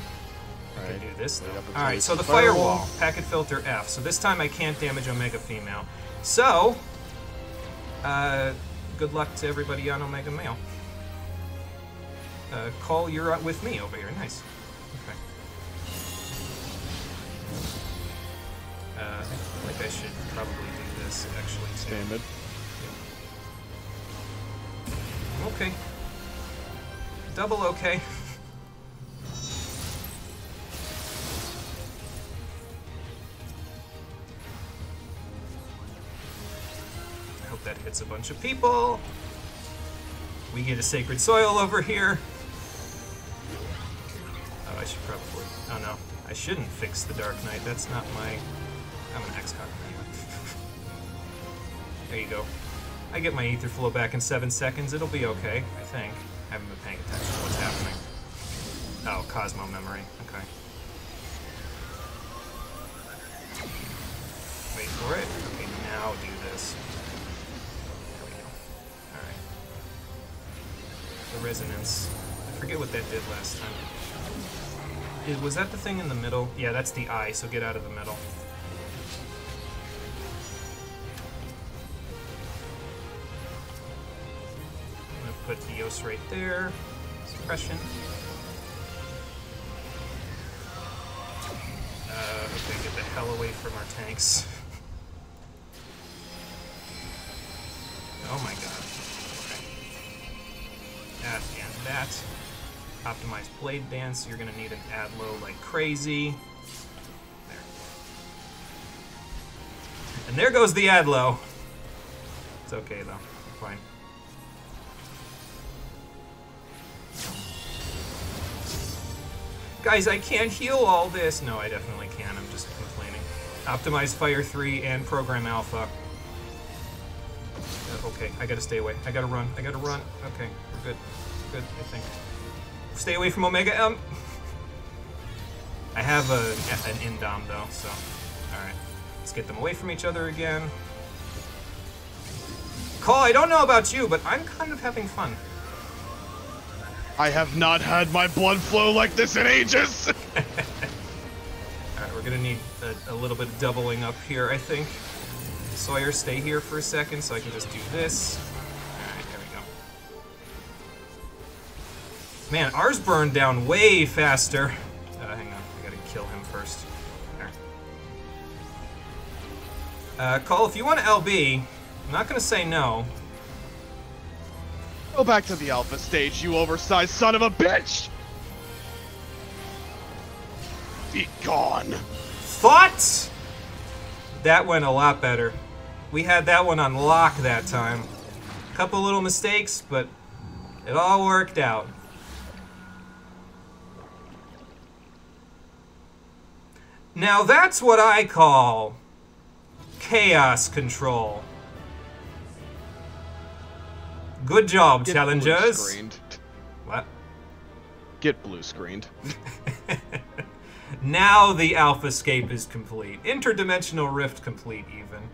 S1: I can do this though.
S2: Right,
S1: alright, so the Firewall. Packet Filter F. So this time I can't damage Omega Female. So, good luck to everybody on Omega Male. Call, you're with me over here. Nice. Okay. I feel like I should probably do this actually.
S2: Standard.
S1: Okay. Double okay. I hope that hits a bunch of people. We get a Sacred Soil over here. Oh, I should probably... Oh no, I shouldn't fix the Dark Knight. That's not my... I'm an XCOG anyway. There you go. I get my ether flow back in 7 seconds. It'll be okay, I think. I haven't been paying attention to what's happening. Oh, Cosmo memory. Okay. Wait for it. Okay, now do this. There we go. Alright. The resonance. I forget what that did last time. Was that the thing in the middle? Yeah, that's the eye, so get out of the middle. Put Eos right there. Suppression. Okay, get the hell away from our tanks. Oh my god. Okay. That and that. Optimized Blade Dance. You're gonna need an Adlo like crazy. There. And there goes the Adlo. It's okay though. Fine. Guys, I can't heal all this. No, I definitely can. I'm just complaining. Optimize Fire 3 and Program Alpha. Okay, I gotta stay away. I gotta run. I gotta run. Okay, we're good. We're good, I think. Stay away from Omega M. I have an Indom though, so... Alright. Let's get them away from each other again. Cole, I don't know about you, but I'm kind of having fun.
S2: I have not had my blood flow like this in ages!
S1: Alright, we're gonna need a little bit of doubling up here, I think. Sawyer, stay here for a second so I can just do this. Alright, there we go. Man, ours burned down way faster. Hang on, I gotta kill him first. There. Cole, if you want to LB, I'm not gonna say no.
S2: Go back to the alpha stage, you oversized son of a bitch! Be gone.
S1: Thoughts? That went a lot better. We had that one on lock that time. Couple little mistakes, but it all worked out. Now that's what I call chaos control. Good job,
S2: Get
S1: challengers.
S2: Blue screened.
S1: What?
S2: Get blue screened.
S1: Now the alpha scape is complete. Interdimensional rift complete, even.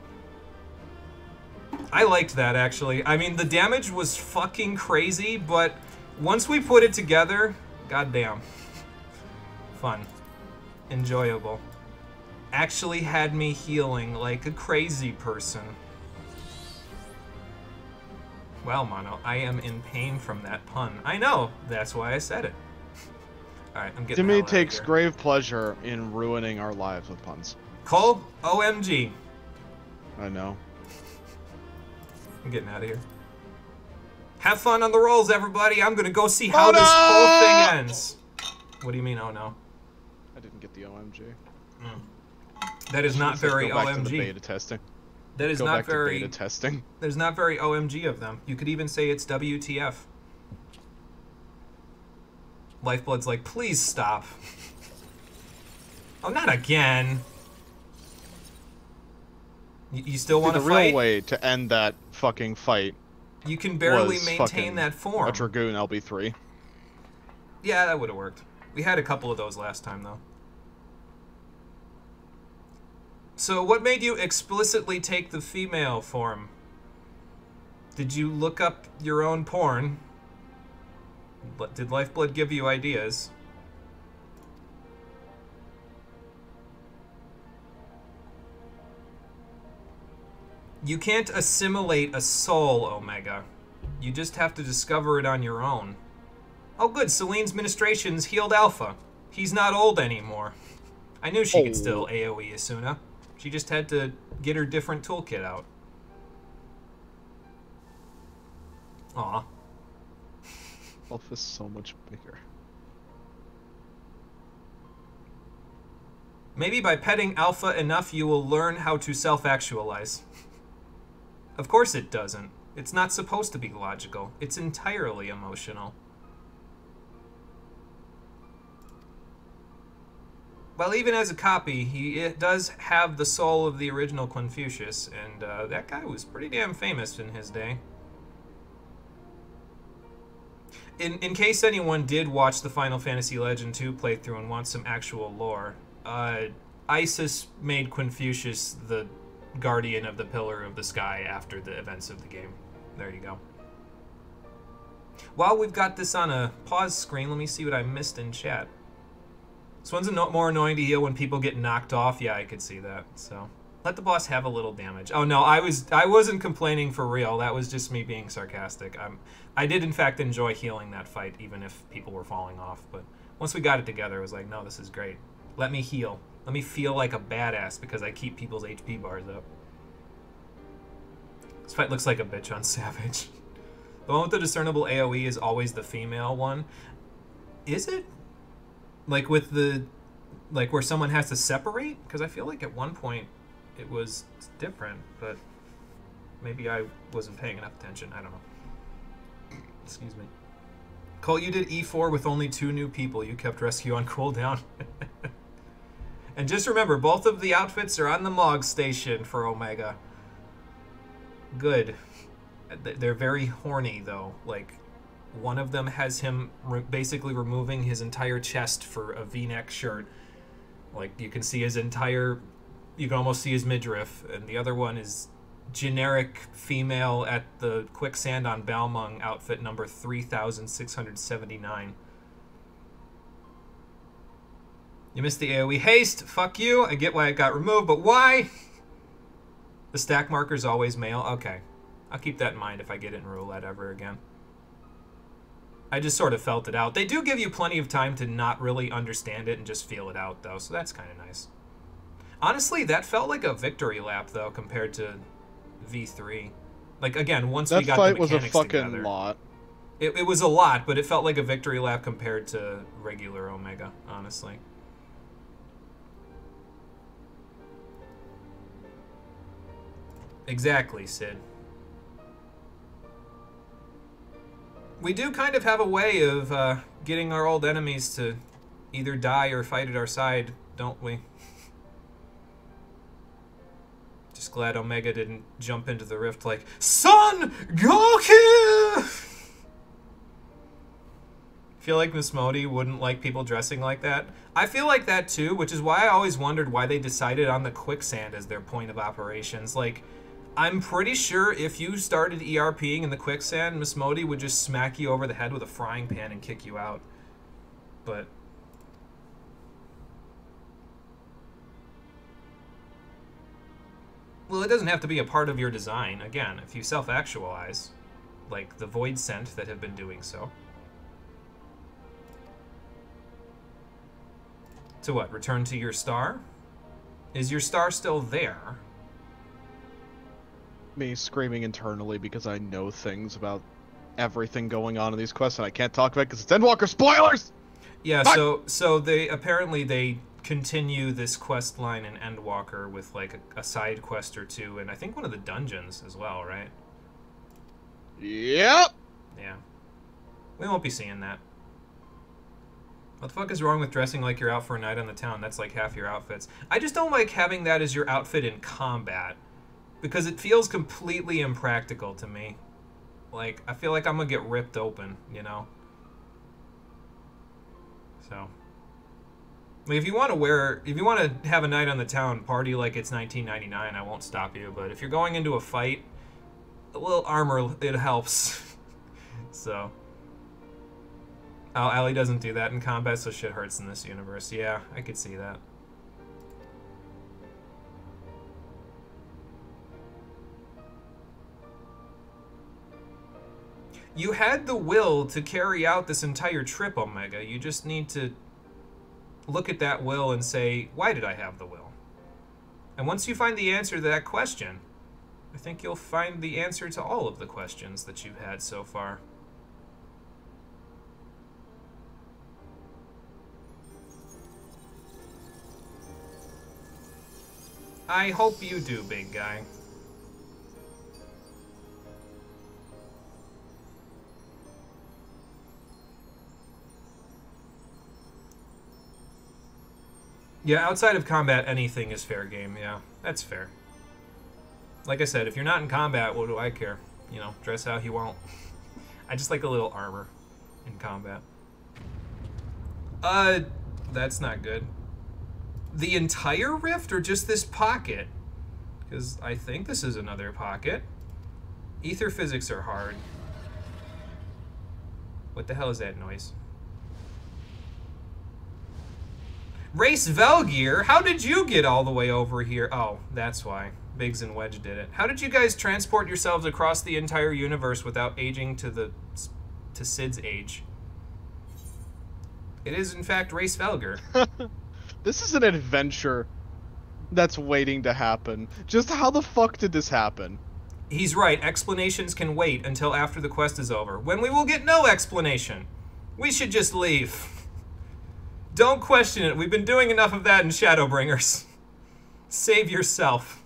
S1: I liked that, actually. I mean, the damage was fucking crazy, but once we put it together, goddamn. Fun. Enjoyable. Actually had me healing like a crazy person. Well, Mono, I am in pain from that pun. I know, that's why I said it. Alright, I'm getting
S2: Timmy takes grave pleasure in ruining our lives with puns.
S1: Cole, OMG.
S2: I know.
S1: I'm getting out of here. Have fun on the rolls, everybody. I'm gonna go see how this whole thing ends. What do you mean, oh no?
S2: I didn't get the OMG.
S1: That is not very
S2: go back
S1: OMG.
S2: To the beta testing.
S1: That is
S2: go
S1: not
S2: back
S1: very.
S2: To beta testing.
S1: There's not very OMG of them. You could even say it's WTF. Lifeblood's like, please stop. Oh, not again. You still want to fight?
S2: The real way to end that fucking fight.
S1: You can barely maintain that form.
S2: A Dragoon LB3.
S1: Yeah, that would have worked. We had a couple of those last time, though. So, what made you explicitly take the female form? Did you look up your own porn? Did Lifeblood give you ideas? You can't assimilate a soul, Omega. You just have to discover it on your own. Oh good, Celine's ministrations healed Alpha. He's not old anymore. I knew she could still AoE Asuna. She just had to get her different toolkit out. Aw.
S2: Alpha's so much bigger.
S1: Maybe by petting Alpha enough you will learn how to self-actualize. Of course it doesn't. It's not supposed to be logical. It's entirely emotional. Well, even as a copy, he does have the soul of the original Confucius, and that guy was pretty damn famous in his day. In case anyone did watch the Final Fantasy Legend 2 playthrough and wants some actual lore, Isis made Confucius the guardian of the Pillar of the Sky after the events of the game. There you go. While we've got this on a pause screen, let me see what I missed in chat. This one's more annoying to heal when people get knocked off. Yeah, I could see that. So let the boss have a little damage. Oh no, I wasn't complaining for real. That was just me being sarcastic. I did in fact enjoy healing that fight, even if people were falling off. But once we got it together, I was like, no, this is great. Let me heal. Let me feel like a badass because I keep people's HP bars up. This fight looks like a bitch on Savage. The one with the discernible AoE is always the female one. Is it? Like with the, like where someone has to separate? Because I feel like at one point it was different, but maybe I wasn't paying enough attention. I don't know. Excuse me. Cole, you did E4 with only 2 new people. You kept Rescue on cooldown. And just remember, both of the outfits are on the Mog station for Omega. Good. They're very horny, though. Like, one of them has him basically removing his entire chest for a V-neck shirt. Like, you can see his entire... You can almost see his midriff. And the other one is generic female at the Quicksand on Balmung outfit number 3679. You missed the AoE haste. Fuck you. I get why it got removed, but why? The stack marker's always male. Okay. I'll keep that in mind if I get it in roulette ever again. I just sort of felt it out. They do give you plenty of time to not really understand it and just feel it out, though, so that's kind of nice. Honestly, that felt like a victory lap, though, compared to V3. Like, again, once we got the mechanics together. That fight was a fucking lot. It was a lot, but it felt like a victory lap compared to regular Omega, honestly. Exactly, Sid. We do kind of have a way of getting our old enemies to either die or fight at our side, don't we? Just glad Omega didn't jump into the rift like, Son Goku! Feel like Miss Modi wouldn't like people dressing like that. I feel like that too, which is why I always wondered why they decided on the Quicksand as their point of operations. Like, I'm pretty sure if you started ERPing in the quicksand, Miss Modi would just smack you over the head with a frying pan and kick you out. But... well, it doesn't have to be a part of your design. Again, if you self-actualize, like the Void Scent that have been doing so. To what? Return to your star? Is your star still there?
S2: Me screaming internally because I know things about everything going on in these quests and I can't talk about it because it's Endwalker spoilers!
S1: Yeah,
S2: Fuck!
S1: so they apparently continue this quest line in Endwalker with like a side quest or two, and I think one of the dungeons as well, right?
S2: Yep!
S1: Yeah. We won't be seeing that. What the fuck is wrong with dressing like you're out for a night on the town? That's like half your outfits. I just don't like having that as your outfit in combat, because it feels completely impractical to me. Like, I feel like I'm gonna get ripped open, you know? So... if you want to have a night on the town, party like it's 1999, I won't stop you. But if you're going into a fight, a little armor, it helps. So. Oh, Allie doesn't do that in combat, so shit hurts in this universe. Yeah, I could see that. You had the will to carry out this entire trip, Omega. You just need to look at that will and say, why did I have the will? And once you find the answer to that question, I think you'll find the answer to all of the questions that you've had so far. I hope you do, big guy. Yeah, outside of combat, anything is fair game. Yeah, that's fair. Like I said, if you're not in combat, what do I care? You know, dress how you want. I just like a little armor in combat. That's not good. The entire rift or just this pocket? Because I think this is another pocket. Ether physics are hard. What the hell is that noise? Race Velgear, how did you get all the way over here? Oh, that's why. Biggs and Wedge did it. How did you guys transport yourselves across the entire universe without aging to Sid's age? It is, in fact, Race Velgear.
S2: This is an adventure that's waiting to happen. Just how the fuck did this happen?
S1: He's right. Explanations can wait until after the quest is over, when we will get no explanation. We should just leave. Don't question it. We've been doing enough of that in Shadowbringers. Save yourself.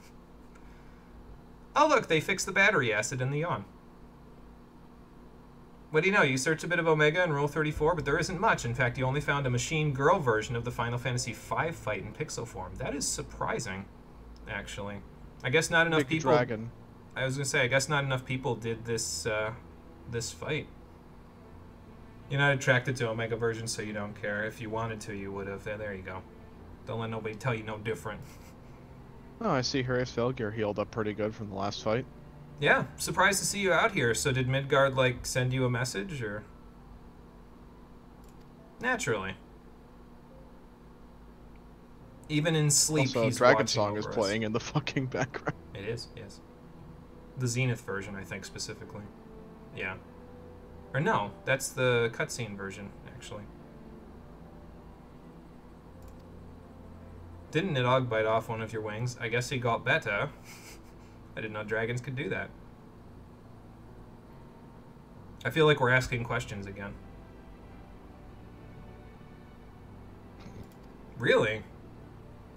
S1: Oh, look, they fixed the battery acid in the yawn. What do you know? You search a bit of Omega in Rule 34, but there isn't much. In fact, you only found a machine girl version of the Final Fantasy V fight in pixel form. That is surprising, actually. I guess not enough people...
S2: Dragon.
S1: I was going to say, I guess not enough people did this, this fight. You're not attracted to Omega version, so you don't care. If you wanted to, you would have. There you go. Don't let nobody tell you no different.
S2: Oh, I see Race Velgear healed up pretty good from the last fight.
S1: Yeah, surprised to see you out here. So did Midgard, like, send you a message, or...? Naturally. Even in sleep,
S2: also,
S1: he's
S2: Dragon
S1: watching
S2: Song is
S1: over us.
S2: playing in the fucking background.
S1: It is, yes. The Zenith version, I think, specifically. Yeah. Or no, that's the cutscene version, actually. Didn't Nidhogg bite off one of your wings? I guess he got better. I didn't know dragons could do that. I feel like we're asking questions again. Really?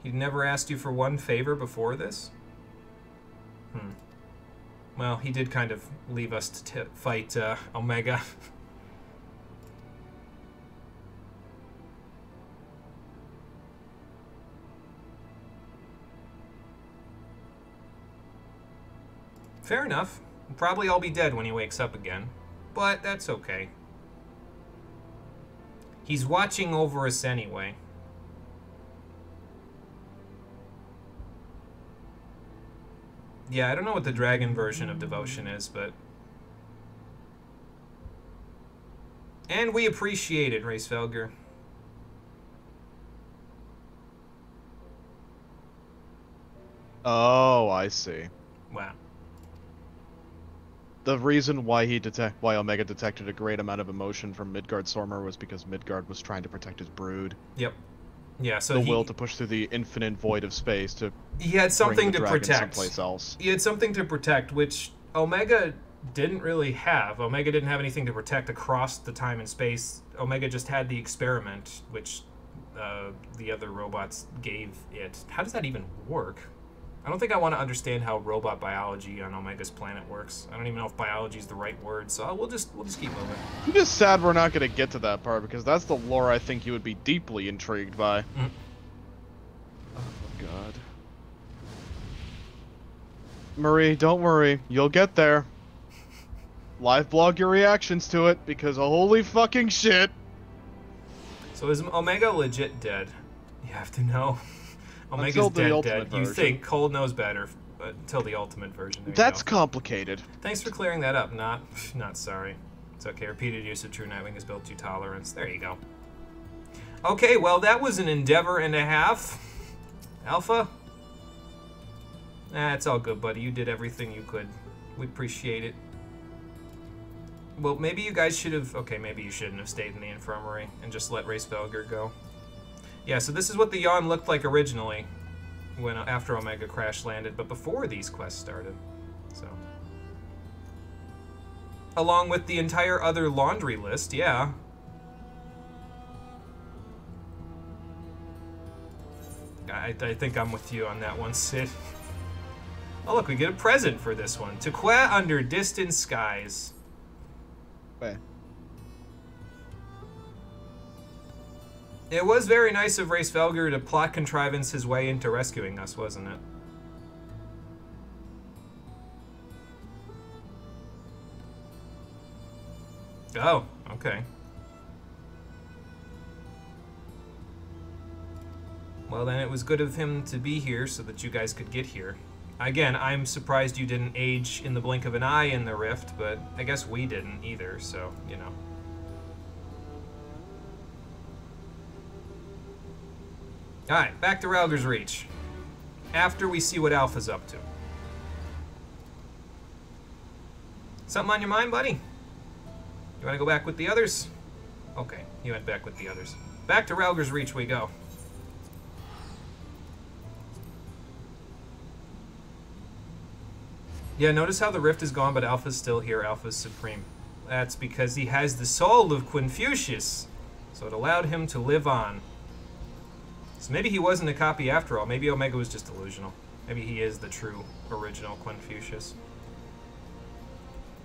S1: He never asked you for one favor before this? Well, he did kind of leave us to fight Omega. Fair enough. We'll probably all be dead when he wakes up again. But that's okay. He's watching over us anyway. Yeah, I don't know what the dragon version of devotion is, but... And we appreciate it, Racefelger.
S2: Oh, I see.
S1: Wow.
S2: The reason why why Omega detected a great amount of emotion from Midgard Stormer was because Midgard was trying to protect his brood.
S1: Yep. Yeah, so
S2: the will to push through the infinite void of space to
S1: he had something
S2: bring the
S1: to
S2: dragon
S1: protect.
S2: Someplace else.
S1: He had something to protect, which Omega didn't really have. Omega didn't have anything to protect across the time and space. Omega just had the experiment, which the other robots gave it. How does that even work? I don't think I want to understand how robot biology on Omega's planet works. I don't even know if biology is the right word, so we'll just keep moving.
S2: I'm just sad we're not going to get to that part, because that's the lore I think you would be deeply intrigued by. Oh, God. Marie, don't worry. You'll get there. Live blog your reactions to it, because holy fucking shit.
S1: So is Omega legit dead? You have to know. Omega's
S2: dead.
S1: Version. You think Cole knows better until the ultimate version.
S2: That's complicated.
S1: Thanks for clearing that up. Not sorry. It's okay. Repeated use of True Nightwing has built you tolerance. There you go. Okay, well that was an endeavor and a half. Alpha? It's all good, buddy. You did everything you could. We appreciate it. Well, maybe you guys should have... Okay, maybe you shouldn't have stayed in the infirmary and just let Racefelger go. Yeah, so this is what the Yawn looked like originally when after Omega crash landed, but before these quests started. So, along with the entire other laundry list, yeah. I think I'm with you on that one, Sid. Oh, look, we get a present for this one. Tequila under distant skies.
S2: Wait.
S1: It was very nice of Racefelger to plot contrivance his way into rescuing us, wasn't it? Oh, okay. Well, then it was good of him to be here so that you guys could get here. Again, I'm surprised you didn't age in the blink of an eye in the rift, but I guess we didn't either, so, you know. Alright, back to Rauger's Reach. After we see what Alpha's up to. Something on your mind, buddy? You want to go back with the others? Okay, he went back with the others. Back to Rauger's Reach we go. Yeah, notice how the rift is gone, but Alpha's still here. Alpha's supreme. That's because he has the soul of Confucius, so it allowed him to live on. So maybe he wasn't a copy after all. Maybe Omega was just delusional. Maybe he is the true, original Confucius.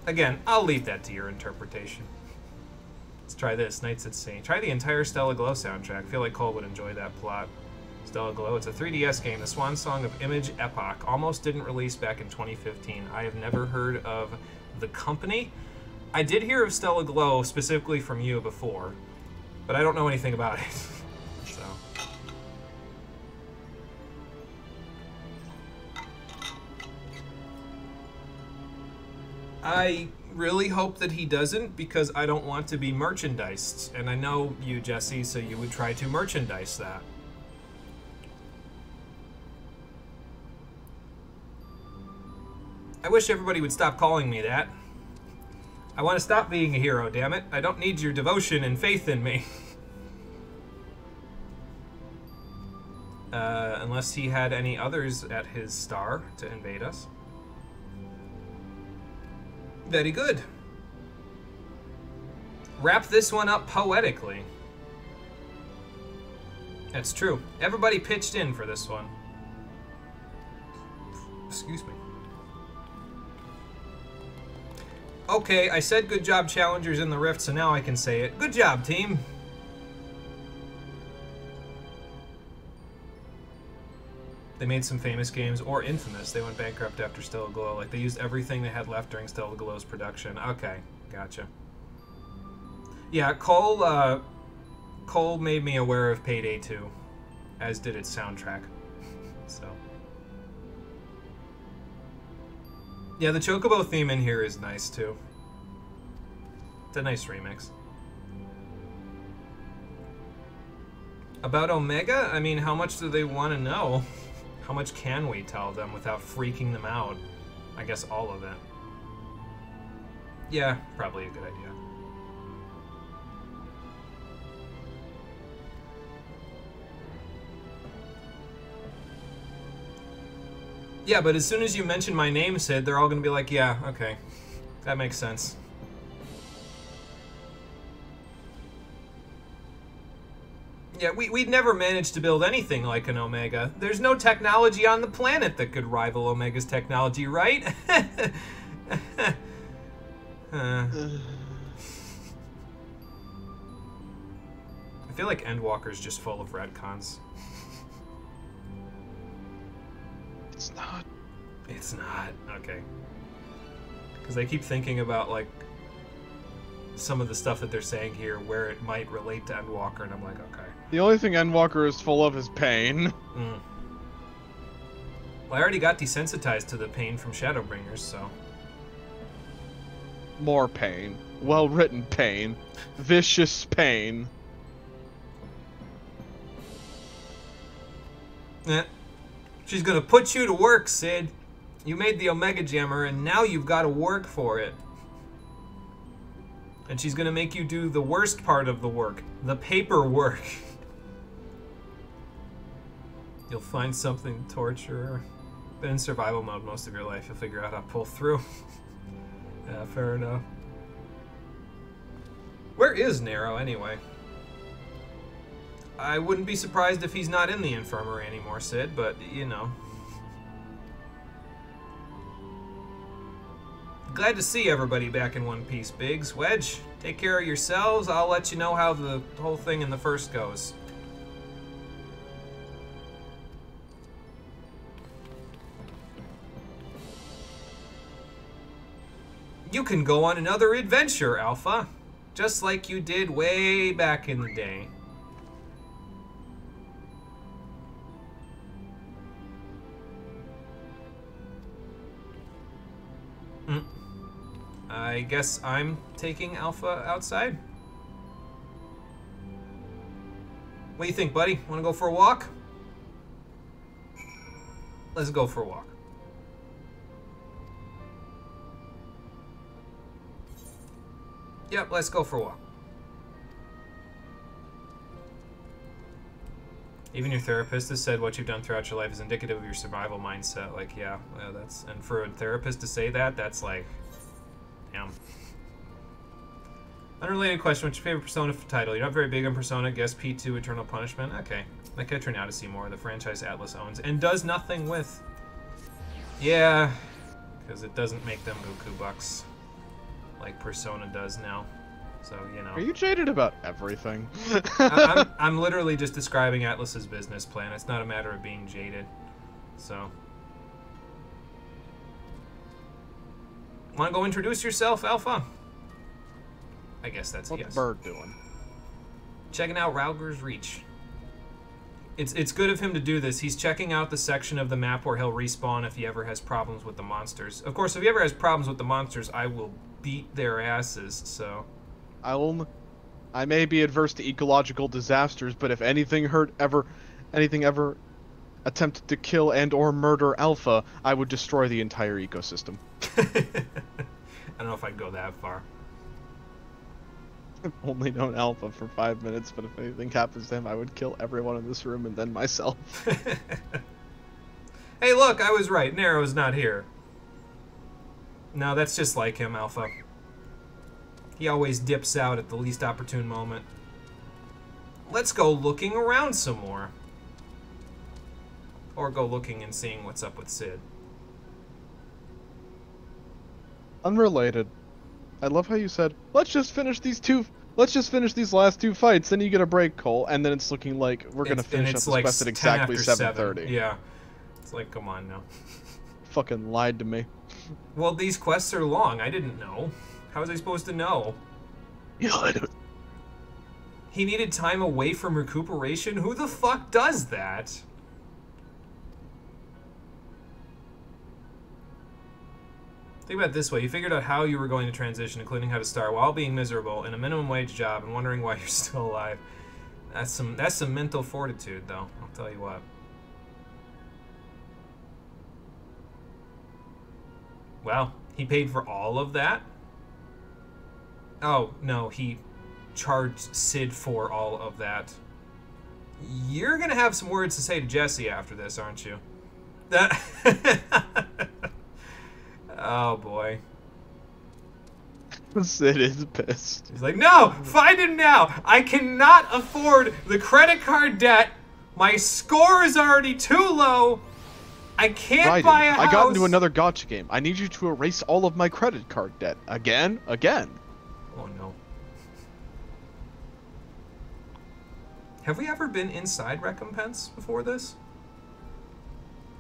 S1: Again, I'll leave that to your interpretation. Let's try this, Nights at Sea. Try the entire Stella Glow soundtrack. I feel like Cole would enjoy that plot. Stella Glow, it's a 3DS game, the swan song of Image Epoch. Almost didn't release back in 2015. I have never heard of the company. I did hear of Stella Glow specifically from you before, but I don't know anything about it. So... I really hope that he doesn't, because I don't want to be merchandised. And I know you, Jesse, so you would try to merchandise that. I wish everybody would stop calling me that. I want to stop being a hero, damn it. I don't need your devotion and faith in me. Unless he had any others at his star to invade us. Very good. Wrap this one up poetically. That's true. Everybody pitched in for this one. Excuse me. Okay, I said good job, challengers in the rift, so now I can say it. Good job, team. They made some famous games, or infamous. They went bankrupt after Stella Glow. Like, they used everything they had left during Stella Glow's production. Okay, gotcha. Yeah, Cole made me aware of Payday 2, as did its soundtrack. So. Yeah, the Chocobo theme in here is nice, too. It's a nice remix. About Omega? I mean, how much do they want to know? How much can we tell them without freaking them out? I guess all of it. Yeah, probably a good idea. Yeah, but as soon as you mention my name, Sid, they're all gonna be like, yeah, okay. That makes sense. Yeah, we'd never managed to build anything like an Omega. There's no technology on the planet that could rival Omega's technology, right? I feel like Endwalker's just full of retcons.
S2: It's not.
S1: It's not. Okay. Because I keep thinking about, like, some of the stuff that they're saying here where it might relate to Endwalker, and I'm like, okay.
S2: The only thing Endwalker is full of is pain.
S1: Mm. Well, I already got desensitized to the pain from Shadowbringers, so...
S2: More pain. Well-written pain. Vicious pain.
S1: Eh. She's gonna put you to work, Sid. You made the Omega Jammer, and now you've got to work for it. And she's gonna make you do the worst part of the work. The paperwork. You'll find something to torture her. Been in survival mode most of your life. You'll figure out how to pull through. Yeah, fair enough. Where is Nero, anyway? I wouldn't be surprised if he's not in the infirmary anymore, Sid, but, you know. Glad to see everybody back in one piece, Biggs. Wedge, take care of yourselves. I'll let you know how the whole thing in the first goes. You can go on another adventure, Alpha. Just like you did way back in the day. I guess I'm taking Alpha outside. What do you think, buddy? Want to go for a walk? Let's go for a walk. Yep, let's go for a walk. Even your therapist has said what you've done throughout your life is indicative of your survival mindset. Like, yeah, that's... And for a therapist to say that, that's like... Damn. Unrelated question, what's your favorite Persona title? You're not very big on Persona, guess P2 Eternal Punishment? Okay. That could turn out to see more. The franchise Atlas owns and does nothing with. Yeah, because it doesn't make them buku bucks like Persona does now. So, you know.
S2: Are you jaded about everything?
S1: I'm literally just describing Atlas's business plan. It's not a matter of being jaded. So. Want to go introduce yourself, Alpha? I guess that's a yes.
S2: What's Bird doing?
S1: Checking out Rauger's Reach. It's good of him to do this. He's checking out the section of the map where he'll respawn if he ever has problems with the monsters. Of course, if he ever has problems with the monsters, I will beat their asses, so...
S2: I may be adverse to ecological disasters, but if anything ever attempted to kill and or murder Alpha, I would destroy the entire ecosystem.
S1: I don't know if I'd go that far.
S2: I've only known Alpha for 5 minutes, but if anything happens to him, I would kill everyone in this room and then myself.
S1: Hey, look, I was right. Nero's not here. No, that's just like him, Alpha. He always dips out at the least opportune moment. Let's go looking around some more. Or go looking and seeing what's up with Sid.
S2: Unrelated. I love how you said, let's just finish these last two fights, then you get a break, Cole, and then it's looking like we're gonna finish up this
S1: like
S2: quest at exactly
S1: 7:30. Yeah. It's like, come on now.
S2: Fucking lied to me.
S1: Well, these quests are long. I didn't know. How was I supposed to know?
S2: You lied to me.
S1: He needed time away from recuperation? Who the fuck does that? Think about it this way. You figured out how you were going to transition, including how to start, while being miserable in a minimum wage job and wondering why you're still alive. That's some mental fortitude, though. I'll tell you what. Well, he paid for all of that? Oh, no, he charged Sid for all of that. You're gonna have some words to say to Jesse after this, aren't you? That... Oh, boy.
S2: Sid is pissed.
S1: He's like, no! Find him now! I cannot afford the credit card debt! My score is already too low! I can't buy a house!
S2: I got into another gotcha game. I need you to erase all of my credit card debt. Again? Again.
S1: Oh, no. Have we ever been inside Recompense before this?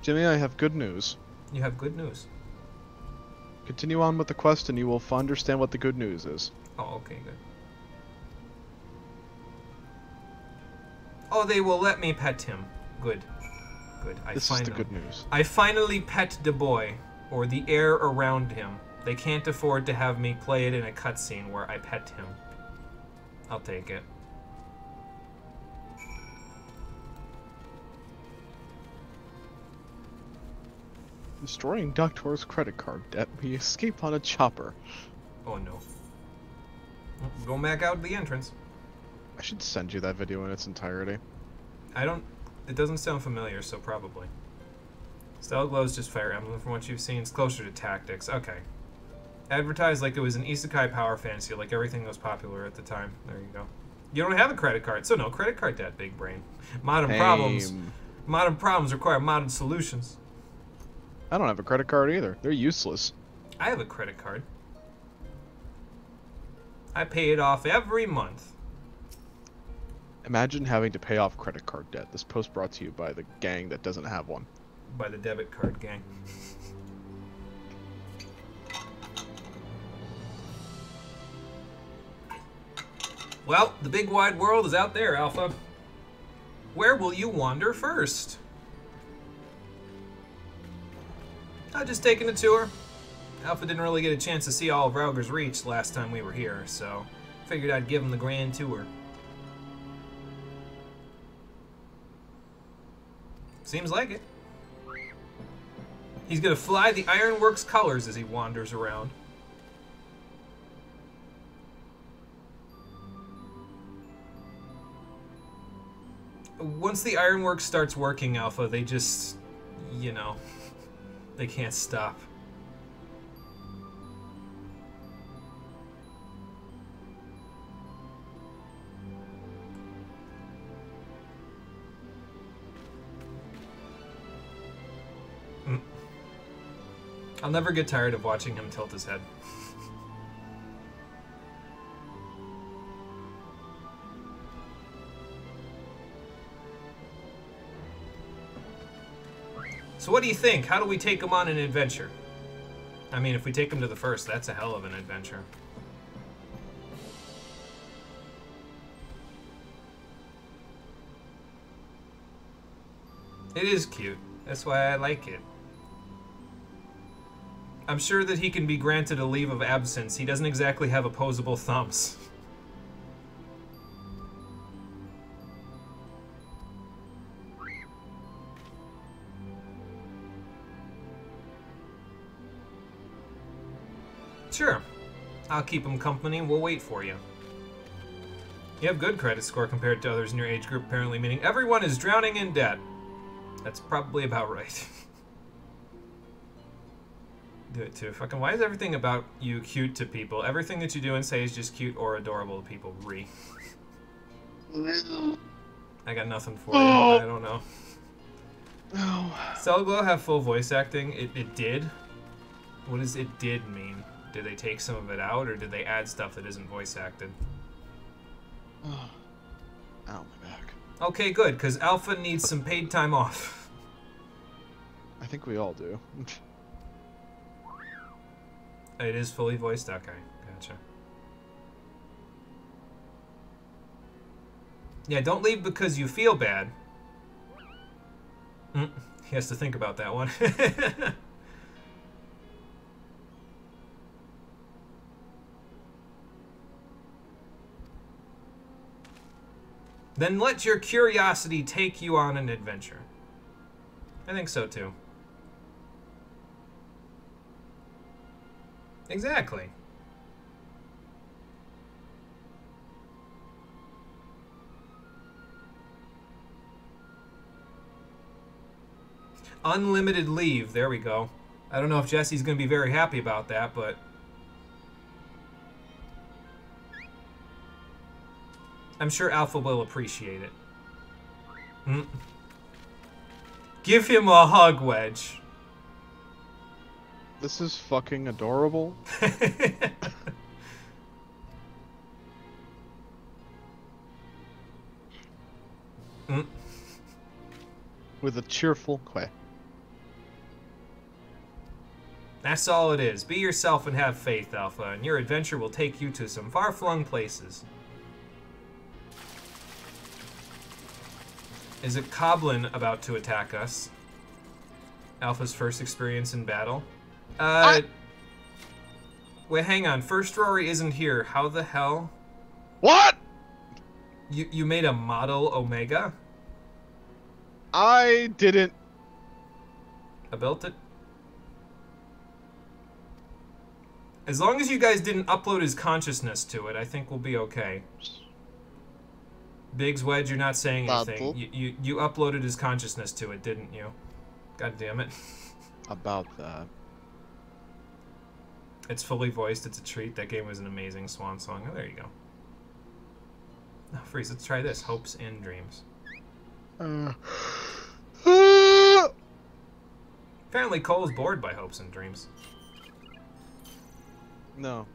S2: Jimmy, I have good news.
S1: You have good news.
S2: Continue on with the quest and you will understand what the good news is.
S1: Oh, okay, good. Oh, they will let me pet him. Good. Good.
S2: This is the good news.
S1: I finally pet the boy, or the air around him. They can't afford to have me play it in a cutscene where I pet him. I'll take it.
S2: Destroying Doctor's credit card debt, we escape on a chopper.
S1: Oh no. Go back out the entrance.
S2: I should send you that video in its entirety.
S1: It doesn't sound familiar, so probably. Stella Glow's just Fire Emblem from what you've seen. It's closer to Tactics. Okay. Advertised like it was an isekai power fantasy, like everything that was popular at the time. There you go. You don't have a credit card, so no credit card debt, big brain. Modern problems require modern solutions.
S2: I don't have a credit card either. They're useless.
S1: I have a credit card. I pay it off every month.
S2: Imagine having to pay off credit card debt. This post brought to you by the gang that doesn't have one.
S1: By the debit card gang. Well, the big wide world is out there, Alpha. Where will you wander first? Just taking a tour. Alpha didn't really get a chance to see all of Rauger's Reach last time we were here, so figured I'd give him the grand tour. Seems like it. He's gonna fly the Ironworks colors as he wanders around. Once the Ironworks starts working, Alpha, they just, you know, they can't stop. I'll never get tired of watching him tilt his head. So what do you think? How do we take him on an adventure? I mean, if we take him to the first, that's a hell of an adventure. It is cute. That's why I like it. I'm sure that he can be granted a leave of absence. He doesn't exactly have opposable thumbs. Sure. I'll keep him company and we'll wait for you. You have good credit score compared to others in your age group, apparently, meaning everyone is drowning in debt. That's probably about right. Do it too. Fucking, why is everything about you cute to people? Everything that you do and say is just cute or adorable to people. I got nothing for you. I don't know. Stella Glow have full voice acting? It did? What does it did mean? Did they take some of it out, or did they add stuff that isn't voice acted?
S2: Ow, my back.
S1: Okay, good, because Alpha needs some paid time off.
S2: I think we all do.
S1: It is fully voiced? Okay, gotcha. Yeah, don't leave because you feel bad. He has to think about that one. Then let your curiosity take you on an adventure. I think so too. Exactly. Unlimited leave. There we go. I don't know if Jesse's going to be very happy about that, but... I'm sure Alpha will appreciate it. Give him a hug, Wedge.
S2: This is fucking adorable. With a cheerful quack.
S1: That's all it is. Be yourself and have faith, Alpha, and your adventure will take you to some far-flung places. Is a Coblin about to attack us? Alpha's first experience in battle. Wait, hang on. First Rory isn't here. How the hell?
S2: What?
S1: You made a model Omega?
S2: I didn't.
S1: I built it. As long as you guys didn't upload his consciousness to it, I think we'll be okay. Biggs, Wedge, you're not saying anything. You uploaded his consciousness to it, didn't you? God damn it.
S2: About that.
S1: It's fully voiced. It's a treat. That game was an amazing swan song. Oh, there you go. Oh, Freeze, let's try this. Hopes and Dreams. Apparently Cole's bored by Hopes and Dreams.
S2: No.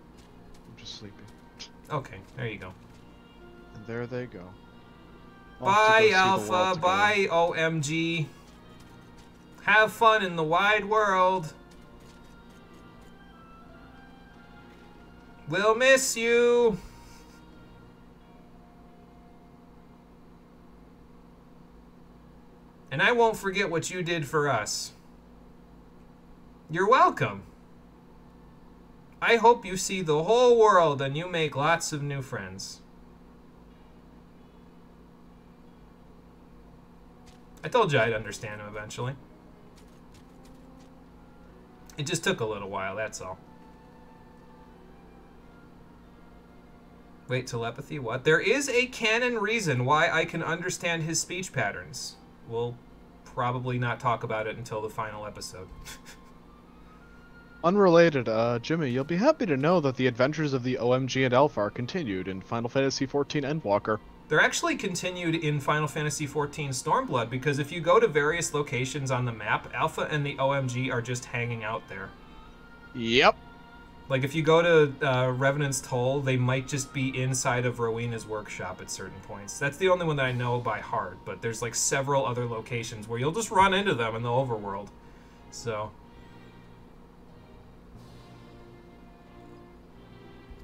S2: I'm just sleepy.
S1: Okay, there you go.
S2: And there they go.
S1: Bye, Alpha. Bye, OMG. Have fun in the wide world. We'll miss you. And I won't forget what you did for us. You're welcome. I hope you see the whole world and you make lots of new friends. I told you I'd understand him eventually. It just took a little while, that's all. Wait, telepathy? What? There is a canon reason why I can understand his speech patterns. We'll probably not talk about it until the final episode.
S2: Unrelated, Jimmy, you'll be happy to know that the adventures of the OMG and Alpha are continued in Final Fantasy XIV Endwalker.
S1: They're actually continued in Final Fantasy XIV Stormblood, because if you go to various locations on the map, Alpha and the OMG are just hanging out there.
S2: Yep.
S1: Like, if you go to Revenant's Toll, they might just be inside of Rowena's workshop at certain points. That's the only one that I know by heart, but there's, like, several other locations where you'll just run into them in the overworld. So...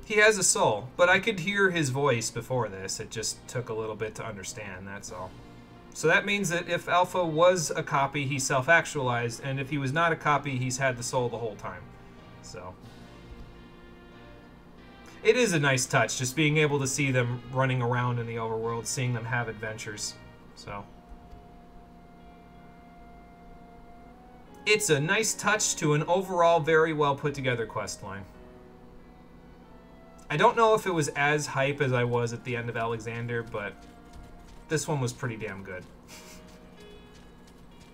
S1: he has a soul, but I could hear his voice before this. It just took a little bit to understand, that's all. So that means that if Alpha was a copy, he self-actualized, and if he was not a copy, he's had the soul the whole time. So... it is a nice touch, just being able to see them running around in the overworld, seeing them have adventures. So... it's a nice touch to an overall very well put together questline. I don't know if it was as hype as I was at the end of Alexander, but this one was pretty damn good.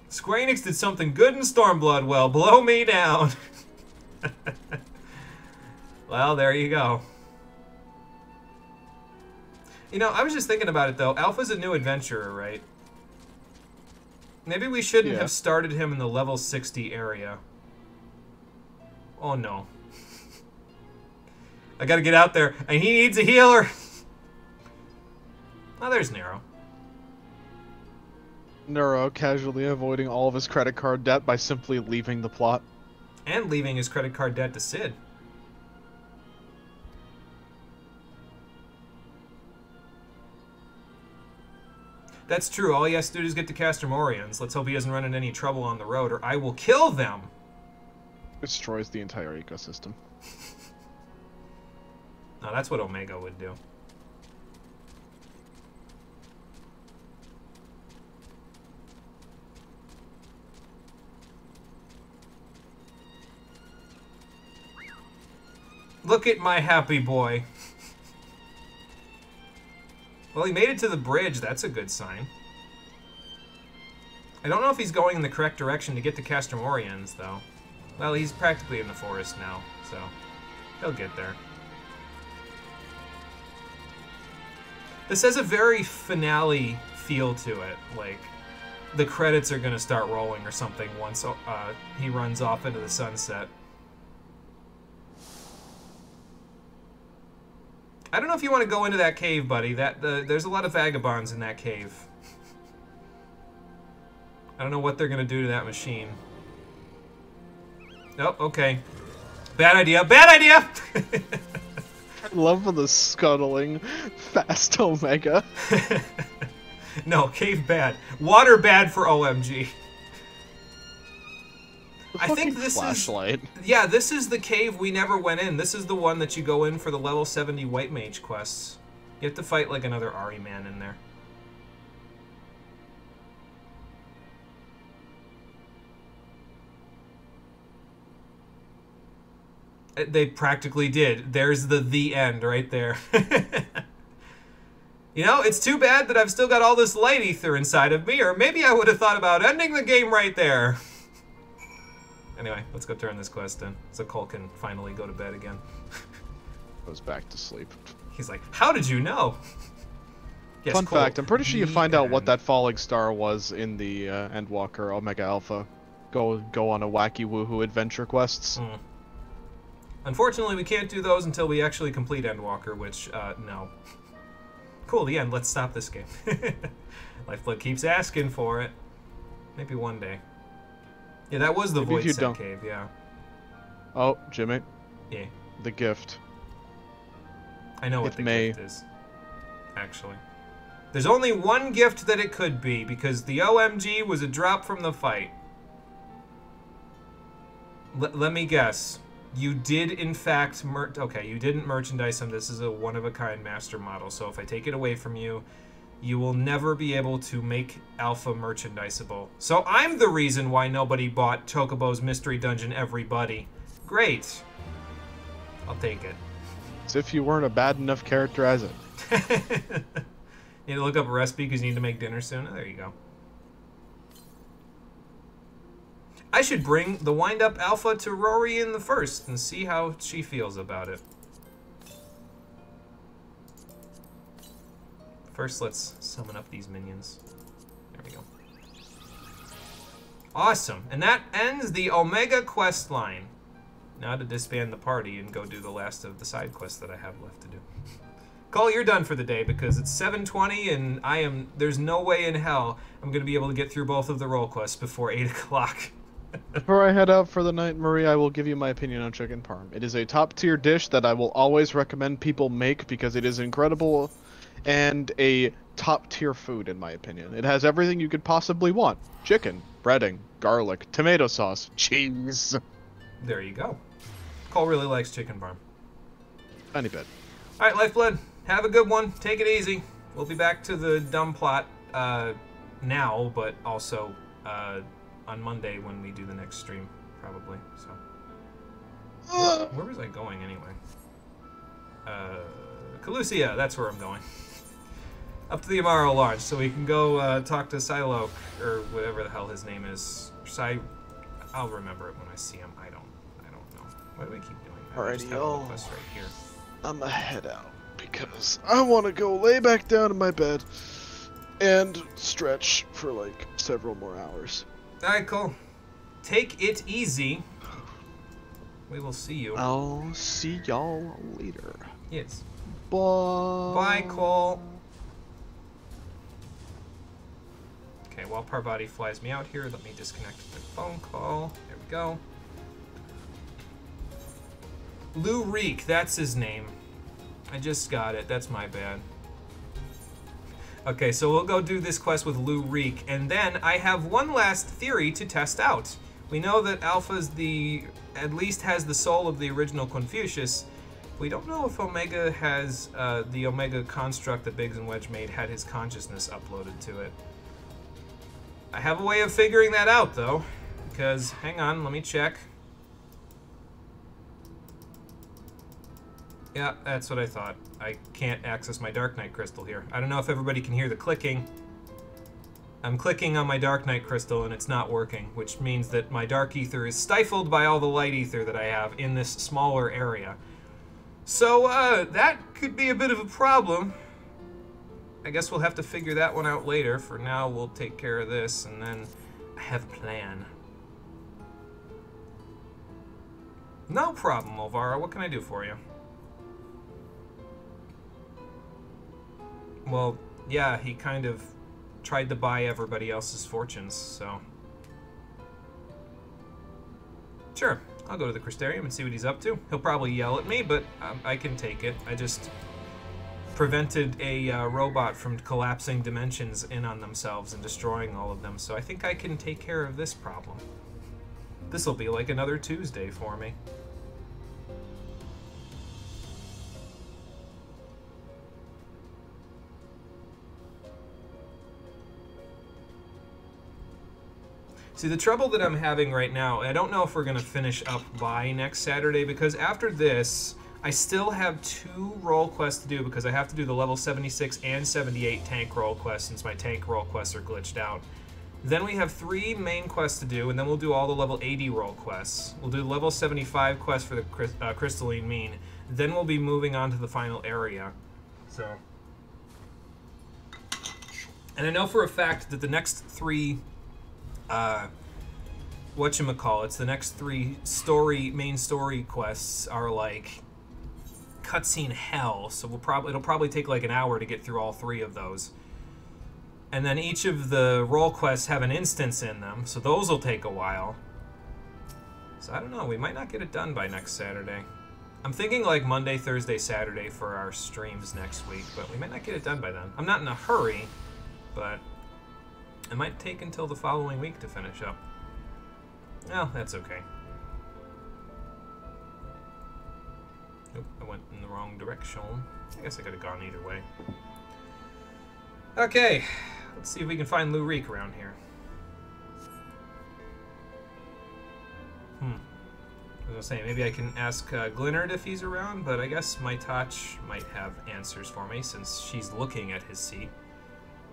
S1: Square Enix did something good in Stormblood. Well, blow me down. Well, there you go. You know, I was just thinking about it, though. Alpha's a new adventurer, right? Maybe we shouldn't have started him in the level 60 area. Oh, no. I gotta get out there, and he needs a healer. Oh, there's Nero.
S2: Nero casually avoiding all of his credit card debt by simply leaving the plot.
S1: And leaving his credit card debt to Sid. That's true. All he has to do is get to Castromorians. Let's hope he doesn't run into any trouble on the road, or I will kill them.
S2: Destroys the entire ecosystem.
S1: No, that's what Omega would do. Look at my happy boy. Well, he made it to the bridge. That's a good sign. I don't know if he's going in the correct direction to get to Castromorians, though. Well, he's practically in the forest now, so he'll get there. This has a very finale feel to it. Like, the credits are going to start rolling or something once he runs off into the sunset. I don't know if you want to go into that cave, buddy. There's a lot of vagabonds in that cave. I don't know what they're gonna do to that machine. Oh, okay. Bad idea. Bad idea!
S2: I love the scuttling fast Omega.
S1: No, cave bad. Water bad for OMG. I think this
S2: flashlight.
S1: Yeah, this is the cave we never went in. This is the one that you go in for the level 70 White Mage quests. You have to fight like another Ari man in there. They practically did. There's the end right there. You know, it's too bad that I've still got all this light ether inside of me, or maybe I would have thought about ending the game right there. Anyway, let's go turn this quest in, so Cole can finally go to bed again.
S2: Goes back to sleep.
S1: He's like, how did you know? Yes,
S2: Fun
S1: Cole,
S2: fact, I'm pretty sure you find out what
S1: end.
S2: that falling star was in the Endwalker Omega Alpha. Go on a wacky woohoo adventure quests.
S1: Mm. Unfortunately, we can't do those until we actually complete Endwalker, which, no. Cool, the end. Let's stop this game. Lifeblood keeps asking for it. Maybe one day. Yeah, that was the Void Set Cave, yeah.
S2: Oh, Jimmy.
S1: Yeah.
S2: The gift.
S1: I know what the gift is, actually. There's only one gift that it could be, because the OMG was a drop from the fight. Let me guess. You did, in fact, okay, you didn't merchandise them. This is a one-of-a-kind master model, so if I take it away from you, you will never be able to make Alpha merchandisable. So I'm the reason why nobody bought Chocobo's Mystery Dungeon Everybody. Great. I'll take it.
S2: As if you weren't a bad enough character as it.
S1: Need to look up a recipe because you need to make dinner soon? Oh, there you go. I should bring the wind-up Alpha to Rory in the first and see how she feels about it. First, let's summon up these minions. There we go. Awesome. And that ends the Omega quest line. Now to disband the party and go do the last of the side quests that I have left to do. Cole, you're done for the day because it's 7:20 and there's no way in hell I'm going to be able to get through both of the role quests before 8 o'clock.
S2: Before I head out for the night, Marie, I will give you my opinion on chicken parm. It is a top-tier dish that I will always recommend people make because it is incredible and a top-tier food, in my opinion. It has everything you could possibly want. Chicken, breading, garlic, tomato sauce, cheese.
S1: There you go. Cole really likes chicken parm.
S2: Tiny bit.
S1: All right, Lifeblood, have a good one. Take it easy. We'll be back to the dumb plot now, but also on Monday when we do the next stream, probably. So, where was I going anyway? Calusia, that's where I'm going. Up to the Amaro Lodge, so we can go talk to Psylocke, or whatever the hell his name is. I'll remember it when I see him. I don't know. Why do we keep doing that?
S2: Alrighty,
S1: y'all. Right here.
S2: I'm gonna head out because I want to go lay back down in my bed and stretch for like several more hours.
S1: Alright, cool. Take it easy. We will see you.
S2: I'll see y'all later.
S1: Yes.
S2: Bye.
S1: Bye, Cole. Okay, while Parvati flies me out here, let me disconnect the phone call. There we go. Lou Reek, that's his name. I just got it. That's my bad. Okay, so we'll go do this quest with Lou Reek, and then I have one last theory to test out. We know that Alpha's at least has the soul of the original Confucius. We don't know if Omega has the Omega construct that Biggs and Wedge made had his consciousness uploaded to it. I have a way of figuring that out, though, because, hang on, let me check. Yeah, that's what I thought. I can't access my Dark Knight Crystal here. I don't know if everybody can hear the clicking. I'm clicking on my Dark Knight Crystal and it's not working, which means that my Dark Ether is stifled by all the Light Ether that I have in this smaller area. So, that could be a bit of a problem. I guess we'll have to figure that one out later. For now, we'll take care of this, and then I have a plan. No problem, Olvara. What can I do for you? Well, yeah, he kind of tried to buy everybody else's fortunes, so... Sure, I'll go to the Crystarium and see what he's up to. He'll probably yell at me, but I can take it. I just prevented a robot from collapsing dimensions in on themselves and destroying all of them, so I think I can take care of this problem. This'll be like another Tuesday for me. See, the trouble that I'm having right now, I don't know if we're going to finish up by next Saturday, because after this, I still have 2 role quests to do, because I have to do the level 76 and 78 tank role quests, since my tank role quests are glitched out. Then we have 3 main quests to do, and then we'll do all the level 80 role quests. We'll do the level 75 quest for the Crystalline Mean. Then we'll be moving on to the final area. So... And I know for a fact that the next 3... whatchamacallits, the next 3 main story quests are like cutscene hell, so it'll probably take like an hour to get through all 3 of those. And then each of the role quests have an instance in them, so those will take a while. So I don't know, we might not get it done by next Saturday. I'm thinking like Monday, Thursday, Saturday for our streams next week, but we might not get it done by then. I'm not in a hurry, but it might take until the following week to finish up. Well, that's okay. Nope, I went in the wrong direction. I guess I could have gone either way. Okay, let's see if we can find Lou Reek around here. I was gonna say, maybe I can ask Glennard if he's around, but I guess my Toch might have answers for me since she's looking at his seat.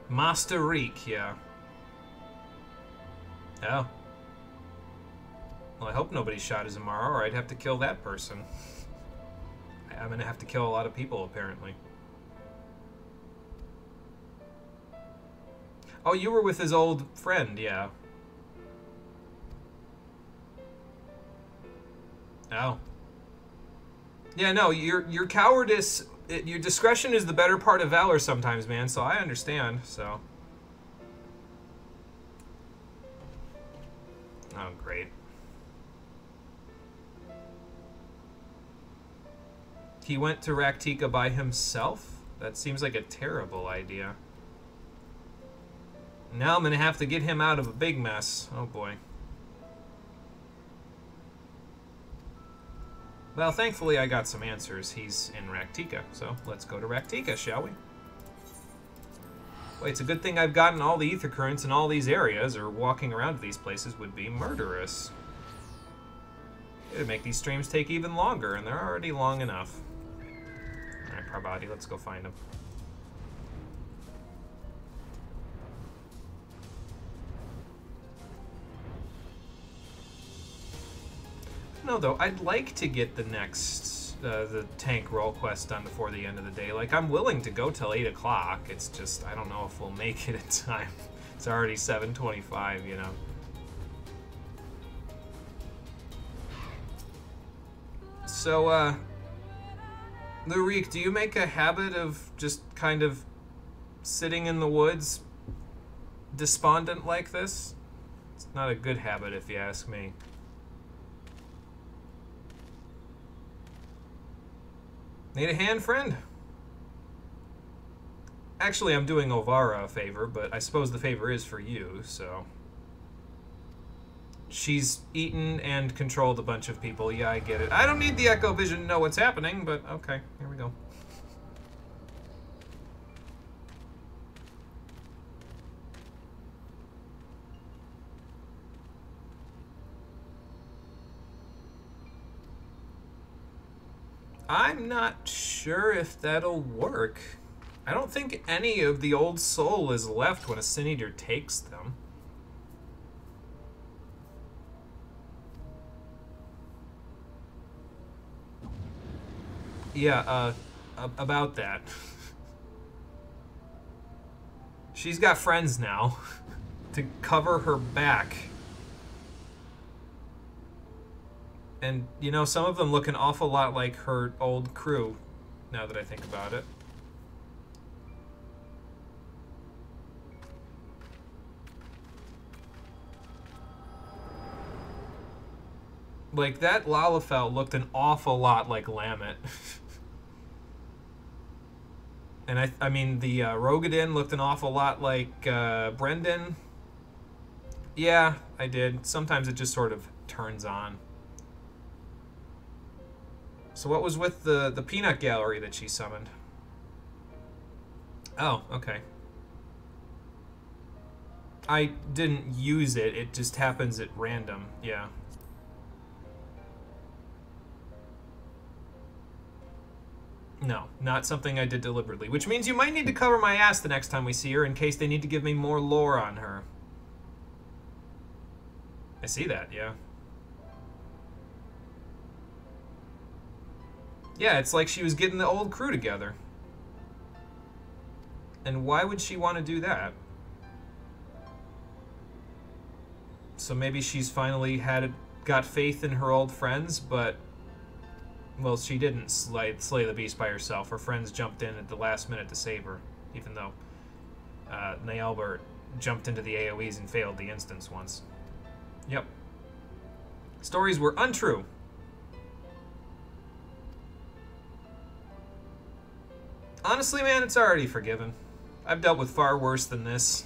S1: Master Reek, yeah. Oh. Well, I hope nobody shot Izumaro, or I'd have to kill that person. I'm gonna have to kill a lot of people, apparently. Oh, you were with his old friend, yeah. Oh. Yeah, no, your cowardice, your discretion is the better part of valor sometimes, man, so I understand, so. Oh, great. He went to Raktika by himself? That seems like a terrible idea. Now I'm gonna have to get him out of a big mess. Oh boy. Well, thankfully I got some answers. He's in Raktika, so let's go to Raktika, shall we? Well, it's a good thing I've gotten all the ether currents in all these areas, or walking around to these places would be murderous. It'd make these streams take even longer, and they're already long enough. Alright, Parvati, let's go find him. No, though, I'd like to get the next, the tank role quest done before the end of the day. Like, I'm willing to go till 8 o'clock. It's just, I don't know if we'll make it in time. It's already 7:25, you know. So, Lurik, do you make a habit of just kind of sitting in the woods despondent like this? It's not a good habit, if you ask me. Need a hand, friend? Actually, I'm doing Olvara a favor, but I suppose the favor is for you, so... She's eaten and controlled a bunch of people. Yeah, I get it. I don't need the Echo Vision to know what's happening, but okay, here we go. I'm not sure if that'll work. I don't think any of the old soul is left when a Sin Eater takes them. Yeah, about that. She's got friends now to cover her back. And, you know, some of them look an awful lot like her old crew, now that I think about it. Like, that Lalafell looked an awful lot like Lamet. And I mean, the Rogadin looked an awful lot like Brendan. Yeah, I did. Sometimes it just sort of turns on. So what was with the peanut gallery that she summoned? Oh, okay. I didn't use it. It just happens at random. Yeah. No, not something I did deliberately. Which means you might need to cover my ass the next time we see her in case they need to give me more lore on her. I see that, yeah. Yeah, it's like she was getting the old crew together. And why would she want to do that? So maybe she's finally got faith in her old friends, but... Well, she didn't slay the beast by herself. Her friends jumped in at the last minute to save her, even though Naelbert jumped into the AoEs and failed the instance once. Yep. Stories were untrue. Honestly, man, it's already forgiven. I've dealt with far worse than this.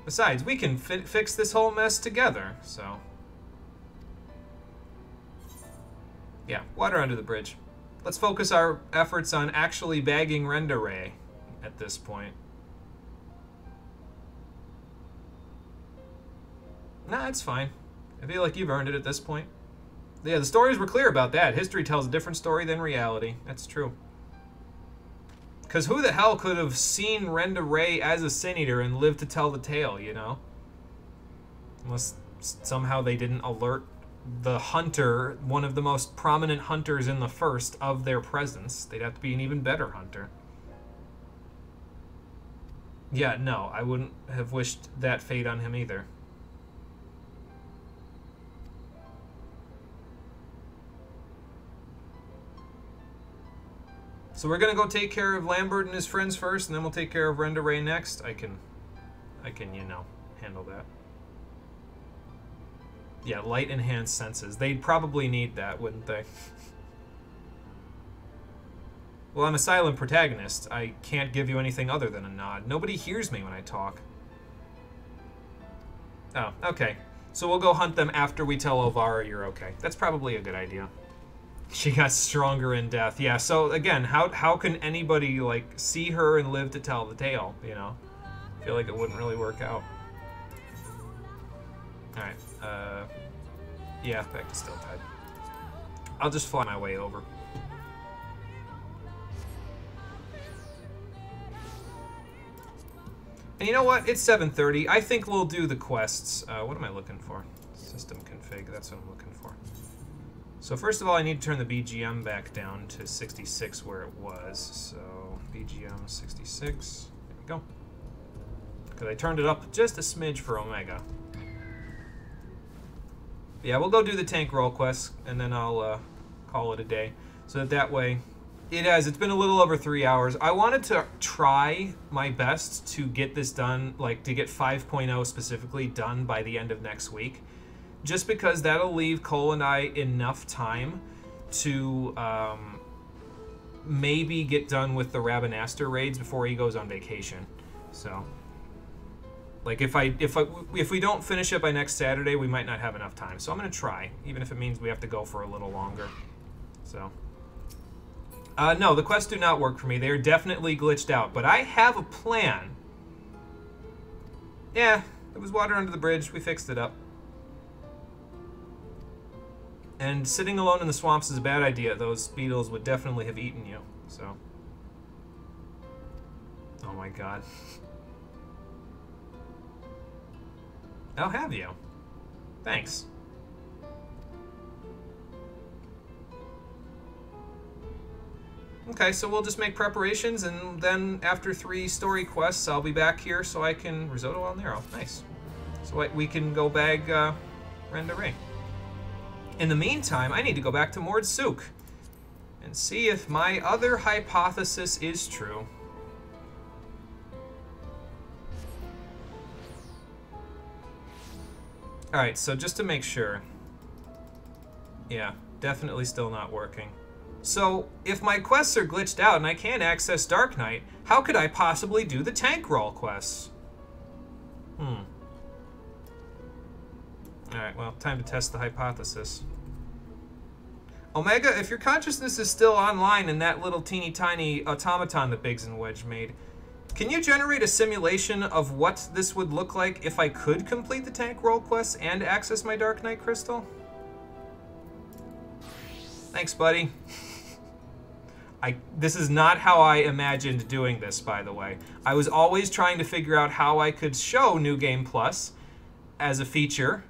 S1: Besides, we can fix this whole mess together, so... Yeah, water under the bridge. Let's focus our efforts on actually bagging Rendaray at this point. Nah, it's fine. I feel like you've earned it at this point. Yeah, the stories were clear about that. History tells a different story than reality. That's true. Because who the hell could have seen Rendaray as a Sin Eater and lived to tell the tale, you know? Unless somehow they didn't alert the hunter, one of the most prominent hunters in the first, of their presence. They'd have to be an even better hunter. Yeah, no, I wouldn't have wished that fate on him either. So we're gonna go take care of Lambert and his friends first, and then we'll take care of Rendaray next. I can, you know, handle that. Yeah, light enhanced senses. They'd probably need that, wouldn't they? Well, I'm a silent protagonist. I can't give you anything other than a nod. Nobody hears me when I talk. Oh, okay. So we'll go hunt them after we tell Elvira you're okay. That's probably a good idea. She got stronger in death. Yeah, so again, how can anybody, like, see her and live to tell the tale, you know? I feel like it wouldn't really work out. Alright, yeah, back to Still Tide. I'll just fly my way over. And you know what? It's 7:30. I think we'll do the quests. What am I looking for? System config, that's what I'm looking for. So first of all, I need to turn the BGM back down to 66 where it was. So BGM 66, there we go. Because I turned it up just a smidge for Omega. Yeah, we'll go do the tank role quest, and then I'll call it a day. So that way, it's been a little over 3 hours. I wanted to try my best to get this done, like to get 5.0 specifically done by the end of next week. Just because that'll leave Cole and I enough time to maybe get done with the Rabanaster raids before he goes on vacation. So... like, if we don't finish it by next Saturday, we might not have enough time. So I'm going to try, even if it means we have to go for a little longer. So, no, the quests do not work for me. They're definitely glitched out. But I have a plan. Yeah, it was water under the bridge. We fixed it up. And sitting alone in the swamps is a bad idea. Those beetles would definitely have eaten you, so... Oh my god. I'll have you. Thanks. Okay, so we'll just make preparations, and then after 3 story quests, I'll be back here so I can... Risotto al Nero. Nice. So we can go bag Rendere. In the meantime, I need to go back to Mord Sook and see if my other hypothesis is true. Alright, so just to make sure. Yeah, definitely still not working. So, if my quests are glitched out and I can't access Dark Knight, how could I possibly do the tank roll quests? Alright, well, time to test the hypothesis. Omega, if your consciousness is still online in that little teeny tiny automaton that Biggs and Wedge made, can you generate a simulation of what this would look like if I could complete the tank roll quests and access my Dark Knight Crystal? Thanks, buddy. This is not how I imagined doing this, by the way. I was always trying to figure out how I could show New Game Plus as a feature.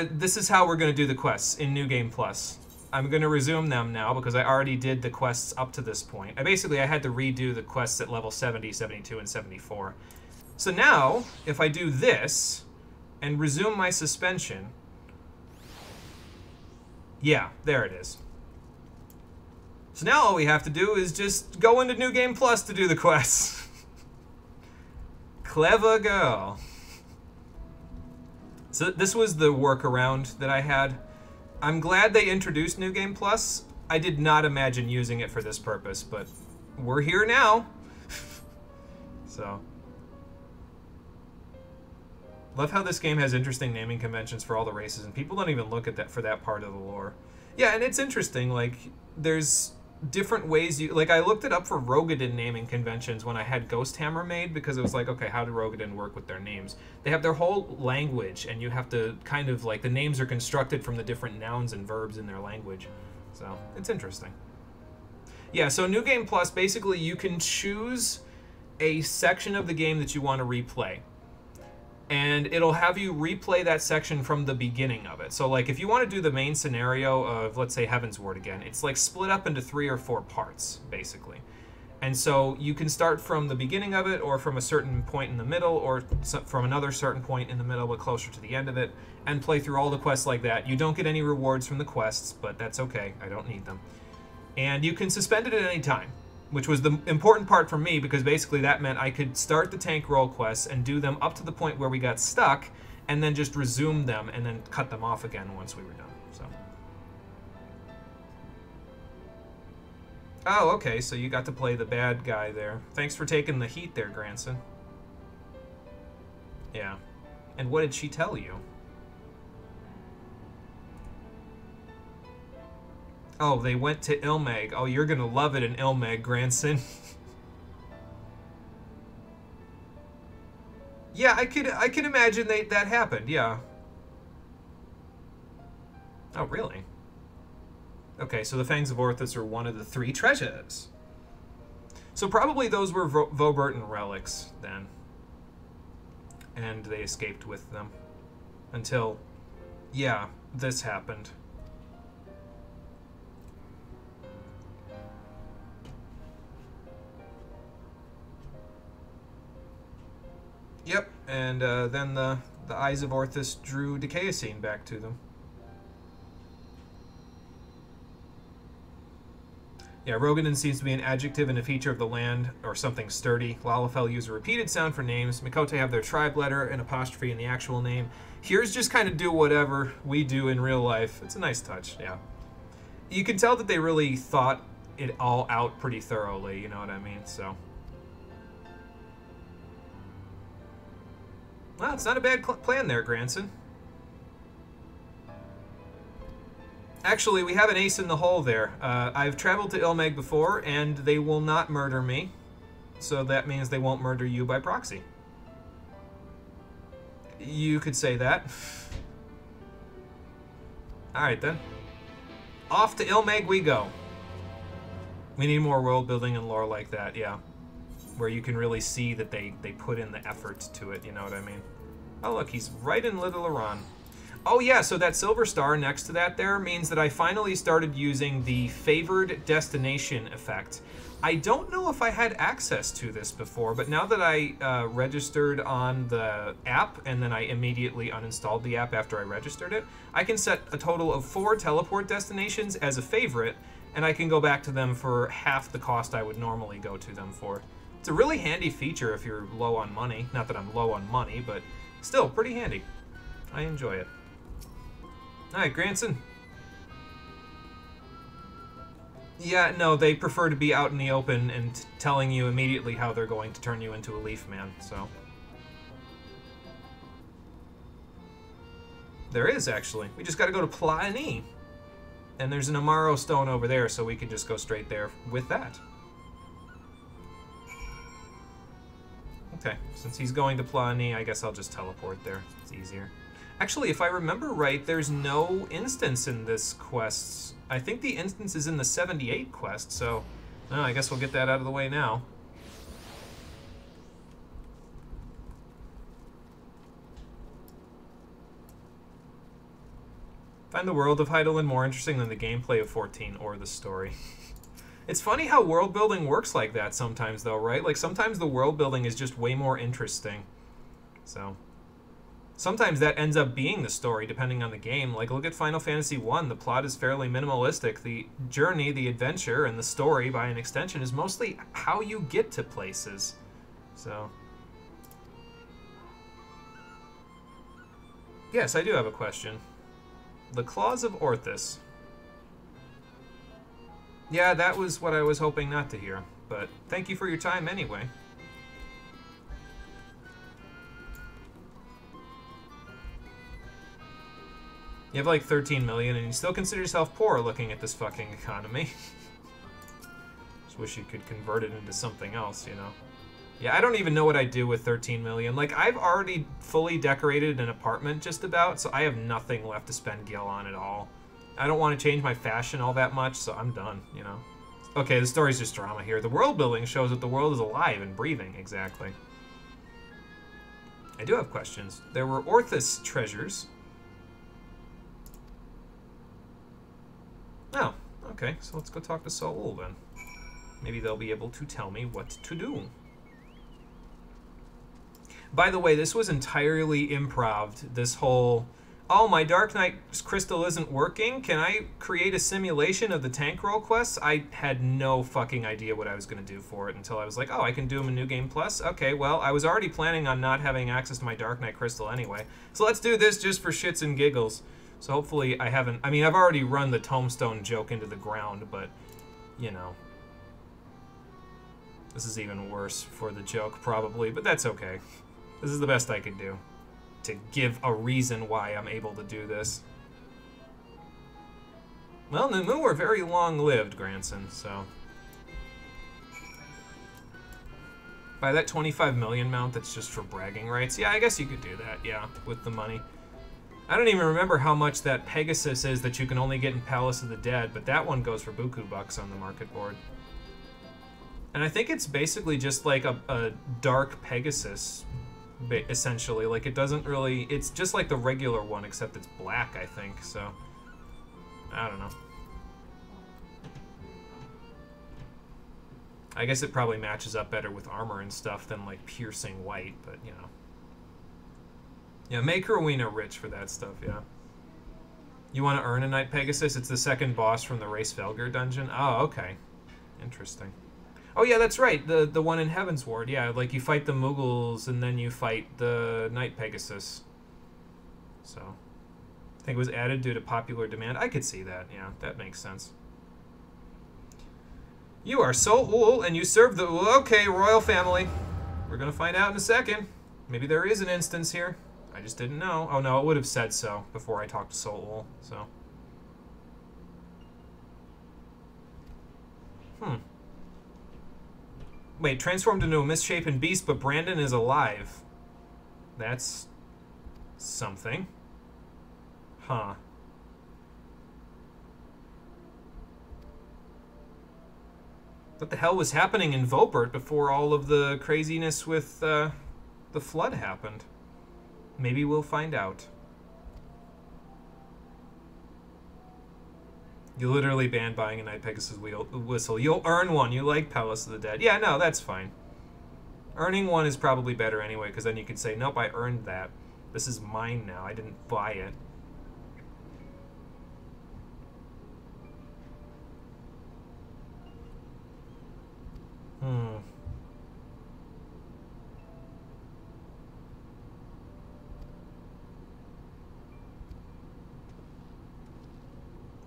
S1: This is how we're going to do the quests in New Game Plus. I'm going to resume them now because I already did the quests up to this point. I had to redo the quests at level 70, 72, and 74. So now, if I do this and resume my suspension... Yeah, there it is. So now all we have to do is just go into New Game Plus to do the quests. Clever girl. So this was the workaround that I had. I'm glad they introduced New Game Plus. I did not imagine using it for this purpose, but we're here now. So. Love how this game has interesting naming conventions for all the races, and people don't even look at that for that part of the lore. Yeah, and it's interesting, like, there's different ways you... Like, I looked it up for Rogadin naming conventions when I had Ghost Hammer made, because it was like, okay, how do Rogadin work with their names? They have their whole language, and you have to kind of, like, the names are constructed from the different nouns and verbs in their language. So, it's interesting. Yeah, so New Game Plus, basically, you can choose a section of the game that you want to replay. And it'll have you replay that section from the beginning of it. So, like, if you want to do the main scenario of, let's say, Heaven's Ward again, it's, like, split up into 3 or 4 parts, basically. And so you can start from the beginning of it, or from a certain point in the middle, or from another certain point in the middle, but closer to the end of it, and play through all the quests like that. You don't get any rewards from the quests, but that's okay. I don't need them. And you can suspend it at any time, which was the important part for me, because basically that meant I could start the tank roll quests and do them up to the point where we got stuck, and then just resume them and then cut them off again once we were done. So. Oh, okay, so you got to play the bad guy there. Thanks for taking the heat there, Granson. Yeah. And what did she tell you? Oh, they went to Ilmeg. Oh, you're gonna love it in Ilmeg, Granson. Yeah, I could imagine that happened, yeah. Oh, really? Okay, so the Fangs of Orthus are one of the 3 treasures. So probably those were Voburton relics, then. And they escaped with them. Until, yeah, this happened. Yep, and then the Eyes of Orthus drew Decaicine back to them. Yeah, Rogadin seems to be an adjective and a feature of the land, or something sturdy. Lalafell use a repeated sound for names. Mikote have their tribe letter and apostrophe in the actual name. Here's just kind of do whatever we do in real life. It's a nice touch, yeah. You can tell that they really thought it all out pretty thoroughly, you know what I mean? So. Well, it's not a bad plan there, Granson. Actually, we have an ace in the hole there. I've traveled to Ilmeg before, and they will not murder me. So that means they won't murder you by proxy. You could say that. Alright then. Off to Ilmeg we go. We need more world building and lore like that, yeah. Where you can really see that they put in the effort to it, you know what I mean? Oh look, he's right in Little Iran. Oh yeah, so that silver star next to that there means that I finally started using the favored destination effect. I don't know if I had access to this before, but now that I registered on the app and then I immediately uninstalled the app after I registered it, I can set a total of 4 teleport destinations as a favorite, and I can go back to them for half the cost I would normally go to them for. It's a really handy feature if you're low on money. Not that I'm low on money, but still pretty handy. I enjoy it. Alright, Granson. Yeah, no, they prefer to be out in the open and telling you immediately how they're going to turn you into a leaf man, so. There is, actually. We just gotta go to Plani. And there's an Amaro stone over there, so we can just go straight there with that. Okay, since he's going to Plani, I guess I'll just teleport there. It's easier. Actually, if I remember right, there's no instance in this quest. I think the instance is in the 78 quest, so I guess we'll get that out of the way now. Find the world of Heidelin more interesting than the gameplay of 14 or the story. It's funny how world building works like that sometimes, though, right? Like, sometimes the world building is just way more interesting. So, sometimes that ends up being the story, depending on the game. Like, look at Final Fantasy 1. The plot is fairly minimalistic. The journey, the adventure, and the story, by an extension, is mostly how you get to places. So, yes, I do have a question. The Claws of Orthus. Yeah, that was what I was hoping not to hear, but thank you for your time anyway. You have like 13 million and you still consider yourself poor looking at this fucking economy. Just wish you could convert it into something else, you know? Yeah, I don't even know what I'd do with 13 million. Like, I've already fully decorated an apartment just about, so I have nothing left to spend gil on at all. I don't want to change my fashion all that much, so I'm done, you know? Okay, the story's just drama here. The world building shows that the world is alive and breathing, exactly. I do have questions. There were Orthus treasures. Oh, okay, so let's go talk to Saul then. Maybe they'll be able to tell me what to do. By the way, this was entirely improv, this whole, oh, my Dark Knight crystal isn't working, can I create a simulation of the tank roll quests? I had no fucking idea what I was going to do for it until I was like, oh, I can do them in New Game Plus? Okay, well, I was already planning on not having access to my Dark Knight crystal anyway, so let's do this just for shits and giggles. So hopefully I haven't, I mean, I've already run the tombstone joke into the ground, but, you know. This is even worse for the joke, probably, but that's okay. This is the best I could do to give a reason why I'm able to do this. Well, Namu are very long-lived, Granson, so. By that 25 million mount that's just for bragging rights, yeah, I guess you could do that, yeah, with the money. I don't even remember how much that Pegasus is that you can only get in Palace of the Dead, but that one goes for buku bucks on the market board. And I think it's basically just like a dark Pegasus, essentially. Like, it doesn't really, it's just like the regular one, except it's black, I think, so I don't know. I guess it probably matches up better with armor and stuff than like piercing white, but you know. Yeah, make Rowena rich for that stuff, yeah. You want to earn a Knight Pegasus? It's the second boss from the Race Felger dungeon? Oh, okay. Interesting. Oh yeah, that's right, the one in Heaven's Ward, yeah, like you fight the Mughals and then you fight the Knight Pegasus. So, I think it was added due to popular demand. I could see that, yeah, that makes sense. You are so Ul and you serve the Ul. Okay, royal family. We're gonna find out in a second. Maybe there is an instance here. I just didn't know. Oh no, it would have said so before I talked to Soul Ul, so. Wait, transformed into a misshapen beast, but Brandon is alive. That's something. Huh. What the hell was happening in Vobert before all of the craziness with the flood happened? Maybe we'll find out. You literally banned buying a Night Pegasus whistle. You'll earn one. You like Palace of the Dead. Yeah, no, that's fine. Earning one is probably better anyway, because then you could say, nope, I earned that. This is mine now. I didn't buy it.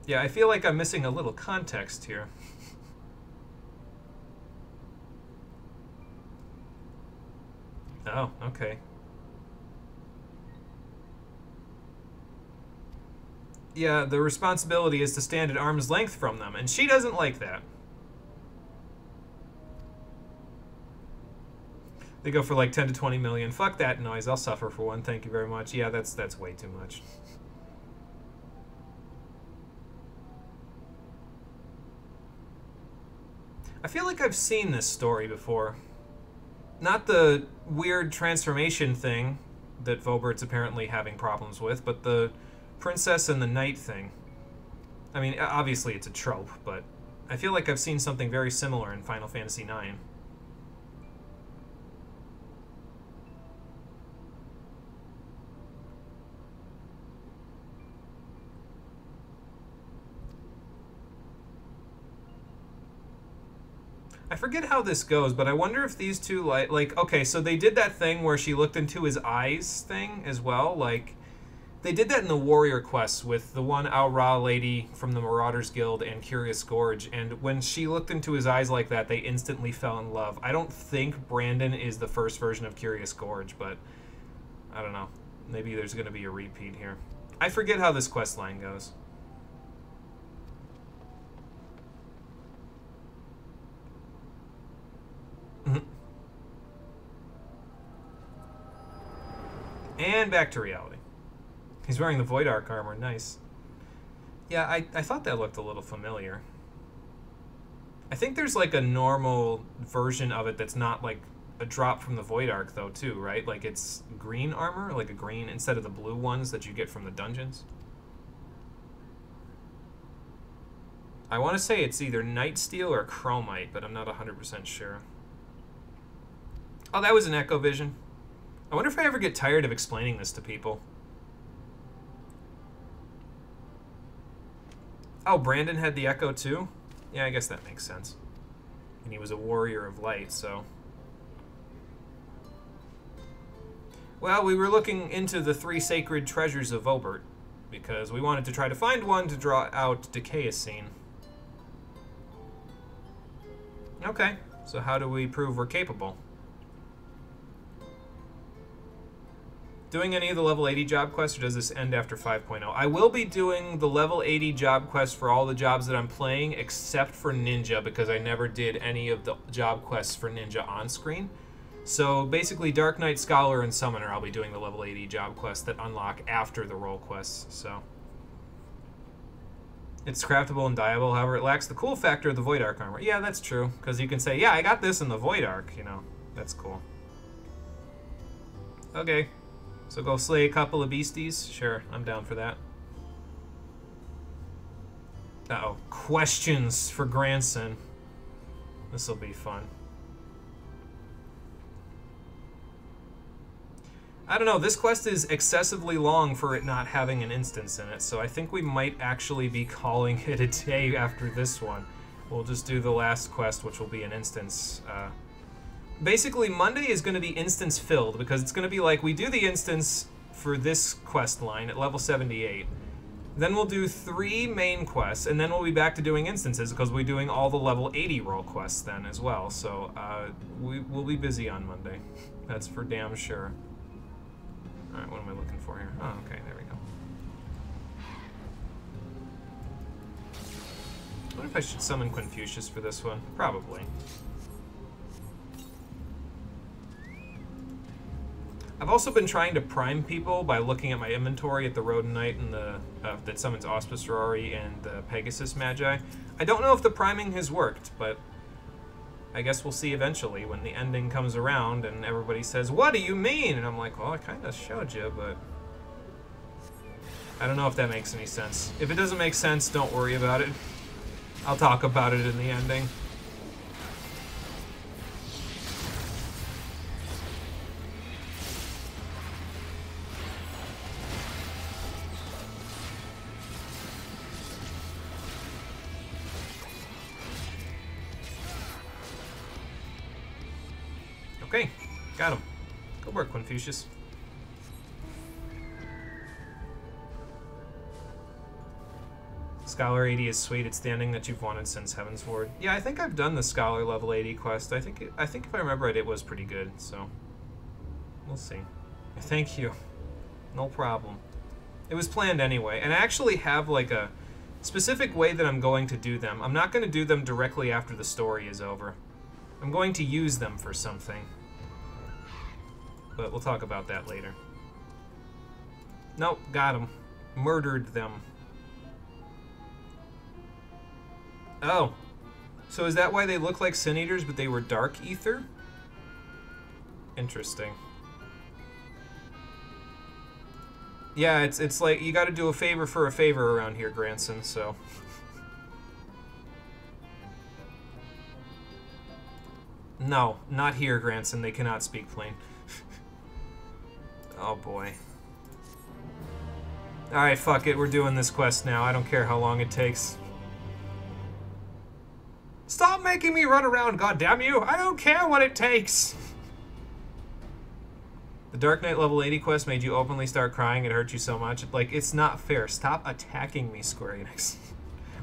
S1: Yeah, I feel like I'm missing a little context here. Oh, okay. Yeah, the responsibility is to stand at arm's length from them, and she doesn't like that. They go for like 10 to 20 million. Fuck that noise. I'll suffer for one. Thank you very much. Yeah, that's way too much. I feel like I've seen this story before. Not the weird transformation thing that Vobert's apparently having problems with, but the princess and the knight thing. I mean, obviously it's a trope, but I feel like I've seen something very similar in Final Fantasy IX. I forget how this goes, but I wonder if these two, like, okay, so they did that thing where she looked into his eyes thing as well. Like, they did that in the Warrior quests with the one Aura lady from the Marauders Guild and Curious Gorge, and when she looked into his eyes like that, they instantly fell in love. I don't think Brandon is the first version of Curious Gorge, but I don't know. Maybe there's going to be a repeat here. I forget how this quest line goes. And back to reality. He's wearing the Void Arc armor. Nice. Yeah, I thought that looked a little familiar. I think there's like a normal version of it that's not like a drop from the Void Arc though too, right? Like it's green armor, like a green instead of the blue ones that you get from the dungeons. I want to say it's either Night Steel or Chromite, but I'm not 100% sure. Oh, that was an Echo Vision. I wonder if I ever get tired of explaining this to people. Oh, Brandon had the Echo too? Yeah, I guess that makes sense. And he was a warrior of light, so... Well, we were looking into the 3 sacred treasures of Vobert, because we wanted to try to find one to draw out Decayscene. Okay, so how do we prove we're capable? Doing any of the level 80 job quests, or does this end after 5.0? I will be doing the level 80 job quests for all the jobs that I'm playing, except for Ninja, because I never did any of the job quests for Ninja on screen. So basically, Dark Knight, Scholar, and Summoner, I'll be doing the level 80 job quests that unlock after the role quests, so... It's craftable and dyeable, however, it lacks the cool factor of the Void Arc armor. Yeah, that's true, because you can say, yeah, I got this in the Void Arc, you know. That's cool. Okay. So go slay a couple of beasties? Sure, I'm down for that. Uh-oh. Questions for Grandson. This'll be fun. I don't know, this quest is excessively long for it not having an instance in it, so I think we might actually be calling it a day after this one. We'll just do the last quest, which will be an instance. Basically, Monday is going to be instance filled, because it's going to be like, we do the instance for this quest line at level 78. Then we'll do 3 main quests, and then we'll be back to doing instances, because we'll be doing all the level 80 role quests then as well. So, we'll be busy on Monday. That's for damn sure. Alright, what am I looking for here? Oh, okay, there we go. I wonder if I should summon Confucius for this one. Probably. I've also been trying to prime people by looking at my inventory at the Rodent Knight and the that summons Auspis Rori and the Pegasus Magi. I don't know if the priming has worked, but I guess we'll see eventually when the ending comes around and everybody says, "What do you mean?" And I'm like, well, I kind of showed you, but I don't know if that makes any sense. If it doesn't make sense, don't worry about it. I'll talk about it in the ending. Okay, got him. Good work, Confucius. Scholar 80 is sweet. It's the ending that you've wanted since Heaven's Ward. Yeah, I think I've done the Scholar level 80 quest. I think if I remember right, it was pretty good. So we'll see. Thank you. No problem. It was planned anyway, and I actually have like a specific way that I'm going to do them. I'm not going to do them directly after the story is over. I'm going to use them for something. But we'll talk about that later. Nope, got them. Murdered them. Oh. So is that why they look like Sin Eaters, but they were Dark Ether? Interesting. Yeah, it's like you gotta do a favor for a favor around here, Granson, so... No, not here, Granson. They cannot speak plain. Oh, boy. Alright, fuck it. We're doing this quest now. I don't care how long it takes. Stop making me run around, goddammit you! I don't care what it takes! The Dark Knight level 80 quest made you openly start crying. It hurt you so much. Like, it's not fair. Stop attacking me, Square Enix.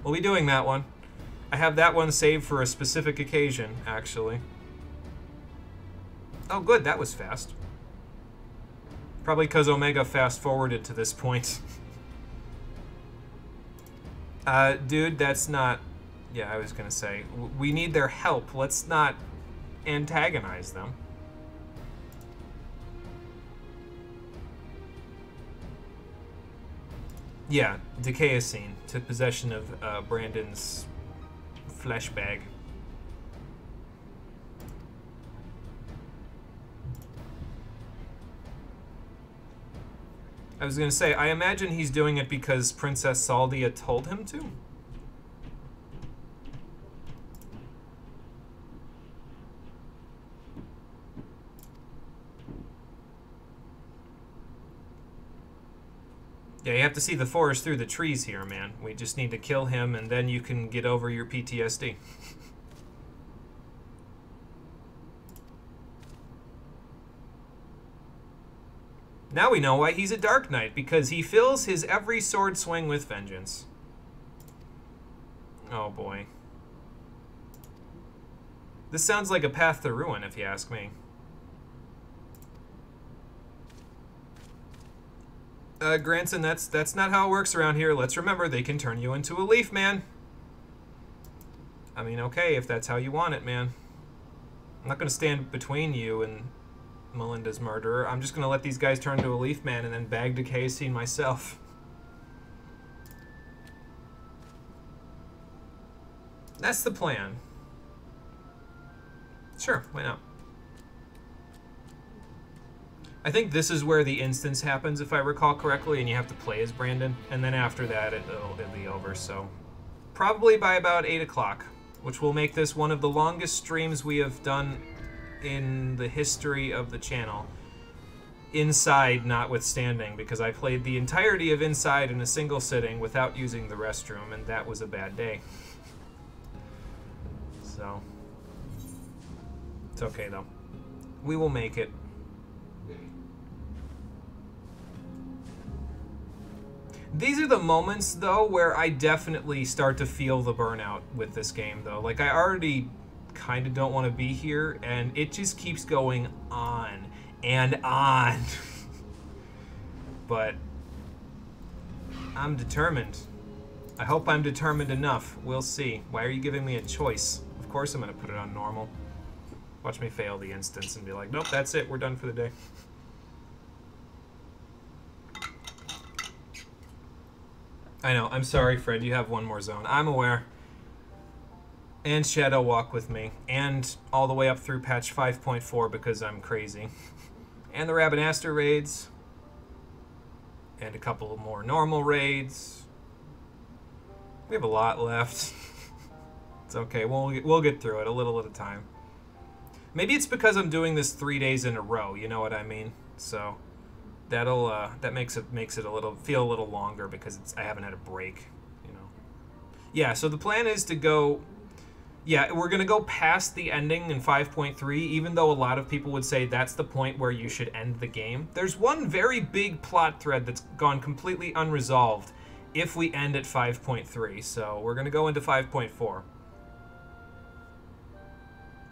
S1: We'll be doing that one. I have that one saved for a specific occasion, actually. Oh, good. That was fast. Probably because Omega fast-forwarded to this point. Dude, that's not... Yeah, I was gonna say. We need their help. Let's not antagonize them. Yeah, Decayscene took possession of Brandon's flesh bag. I was gonna say, I imagine he's doing it because Princess Saldia told him to. Yeah, you have to see the forest through the trees here, man. We just need to kill him, and then you can get over your PTSD. Now we know why he's a Dark Knight, because he fills his every sword swing with vengeance. Oh, boy. This sounds like a path to ruin, if you ask me. Granson, that's not how it works around here. Let's remember, they can turn you into a leaf, man. I mean, okay, if that's how you want it, man. I'm not gonna stand between you and Melinda's murderer. I'm just gonna let these guys turn into a leaf man and then bag Decayscene myself. That's the plan. Sure, why not? I think this is where the instance happens, if I recall correctly, and you have to play as Brandon, and then after that it'll be over, so... Probably by about 8 o'clock, which will make this one of the longest streams we have done in the history of the channel. Inside notwithstanding, because I played the entirety of Inside in a single sitting without using the restroom, and that was a bad day. So... It's okay, though. We will make it. These are the moments, though, where I definitely start to feel the burnout with this game, though. Like, I already kind of don't want to be here, and it just keeps going on and on. But I'm determined. I hope I'm determined enough. We'll see. Why are you giving me a choice? Of course I'm going to put it on normal. Watch me fail the instance and be like, nope, that's it. We're done for the day. I know. I'm sorry, Fred. You have one more zone. I'm aware. And Shadow Walk with me. And all the way up through patch 5.4 because I'm crazy. And the Rabanaster raids. And a couple of more normal raids. We have a lot left. It's okay, we'll get through it a little at a time. Maybe it's because I'm doing this 3 days in a row, you know what I mean? So that makes it feel a little longer because I haven't had a break, you know. Yeah, so the plan is to go. Yeah, we're gonna go past the ending in 5.3, even though a lot of people would say that's the point where you should end the game. There's one very big plot thread that's gone completely unresolved if we end at 5.3, so we're gonna go into 5.4.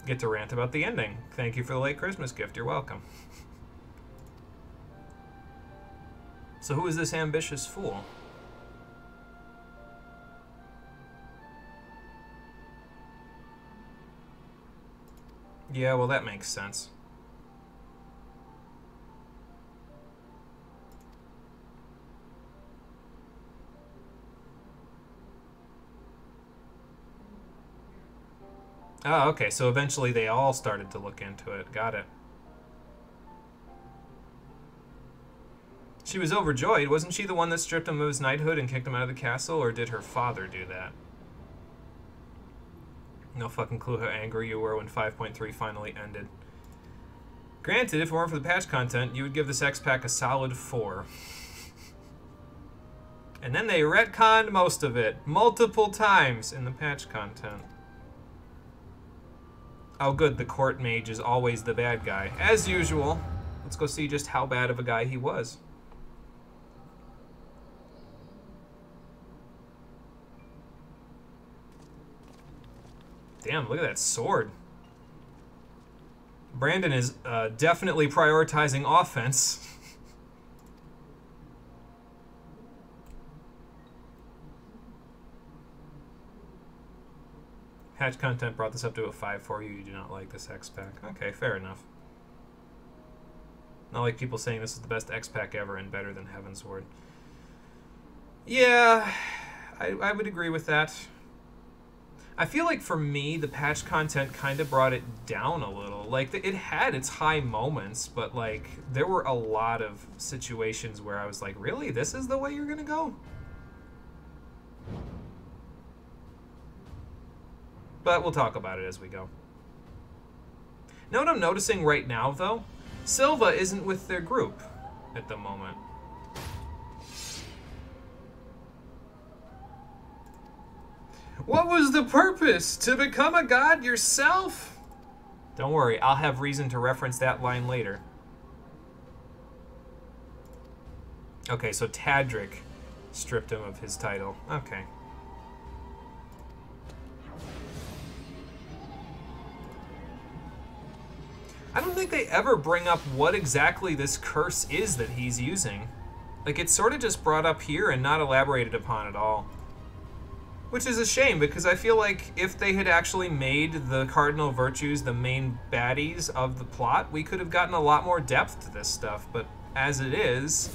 S1: Get to rant about the ending. Thank you for the late Christmas gift. You're welcome. So who is this ambitious fool? Yeah, well, that makes sense. Oh, okay, so eventually they all started to look into it. Got it. She was overjoyed. Wasn't she the one that stripped him of his knighthood and kicked him out of the castle, or did her father do that? No fucking clue how angry you were when 5.3 finally ended. Granted, if it weren't for the patch content, you would give this X-Pack a solid 4. And then they retconned most of it, multiple times in the patch content. Oh good, the court mage is always the bad guy. As usual. Let's go see just how bad of a guy he was. Damn, look at that sword. Brandon is definitely prioritizing offense. Patch content brought this up to a 5 for you. You do not like this X-Pack. Okay, fair enough. Not like people saying this is the best X-Pack ever and better than Heavensward. Yeah, I would agree with that. I feel like for me, the patch content kind of brought it down a little. Like, it had its high moments, but like, there were a lot of situations where I was like, really? This is the way you're gonna go? But we'll talk about it as we go. Know what I'm noticing right now, though? Silva isn't with their group at the moment. What was the purpose? To become a god yourself? Don't worry, I'll have reason to reference that line later. Okay, so Tadric stripped him of his title. Okay. I don't think they ever bring up what exactly this curse is that he's using. Like, it's sort of just brought up here and not elaborated upon at all. Which is a shame, because I feel like if they had actually made the Cardinal Virtues the main baddies of the plot, we could have gotten a lot more depth to this stuff. But as it is,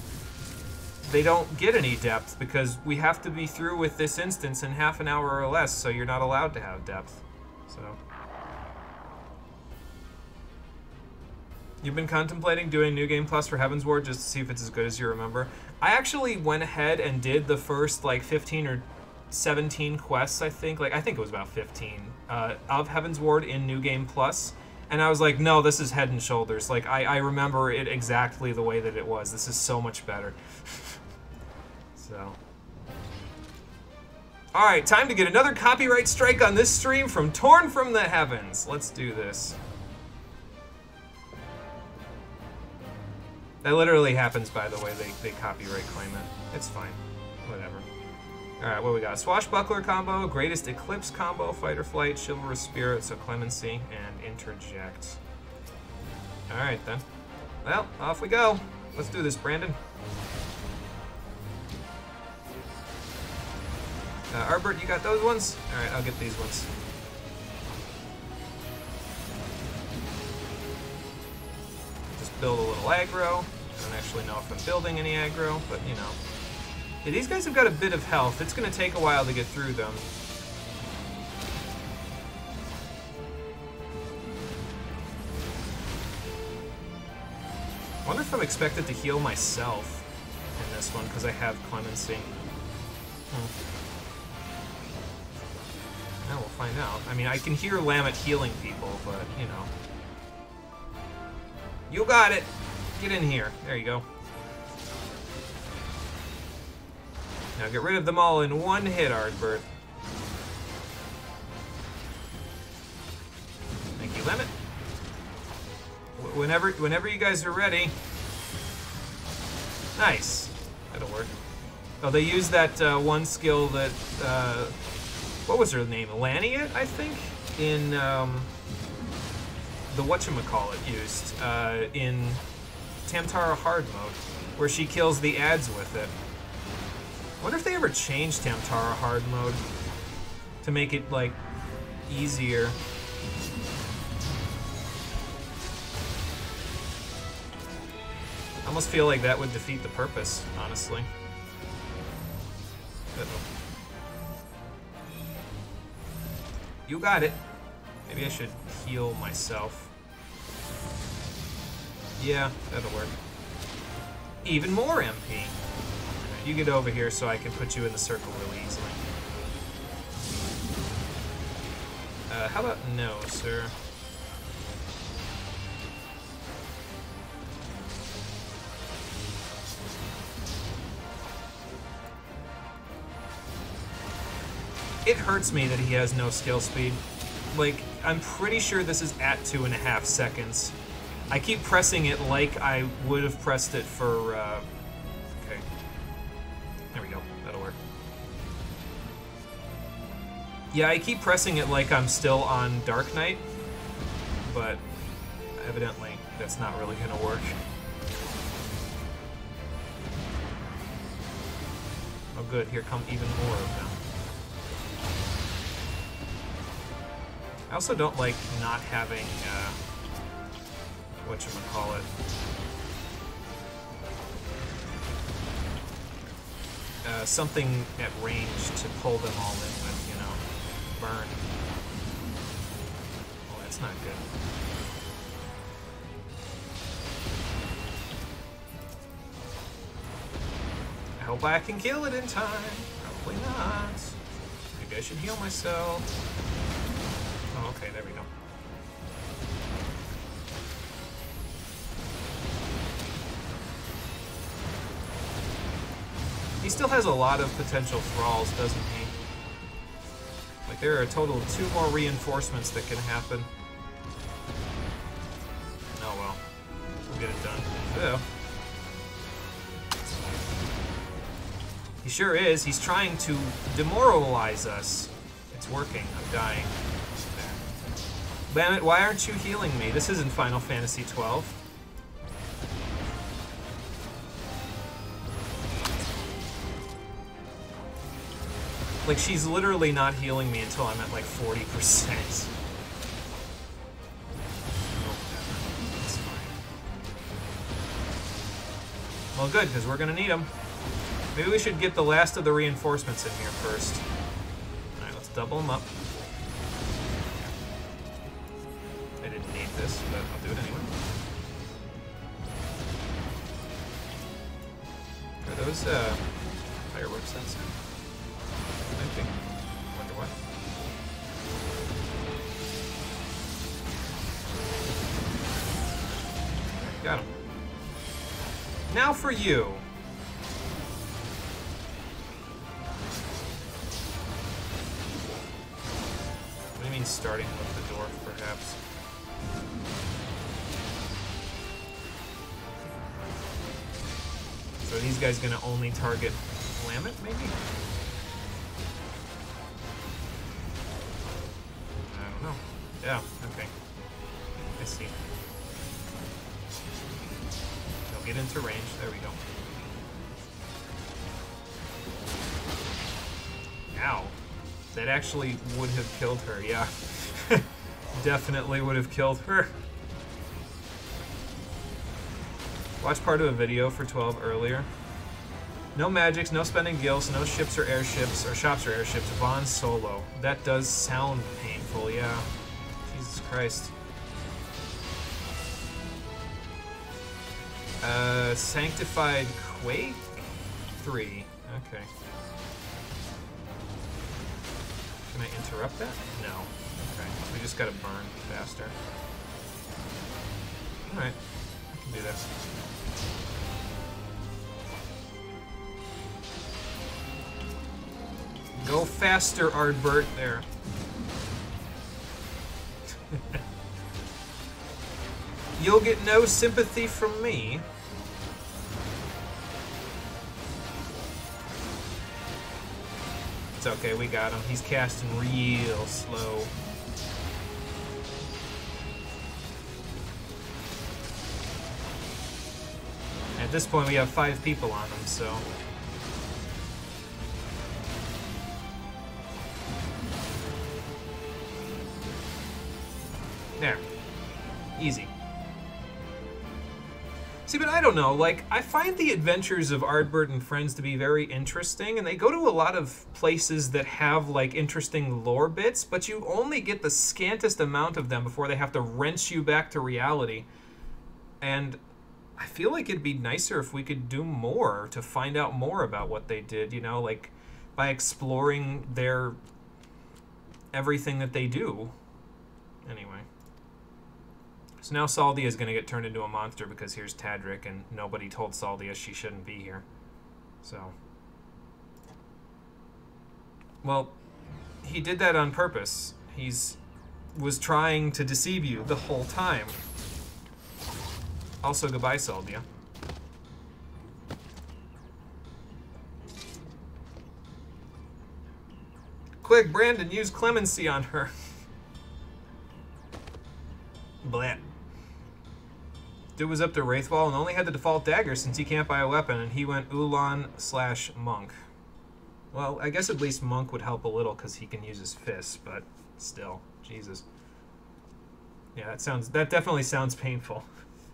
S1: they don't get any depth, because we have to be through with this instance in half an hour or less, so you're not allowed to have depth. So... You've been contemplating doing New Game Plus for Heavensward just to see if it's as good as you remember. I actually went ahead and did the first, like, 15 or 17 quests, I think. Like, I think it was about 15, of Heavensward in New Game Plus. And I was like, no, this is head and shoulders. Like, I remember it exactly the way that it was. This is so much better. So... Alright, time to get another copyright strike on this stream from Torn from the Heavens. Let's do this. That literally happens, by the way, they copyright claim it. It's fine. Whatever. Alright, what we got? Swashbuckler combo, Greatest Eclipse combo, Fight or Flight, Chivalrous Spirit, so Clemency, and Interject. Alright then. Well, off we go. Let's do this, Brandon. Arbert, you got those ones? Alright, I'll get these ones. Just build a little aggro. I don't actually know if I'm building any aggro, but you know. Yeah, these guys have got a bit of health. It's going to take a while to get through them. I wonder if I'm expected to heal myself in this one, because I have clemency. Now we'll find out. I mean, I can hear Lamet healing people, but, you know. You got it! Get in here. There you go. Now get rid of them all in one hit, Ardbert. Thank you, Lamet. Whenever you guys are ready. Nice. That'll work. Oh, they used that one skill that, what was her name? Laniet, I think? In, the whatchamacallit used, in Tamtara hard mode, where she kills the ads with it. I wonder if they ever changed Tamtara hard mode to make it, like, easier. I almost feel like that would defeat the purpose, honestly. You got it. Maybe I should heal myself. Yeah, that'll work. Even more MP. You get over here so I can put you in the circle really easily. How about no, sir? It hurts me that he has no skill speed. Like, I'm pretty sure this is at 2.5 seconds. I keep pressing it like I would have pressed it for, okay. There we go. That'll work. Yeah, I keep pressing it like I'm still on Dark Knight, but evidently that's not really gonna work. Oh good, here come even more of them. I also don't like not having, whatchamacallit. Something at range to pull them all in with, you know. Burn. Oh, that's not good. I hope I can kill it in time. Probably not. Maybe I should heal myself. Oh, okay, there we go. He still has a lot of potential thralls, doesn't he? Like, there are a total of 2 more reinforcements that can happen. Oh well. We'll get it done. So. He sure is. He's trying to demoralize us. It's working. I'm dying. Damn it, why aren't you healing me? This isn't Final Fantasy XII. Like, she's literally not healing me until I'm at, like, 40%. That's fine. Well, good, because we're going to need them. Maybe we should get the last of the reinforcements in here first. Alright, let's double them up. I didn't need this, but I'll do it anyway. Are those, fireworks sensor? I think. Wonder what. Got him. Now for you. What do you mean starting with the dwarf, perhaps? So are these guys gonna only target Lamet, maybe? I don't know. Yeah, okay. I see. They'll get into range. There we go. Ow. That actually would have killed her, yeah. Definitely would have killed her. Watch part of a video for 12 earlier. No magics, no spending gills, no ships or airships, or shops or airships. Vaughn solo. That does sound painful, yeah. Jesus Christ. Sanctified Quake? 3. Okay. Can I interrupt that? No. Okay. We just gotta burn faster. Alright. I can do this. Go faster, Ardbert. There. You'll get no sympathy from me. It's okay, we got him. He's casting real slow. At this point, we have 5 people on him, so... There. Easy. See, but I don't know, like, I find the adventures of Ardbert and friends to be very interesting, and they go to a lot of places that have, like, interesting lore bits, but you only get the scantest amount of them before they have to wrench you back to reality. And I feel like it'd be nicer if we could do more to find out more about what they did, you know, like, by exploring their... everything that they do. Anyway. So now Saldia is going to get turned into a monster because here's Tadric, and nobody told Saldia she shouldn't be here. So. Well, he did that on purpose. Was trying to deceive you the whole time. Also, goodbye, Saldia. Quick, Brandon, use clemency on her. Blah. Dude was up to Wraithwall and only had the default dagger since he can't buy a weapon, and he went Ulan/monk. Well, I guess at least monk would help a little because he can use his fists, but still, Jesus. Yeah, that definitely sounds painful.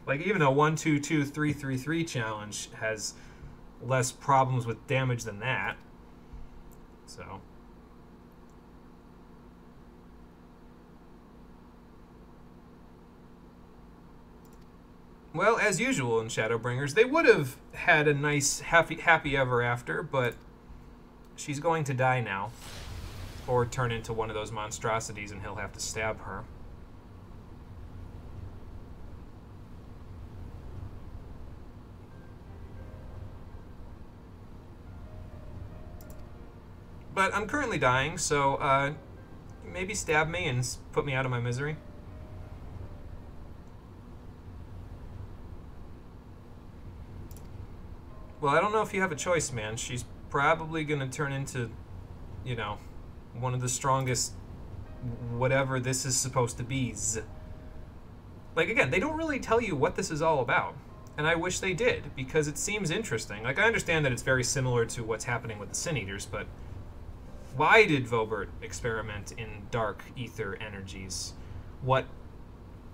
S1: Like, even a 1-2-2-3-3-3 challenge has less problems with damage than that. So... Well, as usual in Shadowbringers, they would have had a nice happy ever after, but she's going to die now. Or turn into one of those monstrosities and he'll have to stab her. But I'm currently dying, so maybe stab me and put me out of my misery. Well, I don't know if you have a choice, man. She's probably going to turn into, you know, one of the strongest whatever this is supposed to be. Like, again, they don't really tell you what this is all about. And I wish they did, because it seems interesting. Like, I understand that it's very similar to what's happening with the Sin Eaters, but why did Vobert experiment in dark ether energies? What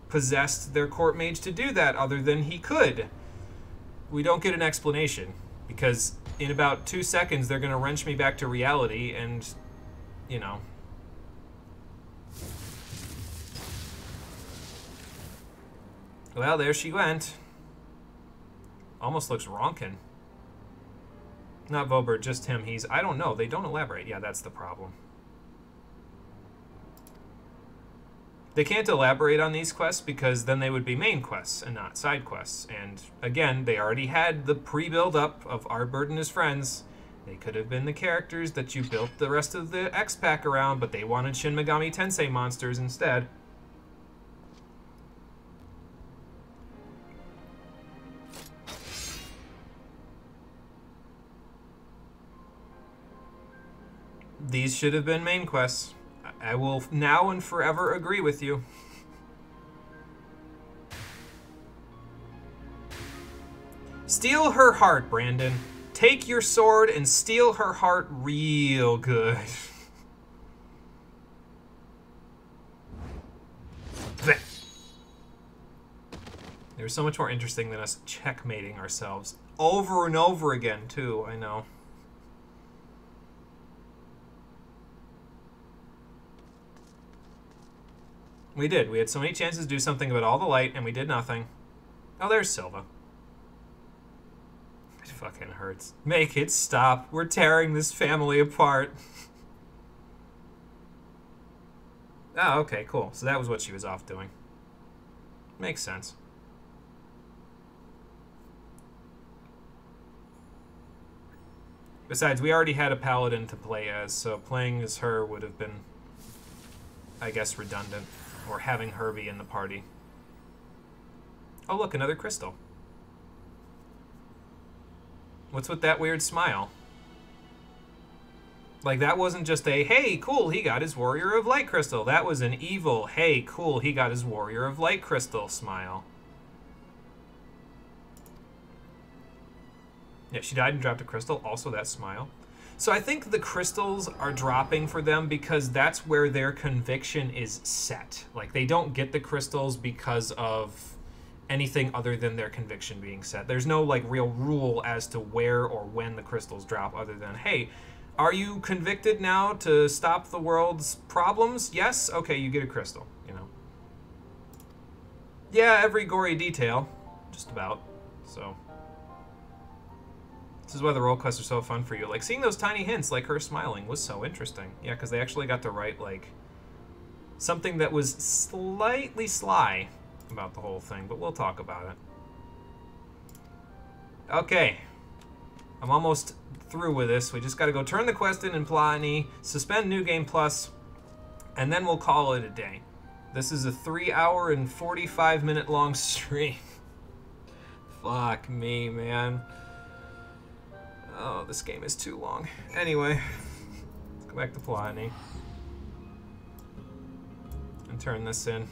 S1: possessed their court mage to do that other than he could? We don't get an explanation, because in about 2 seconds they're going to wrench me back to reality and, you know. Well, there she went. Almost looks Ronkin. Not Vobert, just him. I don't know. They don't elaborate. Yeah, that's the problem. They can't elaborate on these quests because then they would be main quests and not side quests. And again, they already had the pre-build-up of Ardbert and his friends. They could have been the characters that you built the rest of the X-Pack around, but they wanted Shin Megami Tensei monsters instead. These should have been main quests. I will now and forever agree with you. Steal her heart, Brandon. Take your sword and steal her heart real good. They're so much more interesting than us checkmating ourselves. Over and over again, too, I know. We did. We had so many chances to do something about all the light, and we did nothing. Oh, there's Silva. It fucking hurts. Make it stop. We're tearing this family apart. Oh, okay, cool. So that was what she was off doing. Makes sense. Besides, we already had a paladin to play as, so playing as her would have been, I guess, redundant. Or having her be in the party. Oh, look, another crystal. What's with that weird smile? Like, that wasn't just a, hey, cool, he got his Warrior of Light crystal. That was an evil, hey, cool, he got his Warrior of Light crystal smile. Yeah, she died and dropped a crystal. Also that smile. So I think the crystals are dropping for them because that's where their conviction is set. Like, they don't get the crystals because of anything other than their conviction being set. There's no, like, real rule as to where or when the crystals drop other than, hey, are you convicted now to stop the world's problems? Yes? Okay, you get a crystal, you know. Yeah, every gory detail. Just about. So... this is why the role quests are so fun for you. Like, seeing those tiny hints, like her smiling, was so interesting. Yeah, because they actually got to write, like, something that was slightly sly about the whole thing, but we'll talk about it. Okay. I'm almost through with this. We just got to go turn the quest in Pliny, suspend New Game Plus, and then we'll call it a day. This is a 3-hour and 45-minute long stream. Fuck me, man. Oh, this game is too long. Anyway, let's go back to Pliny and turn this in.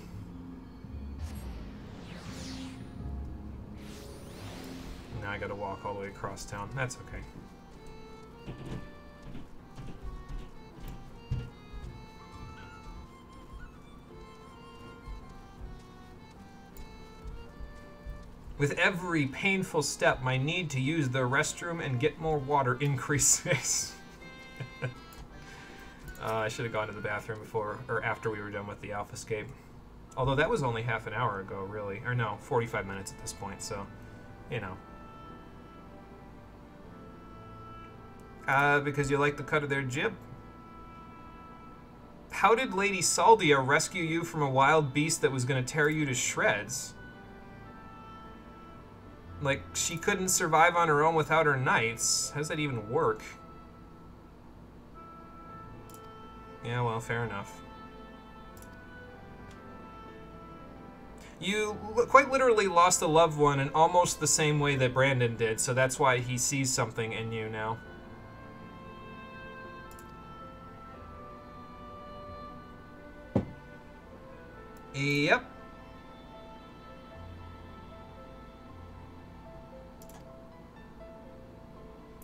S1: Now I gotta walk all the way across town. That's okay. With every painful step, my need to use the restroom and get more water increases. I should have gone to the bathroom before or after we were done with the Alphascape. Although that was only half an hour ago, really. Or no, 45 minutes at this point, so, you know. Because you like the cut of their jib? How did Lady Saldia rescue you from a wild beast that was going to tear you to shreds? Like, she couldn't survive on her own without her knights. How does that even work? Yeah, well, fair enough. You quite literally lost a loved one in almost the same way that Brandon did, so that's why he sees something in you now. Yep.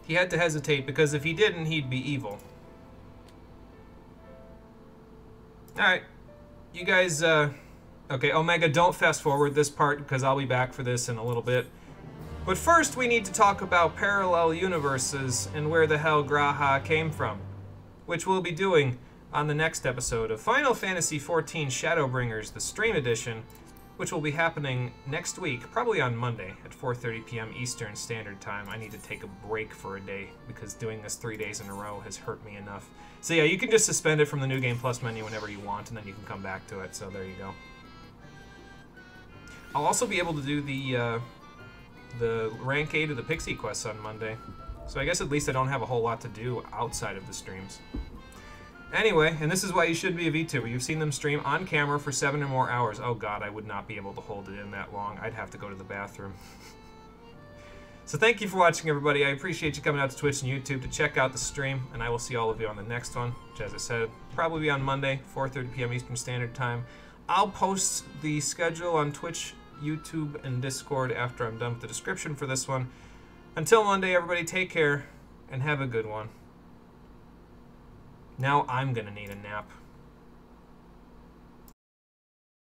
S1: He had to hesitate because if he didn't, he'd be evil. Alright. You guys, okay, Omega, don't fast forward this part because I'll be back for this in a little bit. But first, we need to talk about parallel universes and where the hell Graha came from, which we'll be doing on the next episode of Final Fantasy XIV Shadowbringers, the Stream Edition, which will be happening next week, probably on Monday at 4:30 p.m. Eastern Standard Time. I need to take a break for a day because doing this 3 days in a row has hurt me enough. So yeah, you can just suspend it from the New Game Plus menu whenever you want, and then you can come back to it, so there you go. I'll also be able to do the rank 8 of the Pixie quests on Monday. So I guess at least I don't have a whole lot to do outside of the streams. Anyway, and this is why you should be a VTuber. You've seen them stream on camera for 7 or more hours. Oh god, I would not be able to hold it in that long. I'd have to go to the bathroom. So thank you for watching, everybody. I appreciate you coming out to Twitch and YouTube to check out the stream, and I will see all of you on the next one, which, as I said, probably be on Monday, 4:30 p.m. Eastern Standard Time. I'll post the schedule on Twitch, YouTube, and Discord after I'm done with the description for this one. Until Monday, everybody, take care, and have a good one. Now I'm gonna need a nap.